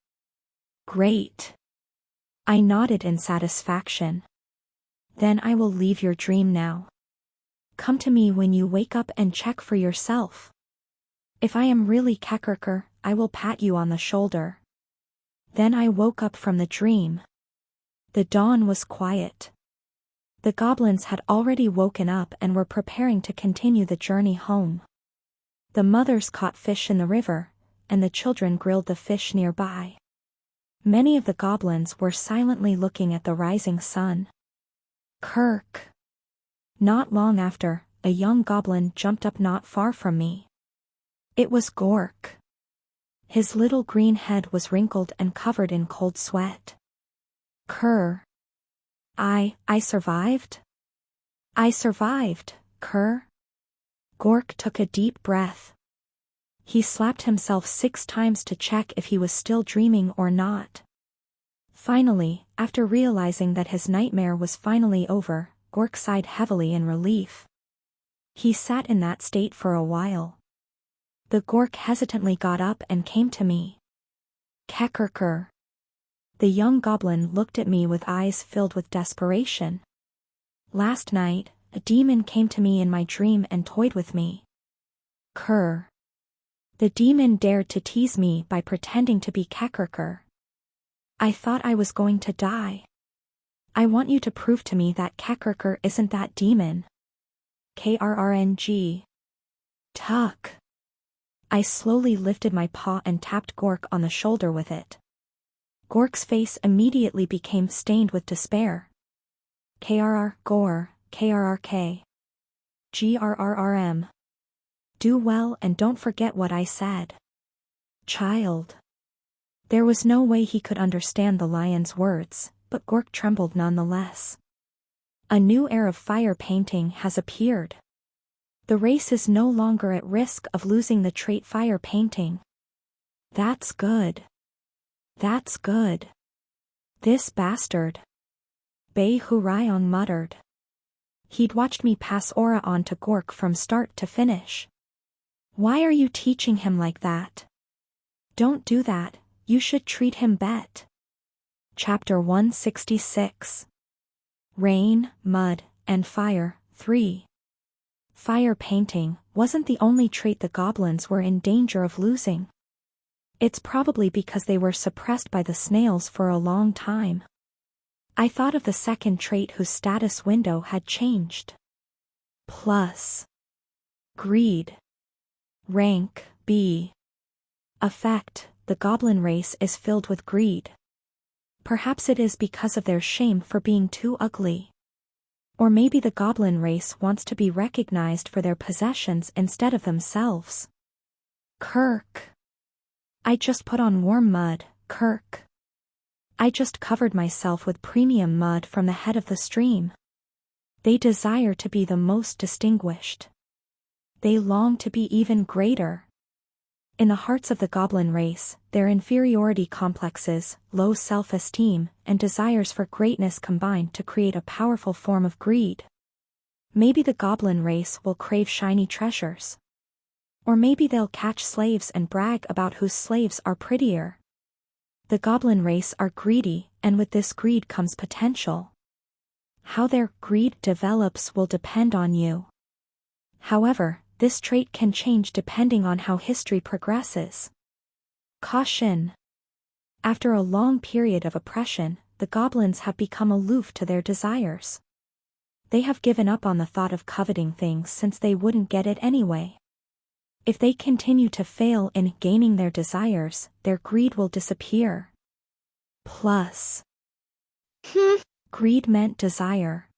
Great. I nodded in satisfaction. Then I will leave your dream now. Come to me when you wake up and check for yourself. If I am really Kekerker, I will pat you on the shoulder. Then I woke up from the dream. The dawn was quiet. The goblins had already woken up and were preparing to continue the journey home. The mothers caught fish in the river, and the children grilled the fish nearby. Many of the goblins were silently looking at the rising sun. Kirk. Not long after, a young goblin jumped up not far from me. It was Gork. His little green head was wrinkled and covered in cold sweat. Kerr. I survived? I survived, Kerr. Gork took a deep breath. He slapped himself 6 times to check if he was still dreaming or not. Finally, after realizing that his nightmare was finally over, Gork sighed heavily in relief. He sat in that state for a while. The Gork hesitantly got up and came to me. Kekerker. The young goblin looked at me with eyes filled with desperation. Last night, a demon came to me in my dream and toyed with me. Kerr. The demon dared to tease me by pretending to be Kekerker. I thought I was going to die. I want you to prove to me that Kekerker isn't that demon. KRRNG. Tuck. I slowly lifted my paw and tapped Gork on the shoulder with it. Gork's face immediately became stained with despair. KRR, Gore, KRRK. GRRRM. Do well and don't forget what I said. Child. There was no way he could understand the lion's words, but Gork trembled nonetheless. A new era of fire painting has appeared. The race is no longer at risk of losing the trait fire painting. That's good. That's good. This bastard. Bei Hurayong muttered. He'd watched me pass Aura on to Gork from start to finish. Why are you teaching him like that? Don't do that, you should treat him bet. Chapter 166. Rain, Mud, and Fire, 3. Fire painting wasn't the only trait the goblins were in danger of losing. It's probably because they were suppressed by the snails for a long time. I thought of the second trait whose status window had changed. Plus. Greed. Rank, B. Effect, the goblin race is filled with greed. Perhaps it is because of their shame for being too ugly. Or maybe the goblin race wants to be recognized for their possessions instead of themselves. Kirk. I just put on warm mud, Kirk. I just covered myself with premium mud from the head of the stream. They desire to be the most distinguished. They long to be even greater. In the hearts of the goblin race, their inferiority complexes, low self-esteem, and desires for greatness combine to create a powerful form of greed. Maybe the goblin race will crave shiny treasures. Or maybe they'll catch slaves and brag about whose slaves are prettier. The goblin race are greedy, and with this greed comes potential. How their greed develops will depend on you. However, this trait can change depending on how history progresses. Caution. After a long period of oppression, the goblins have become aloof to their desires. They have given up on the thought of coveting things since they wouldn't get it anyway. If they continue to fail in gaining their desires, their greed will disappear. Plus. Greed meant desire.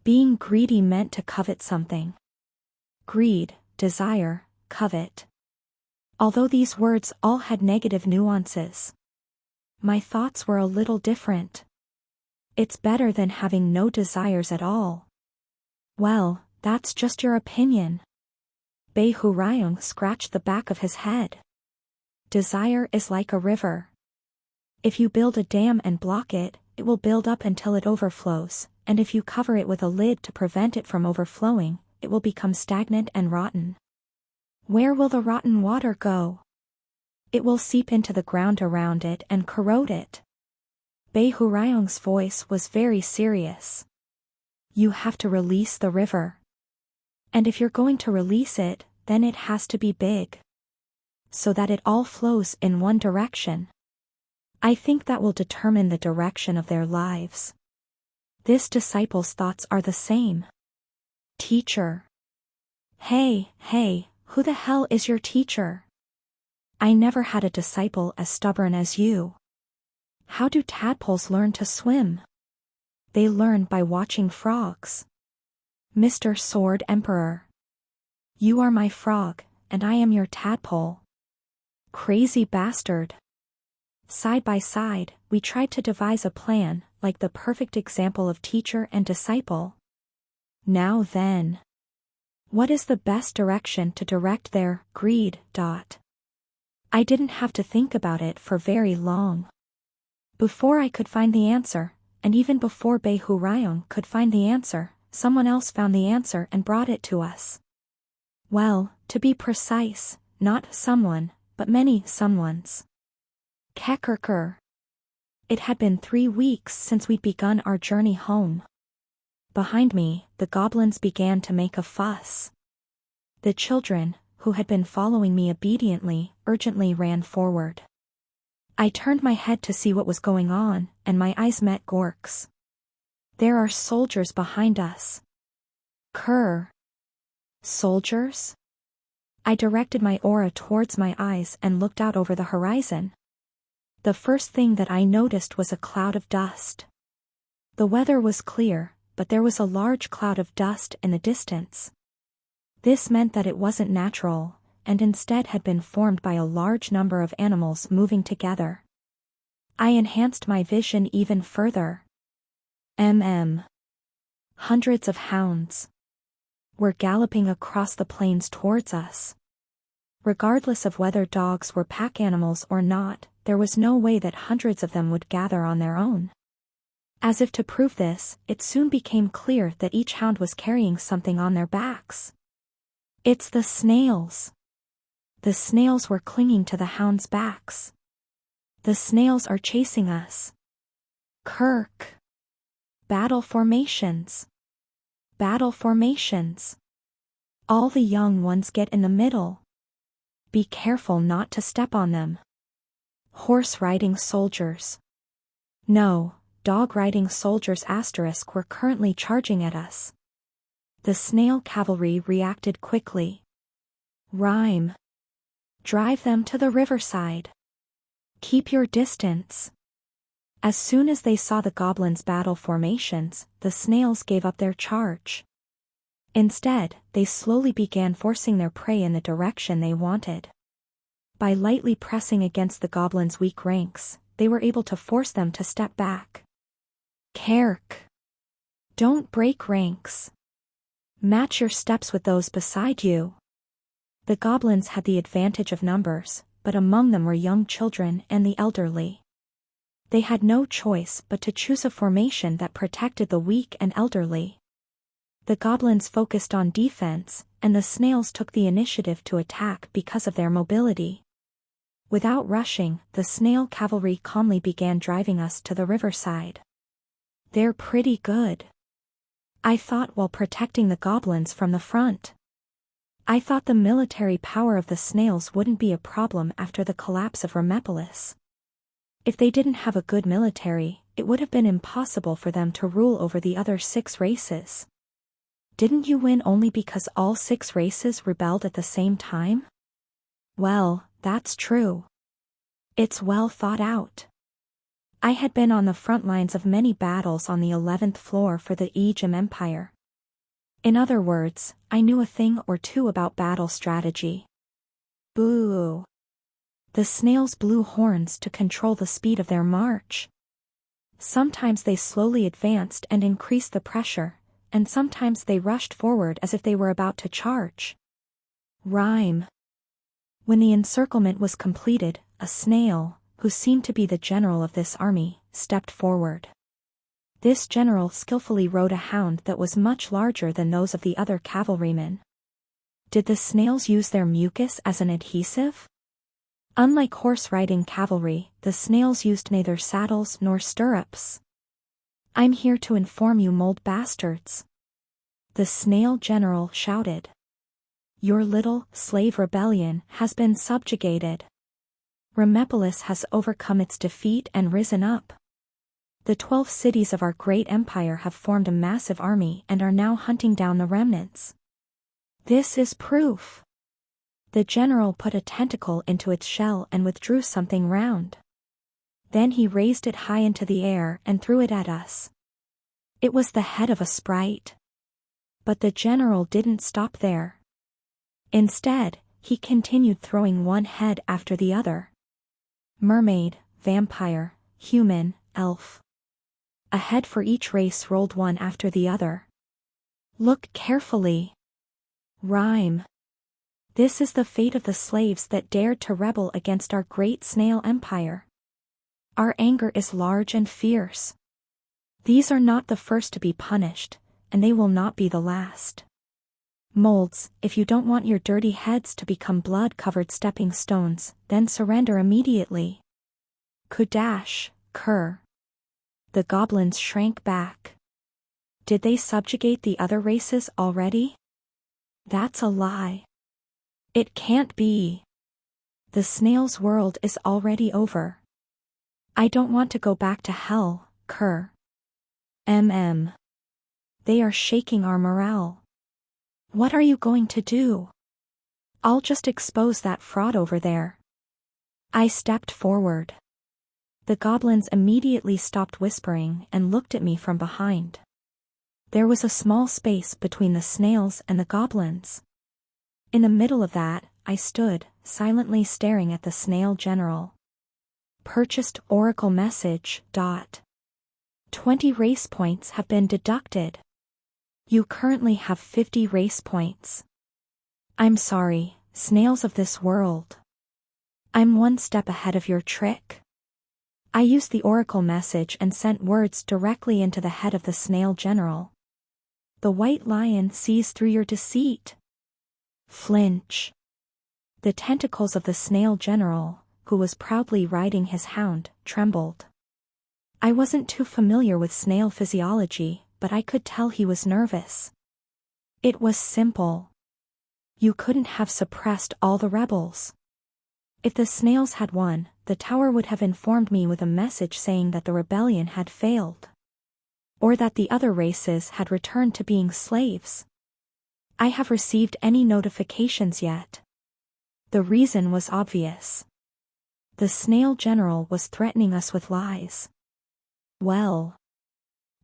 Being greedy meant to covet something. Greed, desire, covet. Although these words all had negative nuances, my thoughts were a little different. It's better than having no desires at all. Well, that's just your opinion. Bei Hurayong scratched the back of his head. Desire is like a river. If you build a dam and block it, it will build up until it overflows, and if you cover it with a lid to prevent it from overflowing, it will become stagnant and rotten. Where will the rotten water go? It will seep into the ground around it and corrode it. Bei Hurayong's voice was very serious. You have to release the river. And if you're going to release it, then it has to be big. So that it all flows in one direction. I think that will determine the direction of their lives. This disciple's thoughts are the same. Teacher. Hey, who the hell is your teacher? I never had a disciple as stubborn as you. How do tadpoles learn to swim? They learn by watching frogs. Mr. Sword Emperor. You are my frog, and I am your tadpole. Crazy bastard. Side by side, we tried to devise a plan, like the perfect example of teacher and disciple. Now then. What is the best direction to direct their greed? I didn't have to think about it for very long. Before I could find the answer, and even before Bei Hurayong could find the answer, someone else found the answer and brought it to us. Well, to be precise, not someone, but many someones. Kekerker. It had been 3 weeks since we'd begun our journey home. Behind me, the goblins began to make a fuss. The children, who had been following me obediently, urgently ran forward. I turned my head to see what was going on, and my eyes met Gork's. There are soldiers behind us. Kerr. Soldiers? I directed my aura towards my eyes and looked out over the horizon. The first thing that I noticed was a cloud of dust. The weather was clear, but there was a large cloud of dust in the distance. This meant that it wasn't natural, and instead had been formed by a large number of animals moving together. I enhanced my vision even further. Hundreds of hounds were galloping across the plains towards us. Regardless of whether dogs were pack animals or not, there was no way that hundreds of them would gather on their own. As if to prove this, it soon became clear that each hound was carrying something on their backs. It's the snails. The snails were clinging to the hounds' backs. The snails are chasing us. Kirk. Battle formations. Battle formations. All the young ones get in the middle. Be careful not to step on them. Horse-riding soldiers. No, dog-riding soldiers * were currently charging at us. The snail cavalry reacted quickly. Rhyme. Drive them to the riverside. Keep your distance. As soon as they saw the goblins' battle formations, the snails gave up their charge. Instead, they slowly began forcing their prey in the direction they wanted. By lightly pressing against the goblins' weak ranks, they were able to force them to step back. Kirk. Don't break ranks. Match your steps with those beside you. The goblins had the advantage of numbers, but among them were young children and the elderly. They had no choice but to choose a formation that protected the weak and elderly. The goblins focused on defense, and the snails took the initiative to attack because of their mobility. Without rushing, the snail cavalry calmly began driving us to the riverside. They're pretty good, I thought while protecting the goblins from the front. I thought the military power of the snails wouldn't be a problem after the collapse of Remepolis. If they didn't have a good military, it would have been impossible for them to rule over the other 6 races. Didn't you win only because all 6 races rebelled at the same time? Well, that's true. It's well thought out. I had been on the front lines of many battles on the 11th floor for the Aegean Empire. In other words, I knew a thing or two about battle strategy. Boo! The snails blew horns to control the speed of their march. Sometimes they slowly advanced and increased the pressure, and sometimes they rushed forward as if they were about to charge. Rhyme. When the encirclement was completed, a snail, who seemed to be the general of this army, stepped forward. This general skillfully rode a hound that was much larger than those of the other cavalrymen. Did the snails use their mucus as an adhesive? Unlike horse-riding cavalry, the snails used neither saddles nor stirrups. I'm here to inform you, mold bastards. The snail general shouted. Your little slave rebellion has been subjugated. Remepolis has overcome its defeat and risen up. The 12 cities of our great empire have formed a massive army and are now hunting down the remnants. This is proof. The general put a tentacle into its shell and withdrew something round. Then he raised it high into the air and threw it at us. It was the head of a sprite. But the general didn't stop there. Instead, he continued throwing one head after the other. Mermaid, vampire, human, elf. A head for each race rolled one after the other. Look carefully. Rhyme. This is the fate of the slaves that dared to rebel against our great snail empire. Our anger is large and fierce. These are not the first to be punished, and they will not be the last. Molds, if you don't want your dirty heads to become blood-covered stepping stones, then surrender immediately. Kudash, Kur. The goblins shrank back. Did they subjugate the other races already? That's a lie. It can't be. The snail's world is already over. I don't want to go back to hell, Kur. They are shaking our morale. What are you going to do? I'll just expose that fraud over there. I stepped forward. The goblins immediately stopped whispering and looked at me from behind. There was a small space between the snails and the goblins. In the middle of that, I stood, silently staring at the snail general. Purchased Oracle message. 20 race points have been deducted. You currently have 50 race points. I'm sorry, snails of this world. I'm one step ahead of your trick. I used the oracle message and sent words directly into the head of the snail general. The white lion sees through your deceit. Flinch. The tentacles of the snail general, who was proudly riding his hound, trembled. I wasn't too familiar with snail physiology, but I could tell he was nervous. It was simple. You couldn't have suppressed all the rebels. If the snails had won, the tower would have informed me with a message saying that the rebellion had failed. Or that the other races had returned to being slaves. I have received any notifications yet. The reason was obvious. The snail general was threatening us with lies. Well,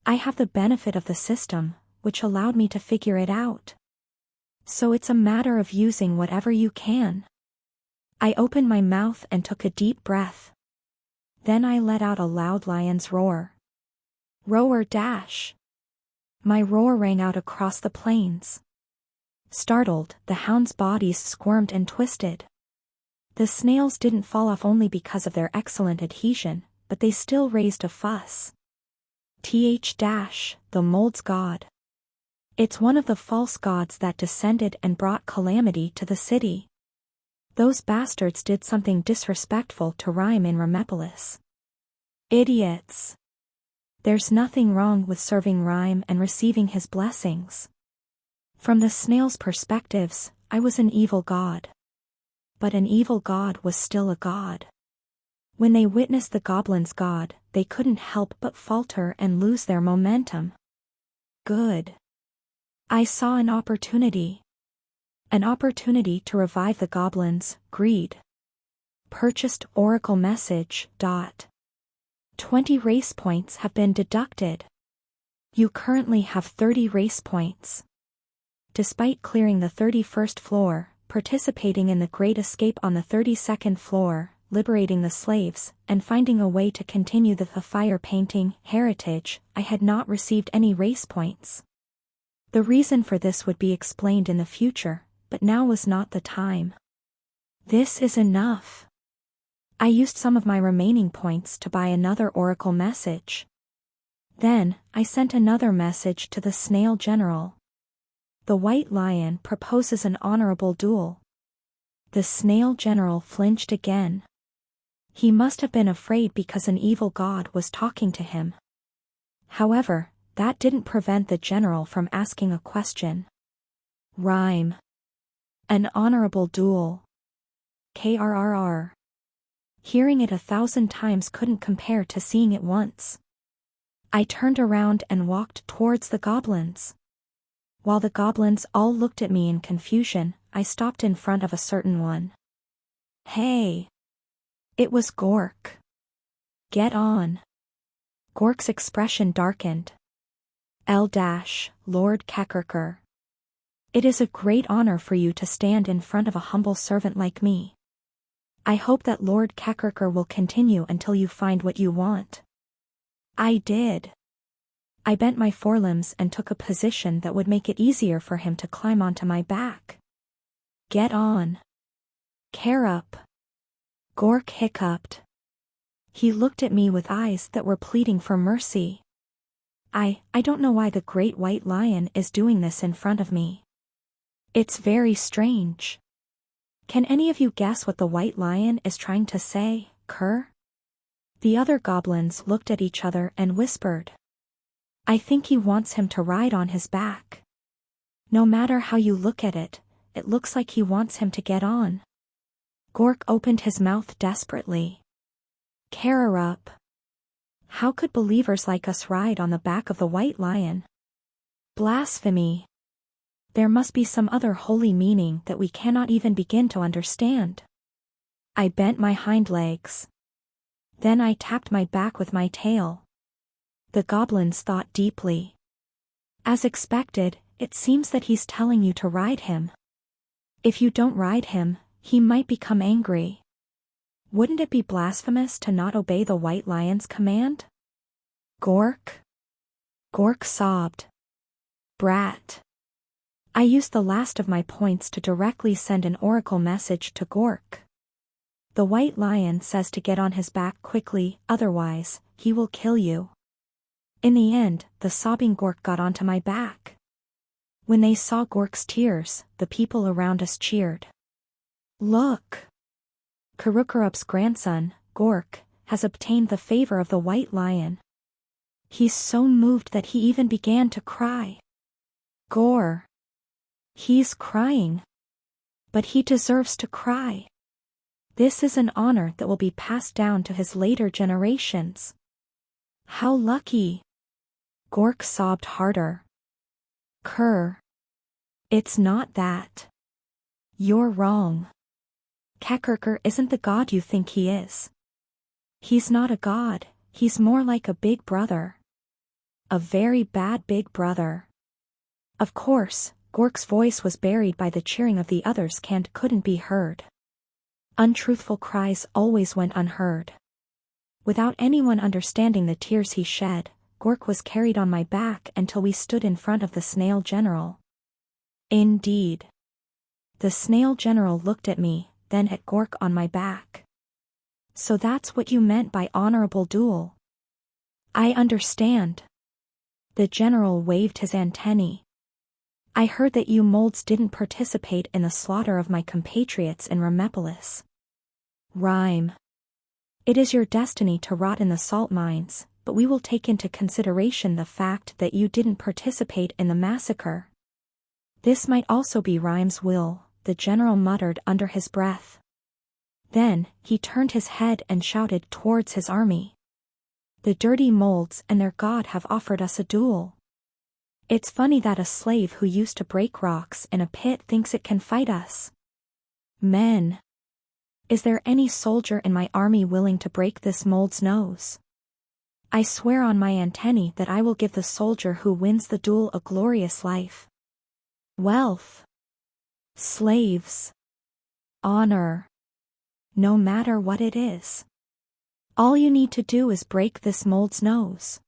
I have the benefit of the system, which allowed me to figure it out. So it's a matter of using whatever you can. I opened my mouth and took a deep breath. Then I let out a loud lion's roar. Roar dash. My roar rang out across the plains. Startled, the hounds' bodies squirmed and twisted. The snails didn't fall off only because of their excellent adhesion, but they still raised a fuss. The mold's god. It's one of the false gods that descended and brought calamity to the city. Those bastards did something disrespectful to Rhyme in Remepolis. Idiots. There's nothing wrong with serving Rhyme and receiving his blessings. From the snail's perspectives, I was an evil god. But an evil god was still a god. When they witnessed the goblin's god, they couldn't help but falter and lose their momentum. Good. I saw an opportunity. An opportunity to revive the goblins, greed. Purchased oracle message. 20 race points have been deducted. You currently have 30 race points. Despite clearing the 31st floor, participating in the Great Escape on the 32nd floor, liberating the slaves, and finding a way to continue the fire painting heritage, I had not received any race points. The reason for this would be explained in the future, but now was not the time. This is enough. I used some of my remaining points to buy another oracle message. Then, I sent another message to the snail general. The white lion proposes an honorable duel. The snail general flinched again. He must have been afraid because an evil god was talking to him. However, that didn't prevent the general from asking a question. Rhyme. An honorable duel. KRRR. Hearing it 1,000 times couldn't compare to seeing it once. I turned around and walked towards the goblins. While the goblins all looked at me in confusion, I stopped in front of a certain one. Hey! It was Gork. Get on. Gork's expression darkened. Lord Kekerker. It is a great honor for you to stand in front of a humble servant like me. I hope that Lord Kekerker will continue until you find what you want. I did. I bent my forelimbs and took a position that would make it easier for him to climb onto my back. Get on. Care up. Gork hiccuped. He looked at me with eyes that were pleading for mercy. I don't know why the great white lion is doing this in front of me. It's very strange. Can any of you guess what the white lion is trying to say, Kerr? The other goblins looked at each other and whispered. I think he wants him to ride on his back. No matter how you look at it, it looks like he wants him to get on. Gork opened his mouth desperately. Care up. How could believers like us ride on the back of the white lion? Blasphemy. There must be some other holy meaning that we cannot even begin to understand. I bent my hind legs. Then I tapped my back with my tail. The goblins thought deeply. As expected, it seems that he's telling you to ride him. If you don't ride him, he might become angry. Wouldn't it be blasphemous to not obey the white lion's command? Gork? Gork sobbed. Brat. I used the last of my points to directly send an oracle message to Gork. The white lion says to get on his back quickly, otherwise, he will kill you. In the end, the sobbing Gork got onto my back. When they saw Gork's tears, the people around us cheered. Look! Karukarup's grandson, Gork, has obtained the favor of the white lion. He's so moved that he even began to cry. Gore. He's crying. But he deserves to cry. This is an honor that will be passed down to his later generations. How lucky. Gork sobbed harder. Kerr. It's not that. You're wrong. Kakurkur isn't the god you think he is. He's not a god, he's more like a big brother. A very bad big brother. Of course, Gork's voice was buried by the cheering of the others and couldn't be heard. Untruthful cries always went unheard. Without anyone understanding the tears he shed, Gork was carried on my back until we stood in front of the snail general. Indeed. The snail general looked at me, then at Gork on my back. So that's what you meant by honorable duel. I understand. The general waved his antennae. I heard that you molds didn't participate in the slaughter of my compatriots in Remepolis. Rhyme. It is your destiny to rot in the salt mines, but we will take into consideration the fact that you didn't participate in the massacre. This might also be Rhyme's will, the general muttered under his breath. Then, he turned his head and shouted towards his army. The dirty molds and their god have offered us a duel. It's funny that a slave who used to break rocks in a pit thinks it can fight us. Men. Is there any soldier in my army willing to break this mold's nose? I swear on my antennae that I will give the soldier who wins the duel a glorious life. Wealth. Slaves. Honor. No matter what it is. All you need to do is break this mold's nose.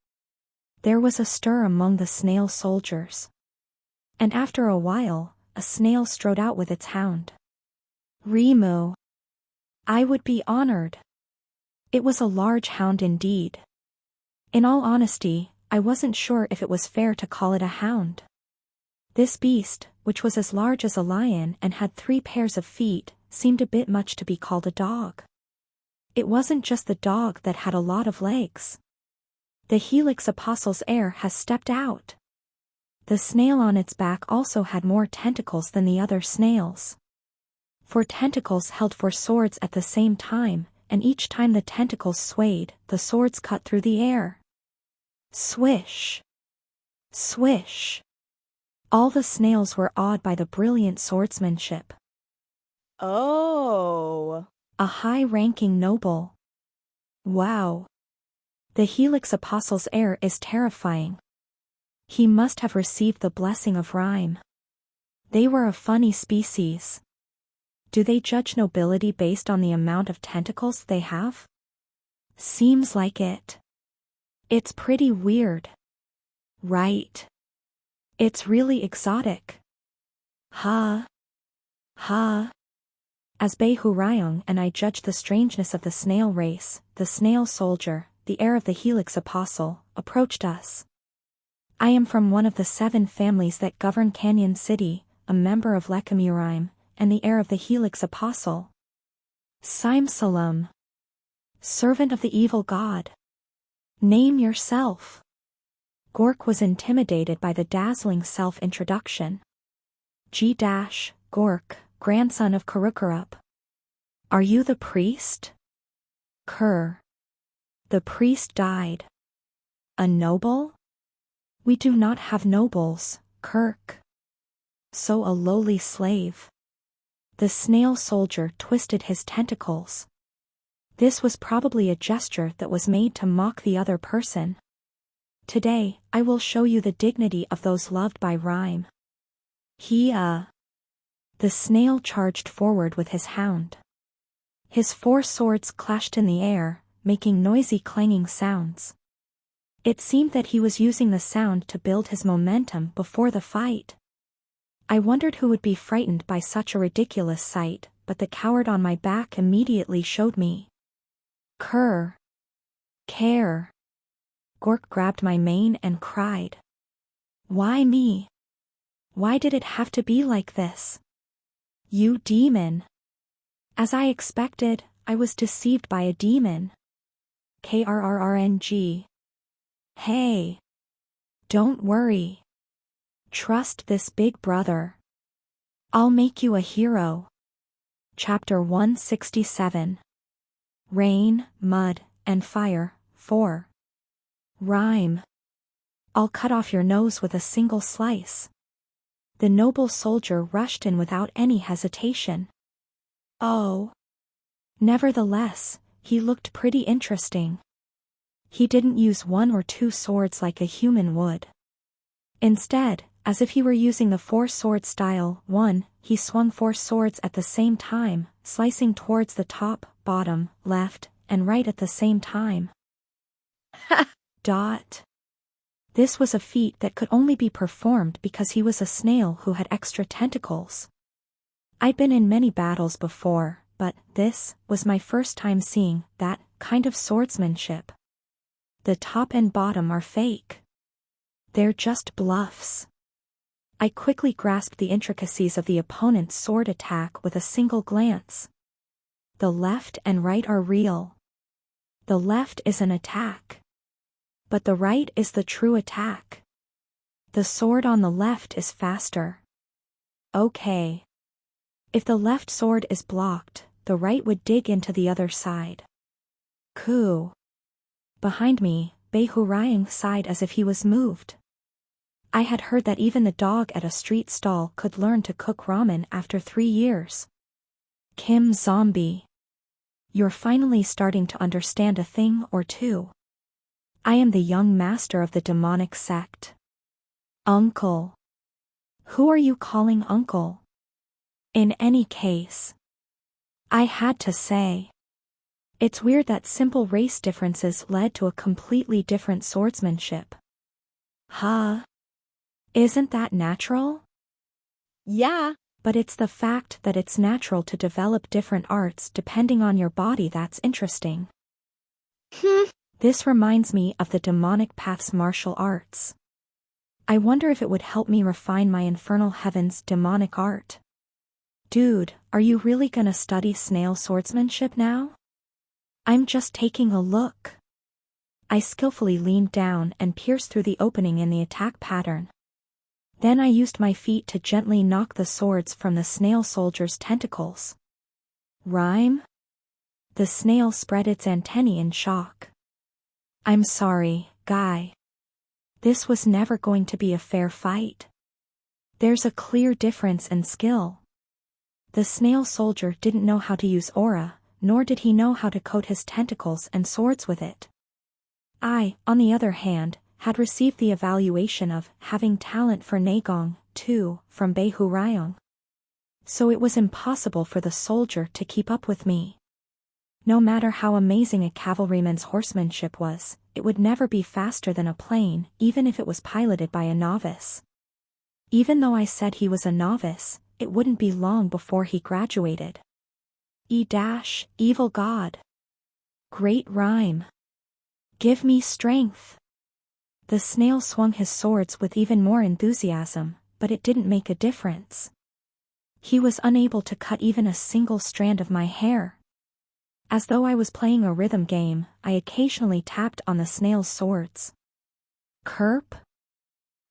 There was a stir among the snail soldiers. And after a while, a snail strode out with its hound. Rimu. I would be honored. It was a large hound indeed. In all honesty, I wasn't sure if it was fair to call it a hound. This beast, which was as large as a lion and had 3 pairs of feet, seemed a bit much to be called a dog. It wasn't just the dog that had a lot of legs. The Helix Apostle's heir has stepped out. The snail on its back also had more tentacles than the other snails. 4 tentacles held 4 swords at the same time, and each time the tentacles swayed, the swords cut through the air. Swish. Swish. All the snails were awed by the brilliant swordsmanship. Oh. A high-ranking noble. Wow. The Helix Apostle's heir is terrifying. He must have received the blessing of Rhyme. They were a funny species. Do they judge nobility based on the amount of tentacles they have? Seems like it. It's pretty weird. Right. It's really exotic. Ha. Ha. As Beihurayong and I judged the strangeness of the snail race, the snail soldier, the heir of the Helix Apostle, approached us. I am from one of the 7 families that govern Canyon City, a member of Lekamurime, and the heir of the Helix Apostle. Salam. Servant of the evil god. Name yourself. Gork was intimidated by the dazzling self-introduction. Gork, grandson of Karukarup. Are you the priest? Kerr. The priest died. A noble? We do not have nobles, Kirk. So a lowly slave. The snail soldier twisted his tentacles. This was probably a gesture that was made to mock the other person. Today, I will show you the dignity of those loved by Rhyme. The snail charged forward with his hound. His 4 swords clashed in the air, making noisy clanging sounds. It seemed that he was using the sound to build his momentum before the fight. I wondered who would be frightened by such a ridiculous sight, but the coward on my back immediately showed me. Care. Gork grabbed my mane and cried. Why me? Why did it have to be like this? You demon. As I expected, I was deceived by a demon. Krrrng. Hey. Don't worry. Trust this big brother. I'll make you a hero. Chapter 167. Rain, Mud, and Fire, 4. Rhyme. I'll cut off your nose with a single slice. The noble soldier rushed in without any hesitation. Oh. Nevertheless, he looked pretty interesting. He didn't use 1 or 2 swords like a human would. Instead, as if he were using the 4-sword style, he swung 4 swords at the same time, slicing towards the top, bottom, left, and right at the same time. This was a feat that could only be performed because he was a snail who had extra tentacles. I'd been in many battles before, but this was my first time seeing that kind of swordsmanship. The top and bottom are fake. They're just bluffs. I quickly grasped the intricacies of the opponent's sword attack with a single glance. The left and right are real. The left is an attack. But the right is the true attack. The sword on the left is faster. Okay. If the left sword is blocked, the right would dig into the other side. Coo. Behind me, Beihurayang sighed as if he was moved. I had heard that even the dog at a street stall could learn to cook ramen after 3 years. Kim Zombie. You're finally starting to understand a thing or two. I am the young master of the demonic sect. Uncle. Who are you calling uncle? In any case. I had to say. It's weird that simple race differences led to a completely different swordsmanship. Huh? Isn't that natural? Yeah. But it's the fact that it's natural to develop different arts depending on your body that's interesting. This reminds me of the demonic path's martial arts. I wonder if it would help me refine my infernal heaven's demonic art. Dude, are you really gonna study snail swordsmanship now? I'm just taking a look. I skillfully leaned down and pierced through the opening in the attack pattern. Then I used my feet to gently knock the swords from the snail soldier's tentacles. Rhyme? The snail spread its antennae in shock. I'm sorry, guy. This was never going to be a fair fight. There's a clear difference in skill. The snail soldier didn't know how to use aura, nor did he know how to coat his tentacles and swords with it. I, on the other hand, had received the evaluation of having talent for Nagong, too, from Beihurayang. So it was impossible for the soldier to keep up with me. No matter how amazing a cavalryman's horsemanship was, it would never be faster than a plane, even if it was piloted by a novice. Even though I said he was a novice, it wouldn't be long before he graduated. Evil God. Great rhyme. Give me strength. The snail swung his swords with even more enthusiasm, but it didn't make a difference. He was unable to cut even a single strand of my hair. As though I was playing a rhythm game, I occasionally tapped on the snail's swords. Kerp?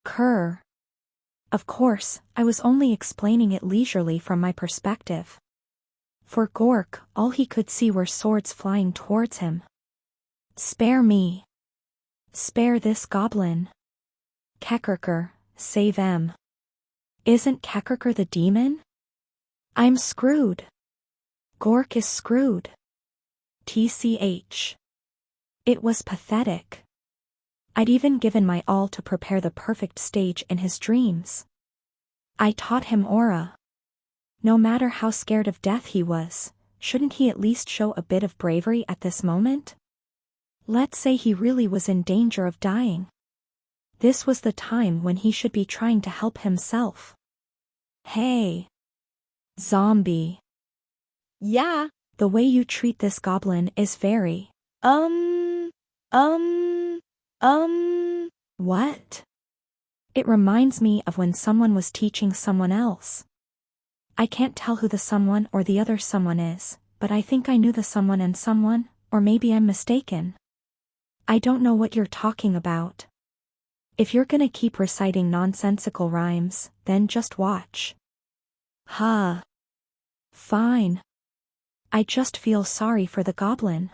Kerr. Of course, I was only explaining it leisurely from my perspective. For Gork, all he could see were swords flying towards him. Spare me. Spare this goblin. Kekerker, save em. Isn't Kekerker the demon? I'm screwed. Gork is screwed. TCH. It was pathetic. I'd even given my all to prepare the perfect stage in his dreams. I taught him aura. No matter how scared of death he was, shouldn't he at least show a bit of bravery at this moment? Let's say he really was in danger of dying. This was the time when he should be trying to help himself. Hey, zombie. Yeah. The way you treat this goblin is very… What? It reminds me of when someone was teaching someone else. I can't tell who the someone or the other someone is, but I think I knew the someone and someone, or maybe I'm mistaken. I don't know what you're talking about. If you're gonna keep reciting nonsensical rhymes, then just watch. Huh. Fine. I just feel sorry for the goblin.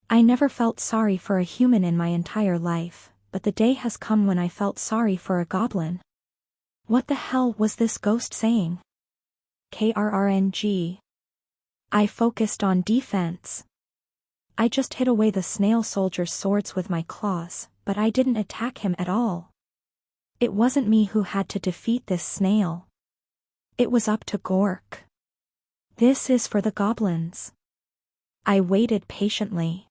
I never felt sorry for a human in my entire life, but the day has come when I felt sorry for a goblin. What the hell was this ghost saying? KRRNG. I focused on defense. I just hid away the snail soldier's swords with my claws, but I didn't attack him at all. It wasn't me who had to defeat this snail. It was up to Gork. This is for the goblins. I waited patiently.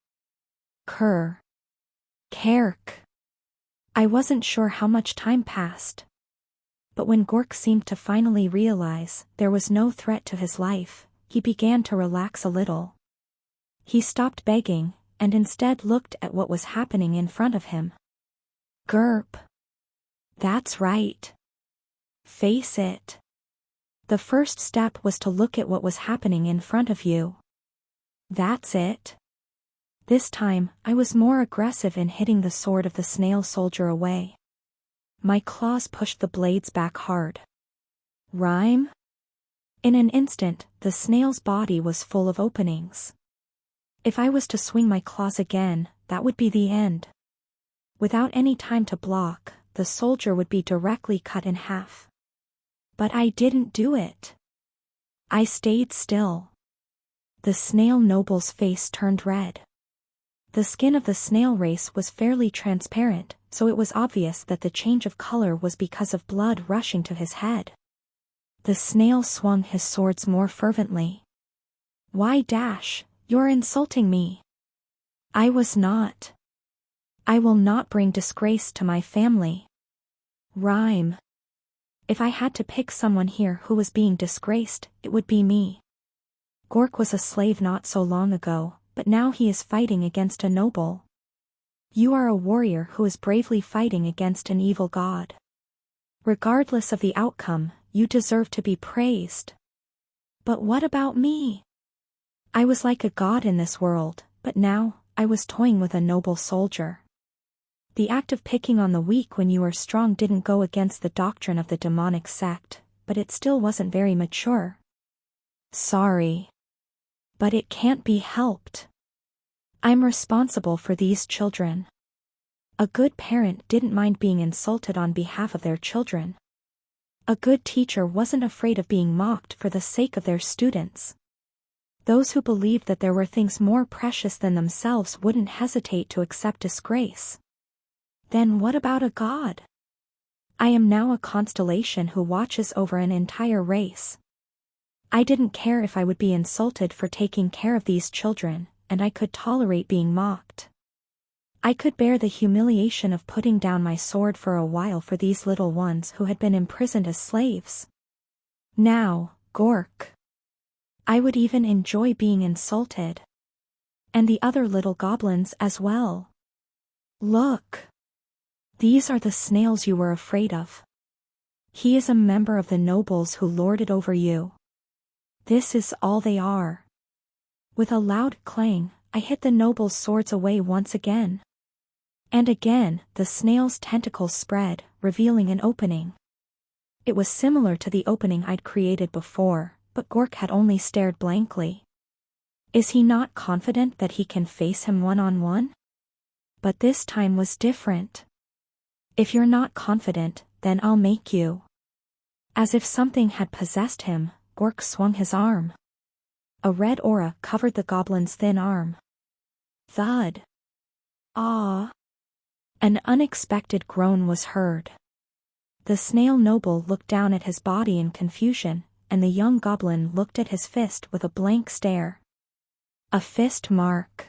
Kerr. Kerk. I wasn't sure how much time passed. But when Gork seemed to finally realize there was no threat to his life, he began to relax a little. He stopped begging, and instead looked at what was happening in front of him. Gerp. That's right. Face it. The first step was to look at what was happening in front of you. That's it. This time, I was more aggressive in hitting the sword of the snail soldier away. My claws pushed the blades back hard. Rhyme? In an instant, the snail's body was full of openings. If I was to swing my claws again, that would be the end. Without any time to block, the soldier would be directly cut in half. But I didn't do it. I stayed still. The snail noble's face turned red. The skin of the snail race was fairly transparent, so it was obvious that the change of color was because of blood rushing to his head. The snail swung his swords more fervently. Why dash, you're insulting me. I was not. I will not bring disgrace to my family. Rhyme. If I had to pick someone here who was being disgraced, it would be me. Gork was a slave not so long ago, but now he is fighting against a noble. You are a warrior who is bravely fighting against an evil god. Regardless of the outcome, you deserve to be praised. But what about me? I was like a god in this world, but now, I was toying with a noble soldier. The act of picking on the weak when you are strong didn't go against the doctrine of the demonic sect, but it still wasn't very mature. Sorry. But it can't be helped. I'm responsible for these children. A good parent didn't mind being insulted on behalf of their children. A good teacher wasn't afraid of being mocked for the sake of their students. Those who believed that there were things more precious than themselves wouldn't hesitate to accept disgrace. Then what about a god? I am now a constellation who watches over an entire race. I didn't care if I would be insulted for taking care of these children, and I could tolerate being mocked. I could bear the humiliation of putting down my sword for a while for these little ones who had been imprisoned as slaves. Now, Gork. I would even enjoy being insulted. And the other little goblins as well. Look. These are the snails you were afraid of. He is a member of the nobles who lord it over you. This is all they are. With a loud clang, I hit the noble's swords away once again. And again, the snail's tentacles spread, revealing an opening. It was similar to the opening I'd created before, but Gork had only stared blankly. Is he not confident that he can face him one-on-one? But this time was different. If you're not confident, then I'll make you. As if something had possessed him, Gork swung his arm. A red aura covered the goblin's thin arm. Thud. Ah. An unexpected groan was heard. The snail noble looked down at his body in confusion, and the young goblin looked at his fist with a blank stare. A fist mark.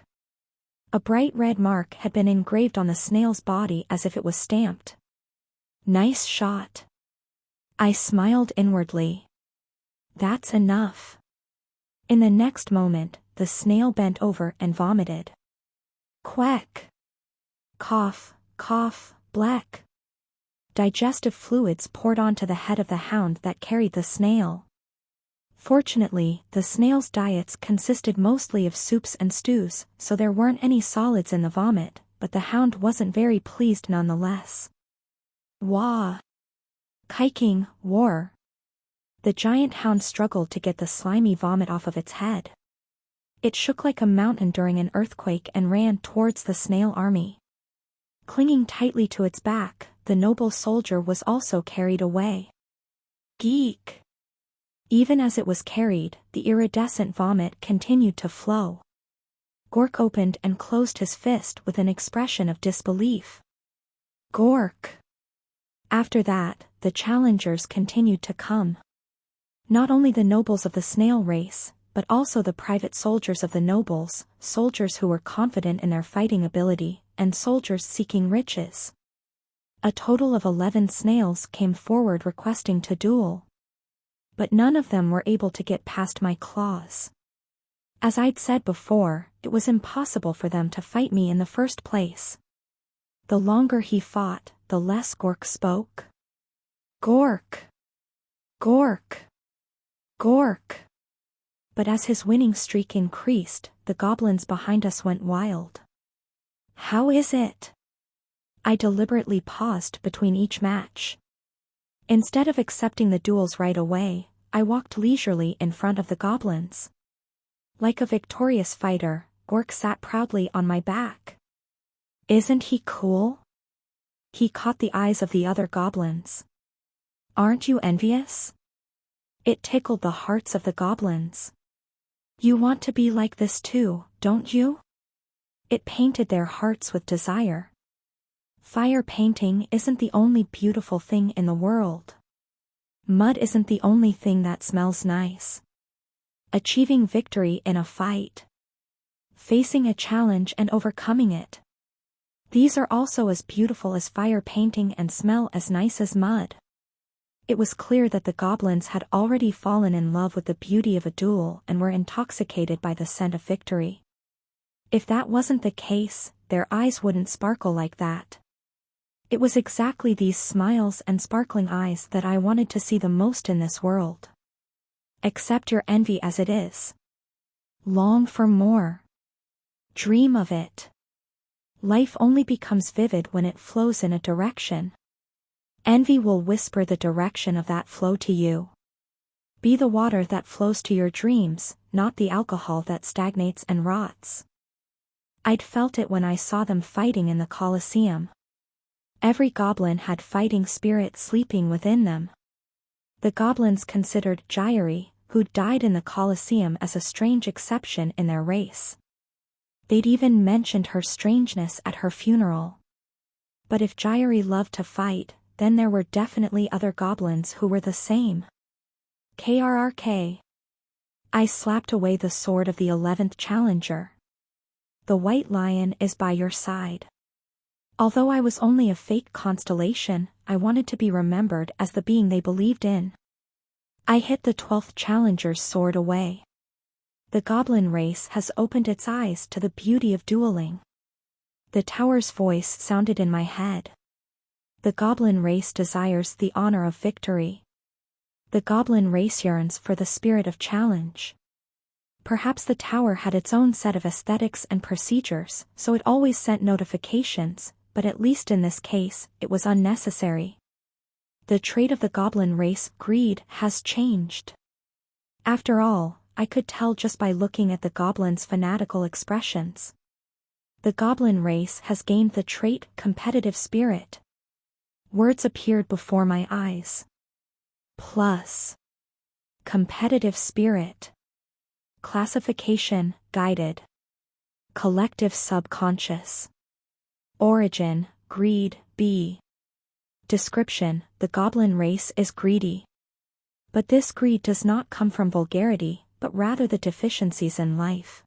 A bright red mark had been engraved on the snail's body as if it was stamped. Nice shot. I smiled inwardly. That's enough. In the next moment, the snail bent over and vomited. Quack. Cough, cough, bleck. Digestive fluids poured onto the head of the hound that carried the snail. Fortunately, the snail's diets consisted mostly of soups and stews, so there weren't any solids in the vomit, but the hound wasn't very pleased nonetheless. Wah! Kiking, war! The giant hound struggled to get the slimy vomit off of its head. It shook like a mountain during an earthquake and ran towards the snail army. Clinging tightly to its back, the noble soldier was also carried away. Geek! Even as it was carried, the iridescent vomit continued to flow. Gork opened and closed his fist with an expression of disbelief. Gork! After that, the challengers continued to come. Not only the nobles of the snail race, but also the private soldiers of the nobles, soldiers who were confident in their fighting ability, and soldiers seeking riches. A total of 11 snails came forward requesting to duel. But none of them were able to get past my claws. As I'd said before, it was impossible for them to fight me in the first place. The longer he fought, the less Gork spoke. Gork! Gork! Gork! But as his winning streak increased, the goblins behind us went wild. How is it? I deliberately paused between each match. Instead of accepting the duels right away, I walked leisurely in front of the goblins. Like a victorious fighter, Gork sat proudly on my back. Isn't he cool? He caught the eyes of the other goblins. Aren't you envious? It tickled the hearts of the goblins. You want to be like this too, don't you? It painted their hearts with desire. Fire painting isn't the only beautiful thing in the world. Mud isn't the only thing that smells nice. Achieving victory in a fight. Facing a challenge and overcoming it. These are also as beautiful as fire painting and smell as nice as mud. It was clear that the goblins had already fallen in love with the beauty of a duel and were intoxicated by the scent of victory. If that wasn't the case, their eyes wouldn't sparkle like that. It was exactly these smiles and sparkling eyes that I wanted to see the most in this world. Accept your envy as it is. Long for more. Dream of it. Life only becomes vivid when it flows in a direction. Envy will whisper the direction of that flow to you. Be the water that flows to your dreams, not the alcohol that stagnates and rots. I'd felt it when I saw them fighting in the Colosseum. Every goblin had fighting spirit sleeping within them. The goblins considered Gyri, who died in the Colosseum, as a strange exception in their race. They'd even mentioned her strangeness at her funeral. But if Gyri loved to fight, then there were definitely other goblins who were the same. KRRK. I slapped away the sword of the 11th challenger. The white lion is by your side. Although I was only a fake constellation, I wanted to be remembered as the being they believed in. I hit the 12th challenger's sword away. The goblin race has opened its eyes to the beauty of dueling. The tower's voice sounded in my head. The goblin race desires the honor of victory. The goblin race yearns for the spirit of challenge. Perhaps the tower had its own set of aesthetics and procedures, so it always sent notifications, but at least in this case, it was unnecessary. The trait of the goblin race, greed, has changed. After all, I could tell just by looking at the goblins' fanatical expressions. The goblin race has gained the trait, competitive spirit. Words appeared before my eyes. Plus. Competitive spirit. Classification, guided. Collective subconscious. Origin, greed, B. Description, the goblin race is greedy. But this greed does not come from vulgarity, but rather the deficiencies in life.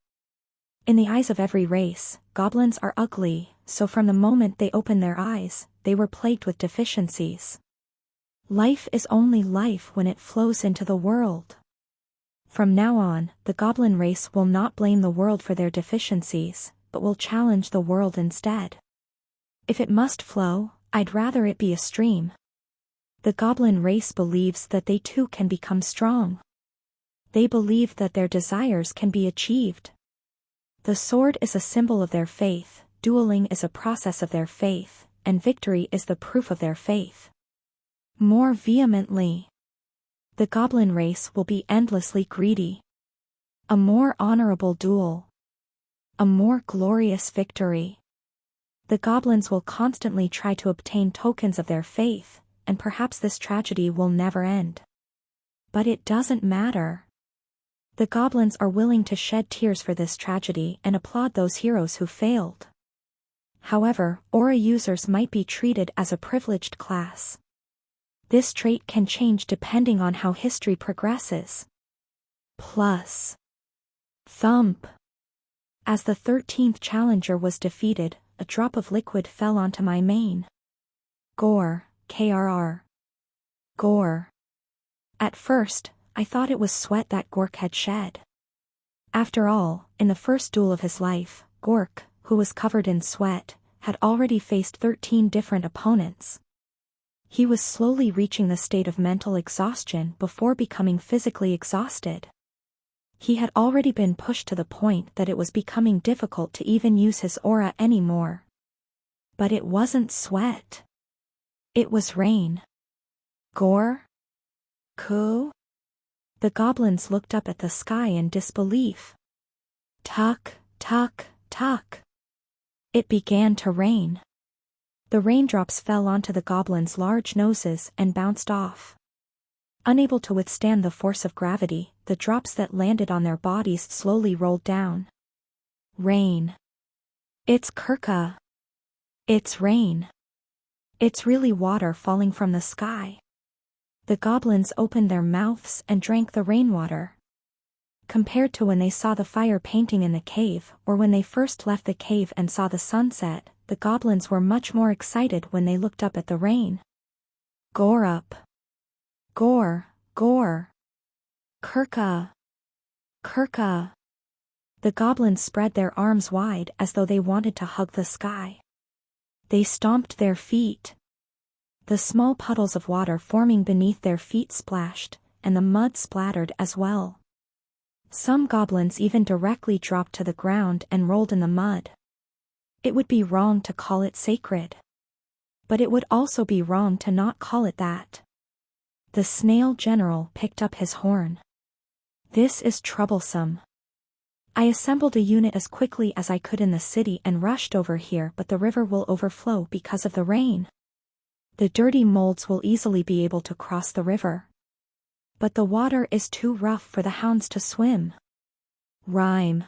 In the eyes of every race, goblins are ugly, so from the moment they opened their eyes, they were plagued with deficiencies. Life is only life when it flows into the world. From now on, the goblin race will not blame the world for their deficiencies, but will challenge the world instead. If it must flow, I'd rather it be a stream. The goblin race believes that they too can become strong. They believe that their desires can be achieved. The sword is a symbol of their faith, dueling is a process of their faith, and victory is the proof of their faith. More vehemently, the goblin race will be endlessly greedy. A more honorable duel. A more glorious victory. The goblins will constantly try to obtain tokens of their faith, and perhaps this tragedy will never end. But it doesn't matter. The goblins are willing to shed tears for this tragedy and applaud those heroes who failed. However, aura users might be treated as a privileged class. This trait can change depending on how history progresses. Plus. Thump. As the 13th challenger was defeated, a drop of liquid fell onto my mane. Gore, KRR. Gore. At first, I thought it was sweat that Gork had shed. After all, in the first duel of his life, Gork, who was covered in sweat, had already faced 13 different opponents. He was slowly reaching the state of mental exhaustion before becoming physically exhausted. He had already been pushed to the point that it was becoming difficult to even use his aura anymore. But it wasn't sweat. It was rain. Gore? Ku? The goblins looked up at the sky in disbelief. Tuck, tuck, tuck. It began to rain. The raindrops fell onto the goblins' large noses and bounced off. Unable to withstand the force of gravity, the drops that landed on their bodies slowly rolled down. Rain. It's Kirka. It's rain. It's really water falling from the sky. The goblins opened their mouths and drank the rainwater. Compared to when they saw the fire painting in the cave, or when they first left the cave and saw the sunset, the goblins were much more excited when they looked up at the rain. Gore up. Gore, gore. Kirka. Kirka. The goblins spread their arms wide as though they wanted to hug the sky. They stomped their feet. The small puddles of water forming beneath their feet splashed, and the mud splattered as well. Some goblins even directly dropped to the ground and rolled in the mud. It would be wrong to call it sacred. But it would also be wrong to not call it that. The snail general picked up his horn. This is troublesome. I assembled a unit as quickly as I could in the city and rushed over here, but the river will overflow because of the rain. The dirty molds will easily be able to cross the river. But the water is too rough for the hounds to swim. Rhyme.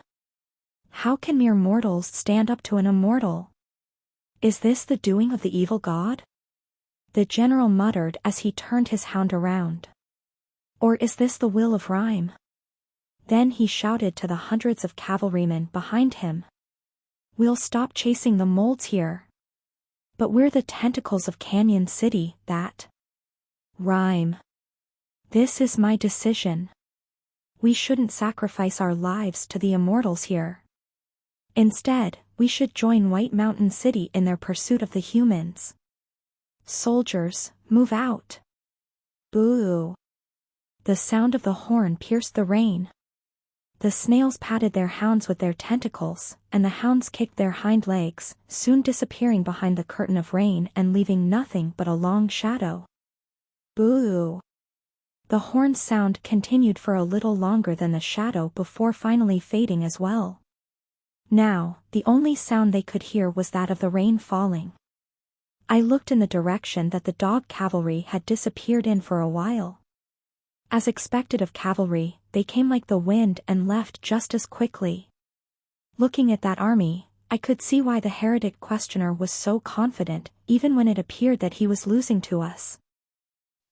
How can mere mortals stand up to an immortal? Is this the doing of the evil god? The general muttered as he turned his hound around. Or is this the will of Rhyme? Then he shouted to the hundreds of cavalrymen behind him. We'll stop chasing the molds here. But we're the tentacles of Canyon City, that. Rhyme. This is my decision. We shouldn't sacrifice our lives to the immortals here. Instead, we should join White Mountain City in their pursuit of the humans. Soldiers, move out. Boo. The sound of the horn pierced the rain. The snails patted their hounds with their tentacles, and the hounds kicked their hind legs, soon disappearing behind the curtain of rain and leaving nothing but a long shadow. Boo! The horn's sound continued for a little longer than the shadow before finally fading as well. Now, the only sound they could hear was that of the rain falling. I looked in the direction that the dog cavalry had disappeared in for a while. As expected of cavalry, they came like the wind and left just as quickly. Looking at that army, I could see why the heretic questioner was so confident, even when it appeared that he was losing to us.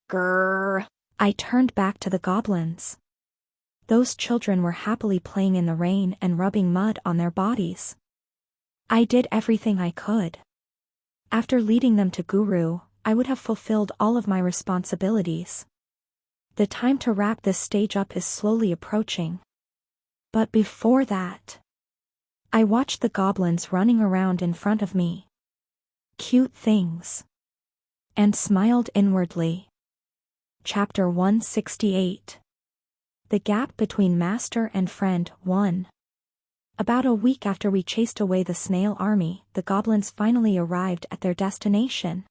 Grrr. I turned back to the goblins. Those children were happily playing in the rain and rubbing mud on their bodies. I did everything I could. After leading them to Guru, I would have fulfilled all of my responsibilities. The time to wrap this stage up is slowly approaching. But before that, I watched the goblins running around in front of me. Cute things. And smiled inwardly. Chapter 168. The Gap Between Master and Friend 1. About a week after we chased away the snail army, the goblins finally arrived at their destination.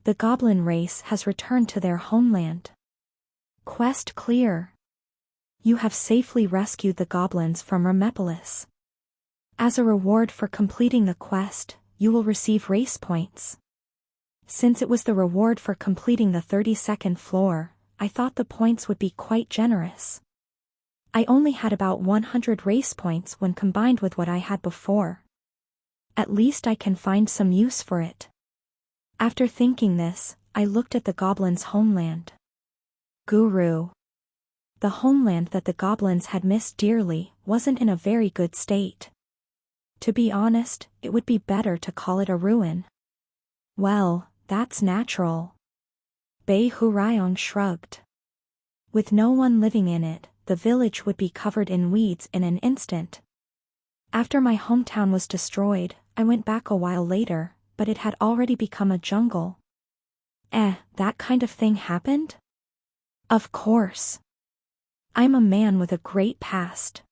The goblin race has returned to their homeland. Quest clear. You have safely rescued the goblins from Remepolis. As a reward for completing the quest, you will receive race points. Since it was the reward for completing the 32nd floor, I thought the points would be quite generous. I only had about 100 race points when combined with what I had before. At least I can find some use for it. After thinking this, I looked at the goblins' homeland. Guru. The homeland that the goblins had missed dearly wasn't in a very good state. To be honest, it would be better to call it a ruin. Well, that's natural. Bei Hurayong shrugged. With no one living in it, the village would be covered in weeds in an instant. After my hometown was destroyed, I went back a while later, but it had already become a jungle. That kind of thing happened? Of course. I'm a man with a great past.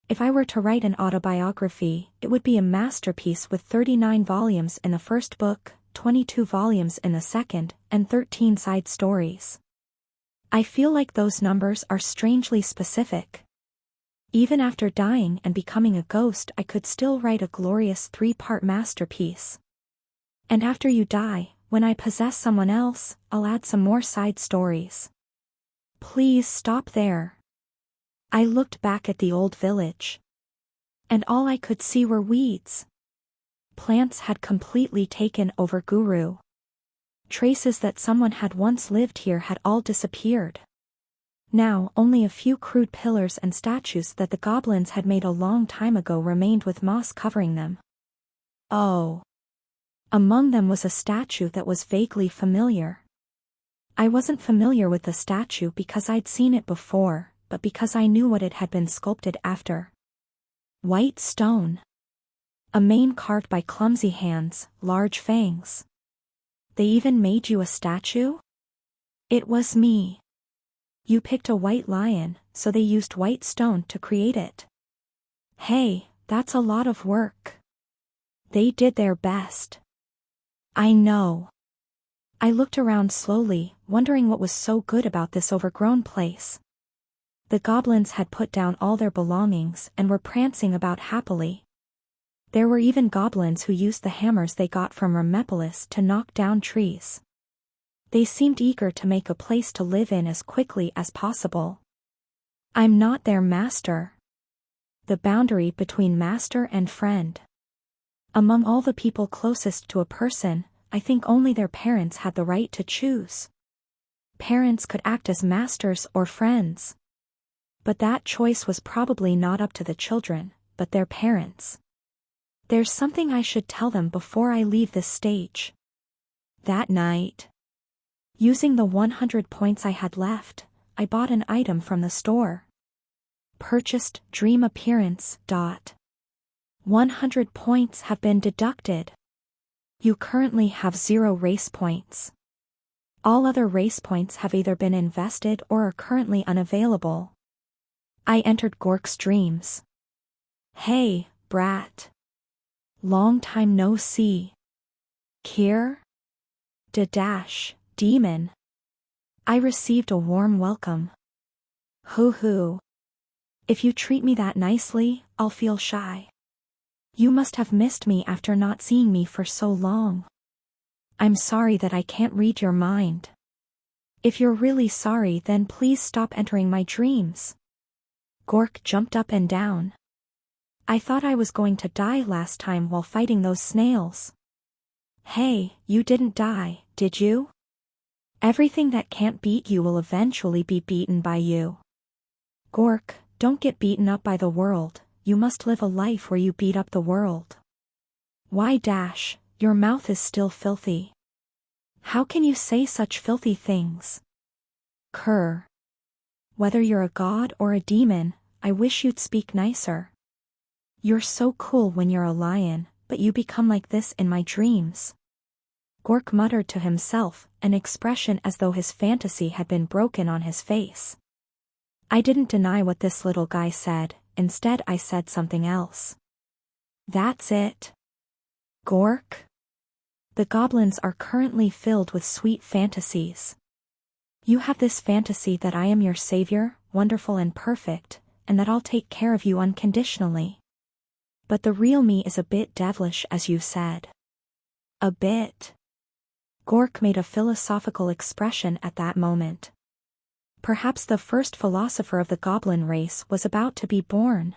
If I were to write an autobiography, it would be a masterpiece with 39 volumes in the first book, 22 volumes in the second, and 13 side stories. I feel like those numbers are strangely specific. Even after dying and becoming a ghost, I could still write a glorious 3-part masterpiece. And after you die, when I possess someone else, I'll add some more side stories. Please stop there. I looked back at the old village. And all I could see were weeds. Plants had completely taken over Guru. Traces that someone had once lived here had all disappeared. Now only a few crude pillars and statues that the goblins had made a long time ago remained with moss covering them. Oh. Among them was a statue that was vaguely familiar. I wasn't familiar with the statue because I'd seen it before, but because I knew what it had been sculpted after. White stone. A mane carved by clumsy hands, large fangs. They even made you a statue? It was me. You picked a white lion, so they used white stone to create it. Hey, that's a lot of work. They did their best. I know. I looked around slowly, wondering what was so good about this overgrown place. The goblins had put down all their belongings and were prancing about happily. There were even goblins who used the hammers they got from Remepolis to knock down trees. They seemed eager to make a place to live in as quickly as possible. I'm not their master. The boundary between master and friend. Among all the people closest to a person, I think only their parents had the right to choose. Parents could act as masters or friends. But that choice was probably not up to the children, but their parents. There's something I should tell them before I leave this stage. That night, using the 100 points I had left, I bought an item from the store. Purchased dream appearance. 100 points have been deducted. You currently have 0 race points. All other race points have either been invested or are currently unavailable. I entered Gork's dreams. Hey, brat. Long time no see. Kier? Demon. I received a warm welcome. Hoo. If you treat me that nicely, I'll feel shy. You must have missed me after not seeing me for so long. I'm sorry that I can't read your mind. If you're really sorry, then please stop entering my dreams. Gork jumped up and down. I thought I was going to die last time while fighting those snails. Hey, you didn't die, did you? Everything that can't beat you will eventually be beaten by you. Gork, don't get beaten up by the world, you must live a life where you beat up the world. Why dash, your mouth is still filthy. How can you say such filthy things? Cur. Whether you're a god or a demon, I wish you'd speak nicer. You're so cool when you're a lion, but you become like this in my dreams. Gork muttered to himself, an expression as though his fantasy had been broken on his face. I didn't deny what this little guy said, instead I said something else. That's it. Gork? The goblins are currently filled with sweet fantasies. You have this fantasy that I am your savior, wonderful and perfect, and that I'll take care of you unconditionally. But the real me is a bit devilish, as you said. A bit. Gork made a philosophical expression at that moment. Perhaps the first philosopher of the goblin race was about to be born.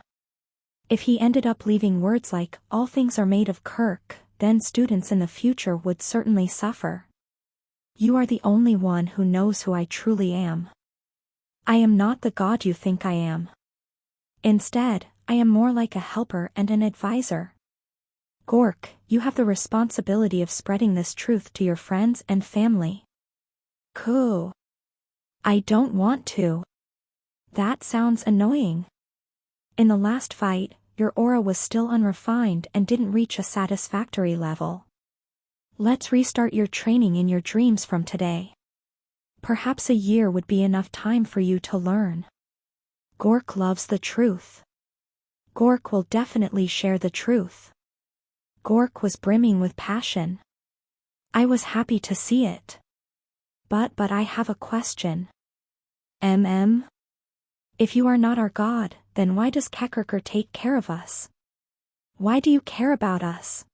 If he ended up leaving words like, all things are made of Kirk, then students in the future would certainly suffer. You are the only one who knows who I truly am. I am not the god you think I am. Instead, I am more like a helper and an advisor. Gork, you have the responsibility of spreading this truth to your friends and family. Cool. I don't want to. That sounds annoying. In the last fight, your aura was still unrefined and didn't reach a satisfactory level. Let's restart your training in your dreams from today. Perhaps a year would be enough time for you to learn. Gork loves the truth. Gork will definitely share the truth. Gork was brimming with passion. I was happy to see it. But I have a question. If you are not our god, then why does Kekerker take care of us? Why do you care about us?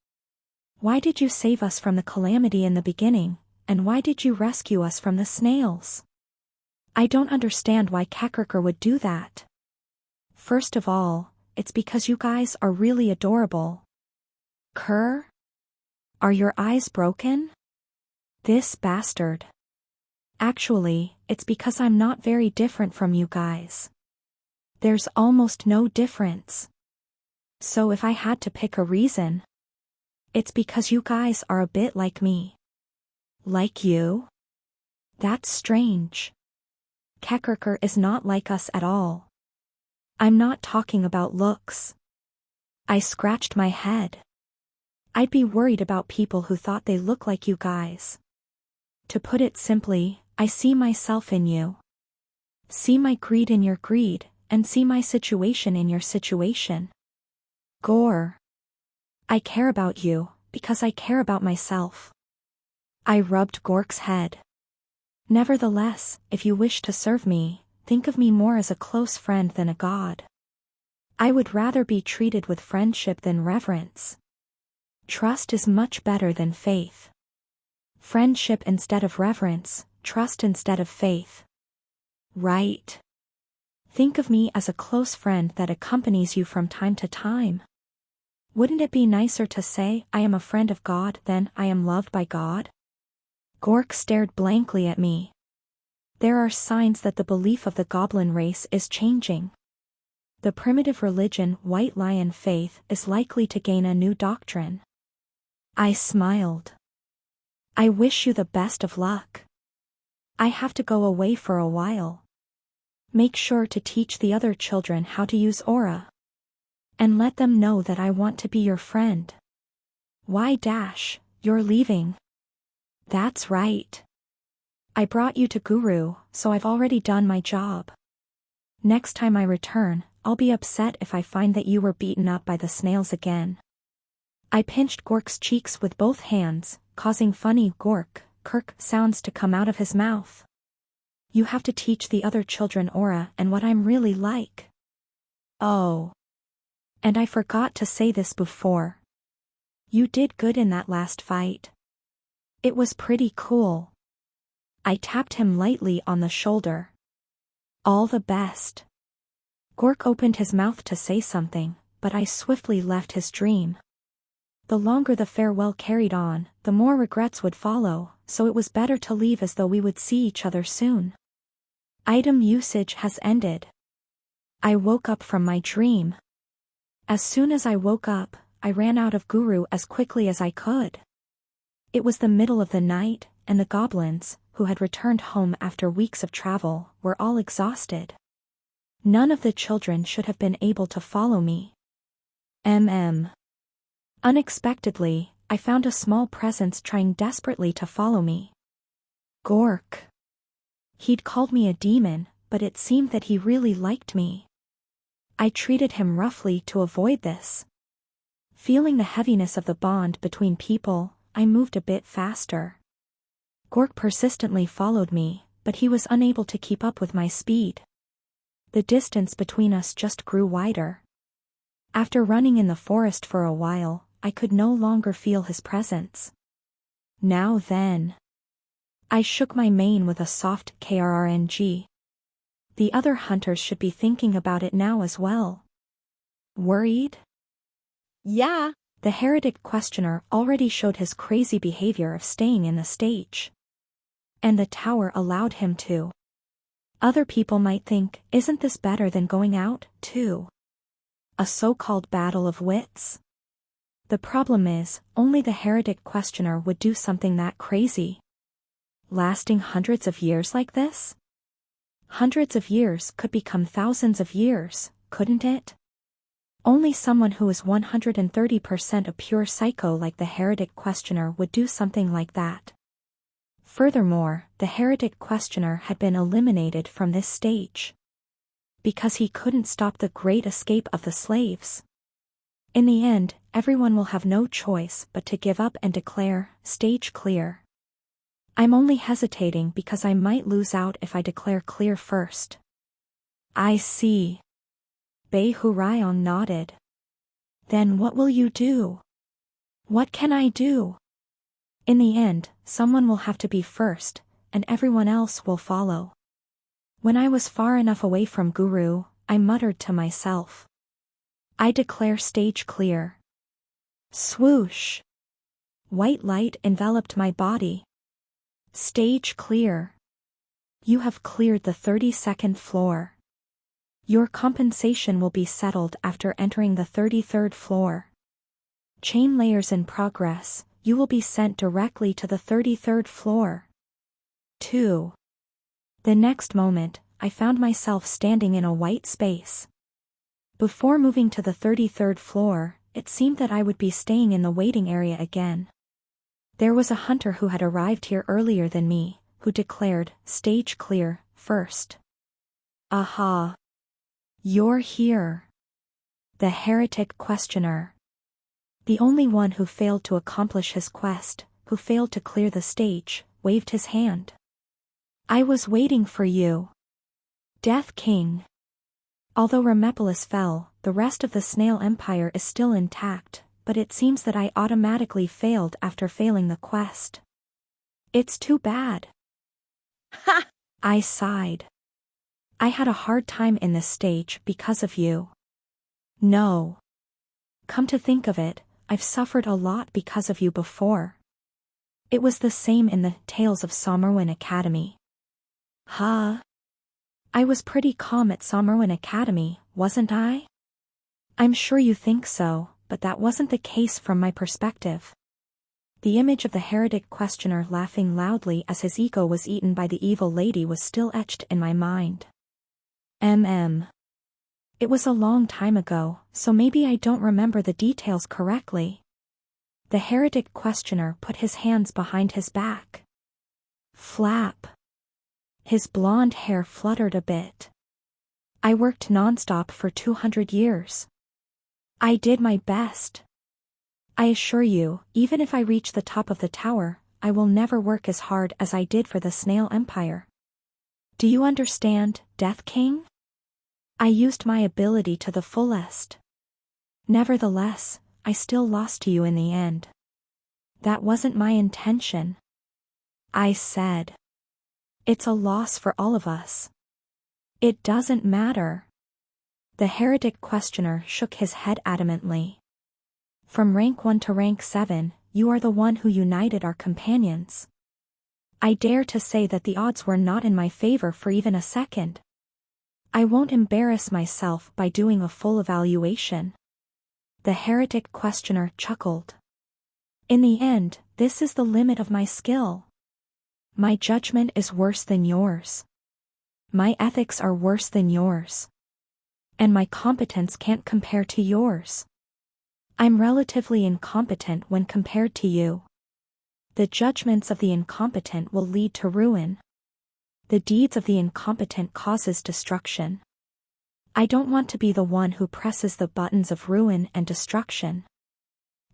Why did you save us from the calamity in the beginning, and why did you rescue us from the snails? I don't understand why Kekerker would do that. First of all, it's because you guys are really adorable. Kerr? Are your eyes broken? This bastard. Actually, it's because I'm not very different from you guys. There's almost no difference. So if I had to pick a reason, it's because you guys are a bit like me. Like you? That's strange. Kekerker is not like us at all. I'm not talking about looks. I scratched my head. I'd be worried about people who thought they look like you guys. To put it simply, I see myself in you. See my greed in your greed, and see my situation in your situation. Gore. I care about you, because I care about myself. I rubbed Gork's head. Nevertheless, if you wish to serve me, think of me more as a close friend than a god. I would rather be treated with friendship than reverence. Trust is much better than faith. Friendship instead of reverence, trust instead of faith. Right. Think of me as a close friend that accompanies you from time to time. Wouldn't it be nicer to say, I am a friend of God than I am loved by God? Gork stared blankly at me. There are signs that the belief of the goblin race is changing. The primitive religion White Lion faith is likely to gain a new doctrine. I smiled. I wish you the best of luck. I have to go away for a while. Make sure to teach the other children how to use aura. And let them know that I want to be your friend. Why dash, you're leaving. That's right. I brought you to Guru, so I've already done my job. Next time I return, I'll be upset if I find that you were beaten up by the snails again. I pinched Gork's cheeks with both hands, causing funny Kirk sounds to come out of his mouth. You have to teach the other children aura and what I'm really like. Oh. And I forgot to say this before. You did good in that last fight. It was pretty cool. I tapped him lightly on the shoulder. All the best. Gork opened his mouth to say something, but I swiftly left his dream. The longer the farewell carried on, the more regrets would follow, so it was better to leave as though we would see each other soon. Item usage has ended. I woke up from my dream. As soon as I woke up, I ran out of Guru as quickly as I could. It was the middle of the night, and the goblins, who had returned home after weeks of travel, were all exhausted. None of the children should have been able to follow me. Unexpectedly, I found a small presence trying desperately to follow me. Gork. He'd called me a demon, but it seemed that he really liked me. I treated him roughly to avoid this. Feeling the heaviness of the bond between people, I moved a bit faster. Gork persistently followed me, but he was unable to keep up with my speed. The distance between us just grew wider. After running in the forest for a while, I could no longer feel his presence. Now then. I shook my mane with a soft krrng. The other hunters should be thinking about it now as well. Worried? Yeah. The heretic questioner already showed his crazy behavior of staying in the stage. And the tower allowed him to. Other people might think, isn't this better than going out, too? A so-called battle of wits? The problem is, only the heretic questioner would do something that crazy. Lasting hundreds of years like this? Hundreds of years could become thousands of years, couldn't it? Only someone who is 130% a pure psycho like the heretic questioner would do something like that. Furthermore, the heretic questioner had been eliminated from this stage. Because he couldn't stop the great escape of the slaves. In the end, everyone will have no choice but to give up and declare, stage clear. I'm only hesitating because I might lose out if I declare clear first. I see. Bei Hurayong nodded. Then what will you do? What can I do? In the end, someone will have to be first, and everyone else will follow. When I was far enough away from Guru, I muttered to myself. I declare stage clear. Swoosh! White light enveloped my body. Stage clear. You have cleared the 32nd floor. Your compensation will be settled after entering the 33rd floor. Chain layers in progress, you will be sent directly to the 33rd floor. 2. The next moment, I found myself standing in a white space. Before moving to the 33rd floor, it seemed that I would be staying in the waiting area again. There was a hunter who had arrived here earlier than me, who declared, stage clear, first. Aha! You're here. The heretic questioner. The only one who failed to accomplish his quest, who failed to clear the stage, waved his hand. I was waiting for you. Death King. Although Remepolis fell, the rest of the Snail Empire is still intact, but it seems that I automatically failed after failing the quest. It's too bad. Ha! I sighed. I had a hard time in this stage because of you. No. Come to think of it, I've suffered a lot because of you before. It was the same in the Tales of Somerwin Academy. Huh? I was pretty calm at Somerwin Academy, wasn't I? I'm sure you think so, but that wasn't the case from my perspective. The image of the heretic questioner laughing loudly as his ego was eaten by the evil lady was still etched in my mind. It was a long time ago, so maybe I don't remember the details correctly. The heretic questioner put his hands behind his back. Flap. His blonde hair fluttered a bit. I worked nonstop for 200 years. I did my best. I assure you, even if I reach the top of the tower, I will never work as hard as I did for the Snail Empire. Do you understand, Death King? I used my ability to the fullest. Nevertheless, I still lost to you in the end. That wasn't my intention. I said. It's a loss for all of us. It doesn't matter. The heretic questioner shook his head adamantly. From rank 1 to rank 7, you are the one who united our companions. I dare to say that the odds were not in my favor for even a second. I won't embarrass myself by doing a full evaluation. The heretic questioner chuckled. In the end, this is the limit of my skill. My judgment is worse than yours. My ethics are worse than yours. And my competence can't compare to yours. I'm relatively incompetent when compared to you. The judgments of the incompetent will lead to ruin. The deeds of the incompetent causes destruction. I don't want to be the one who presses the buttons of ruin and destruction.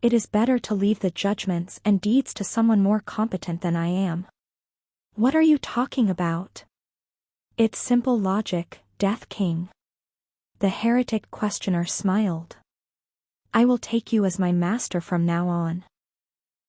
It is better to leave the judgments and deeds to someone more competent than I am. What are you talking about? It's simple logic, Death King. The heretic questioner smiled. I will take you as my master from now on.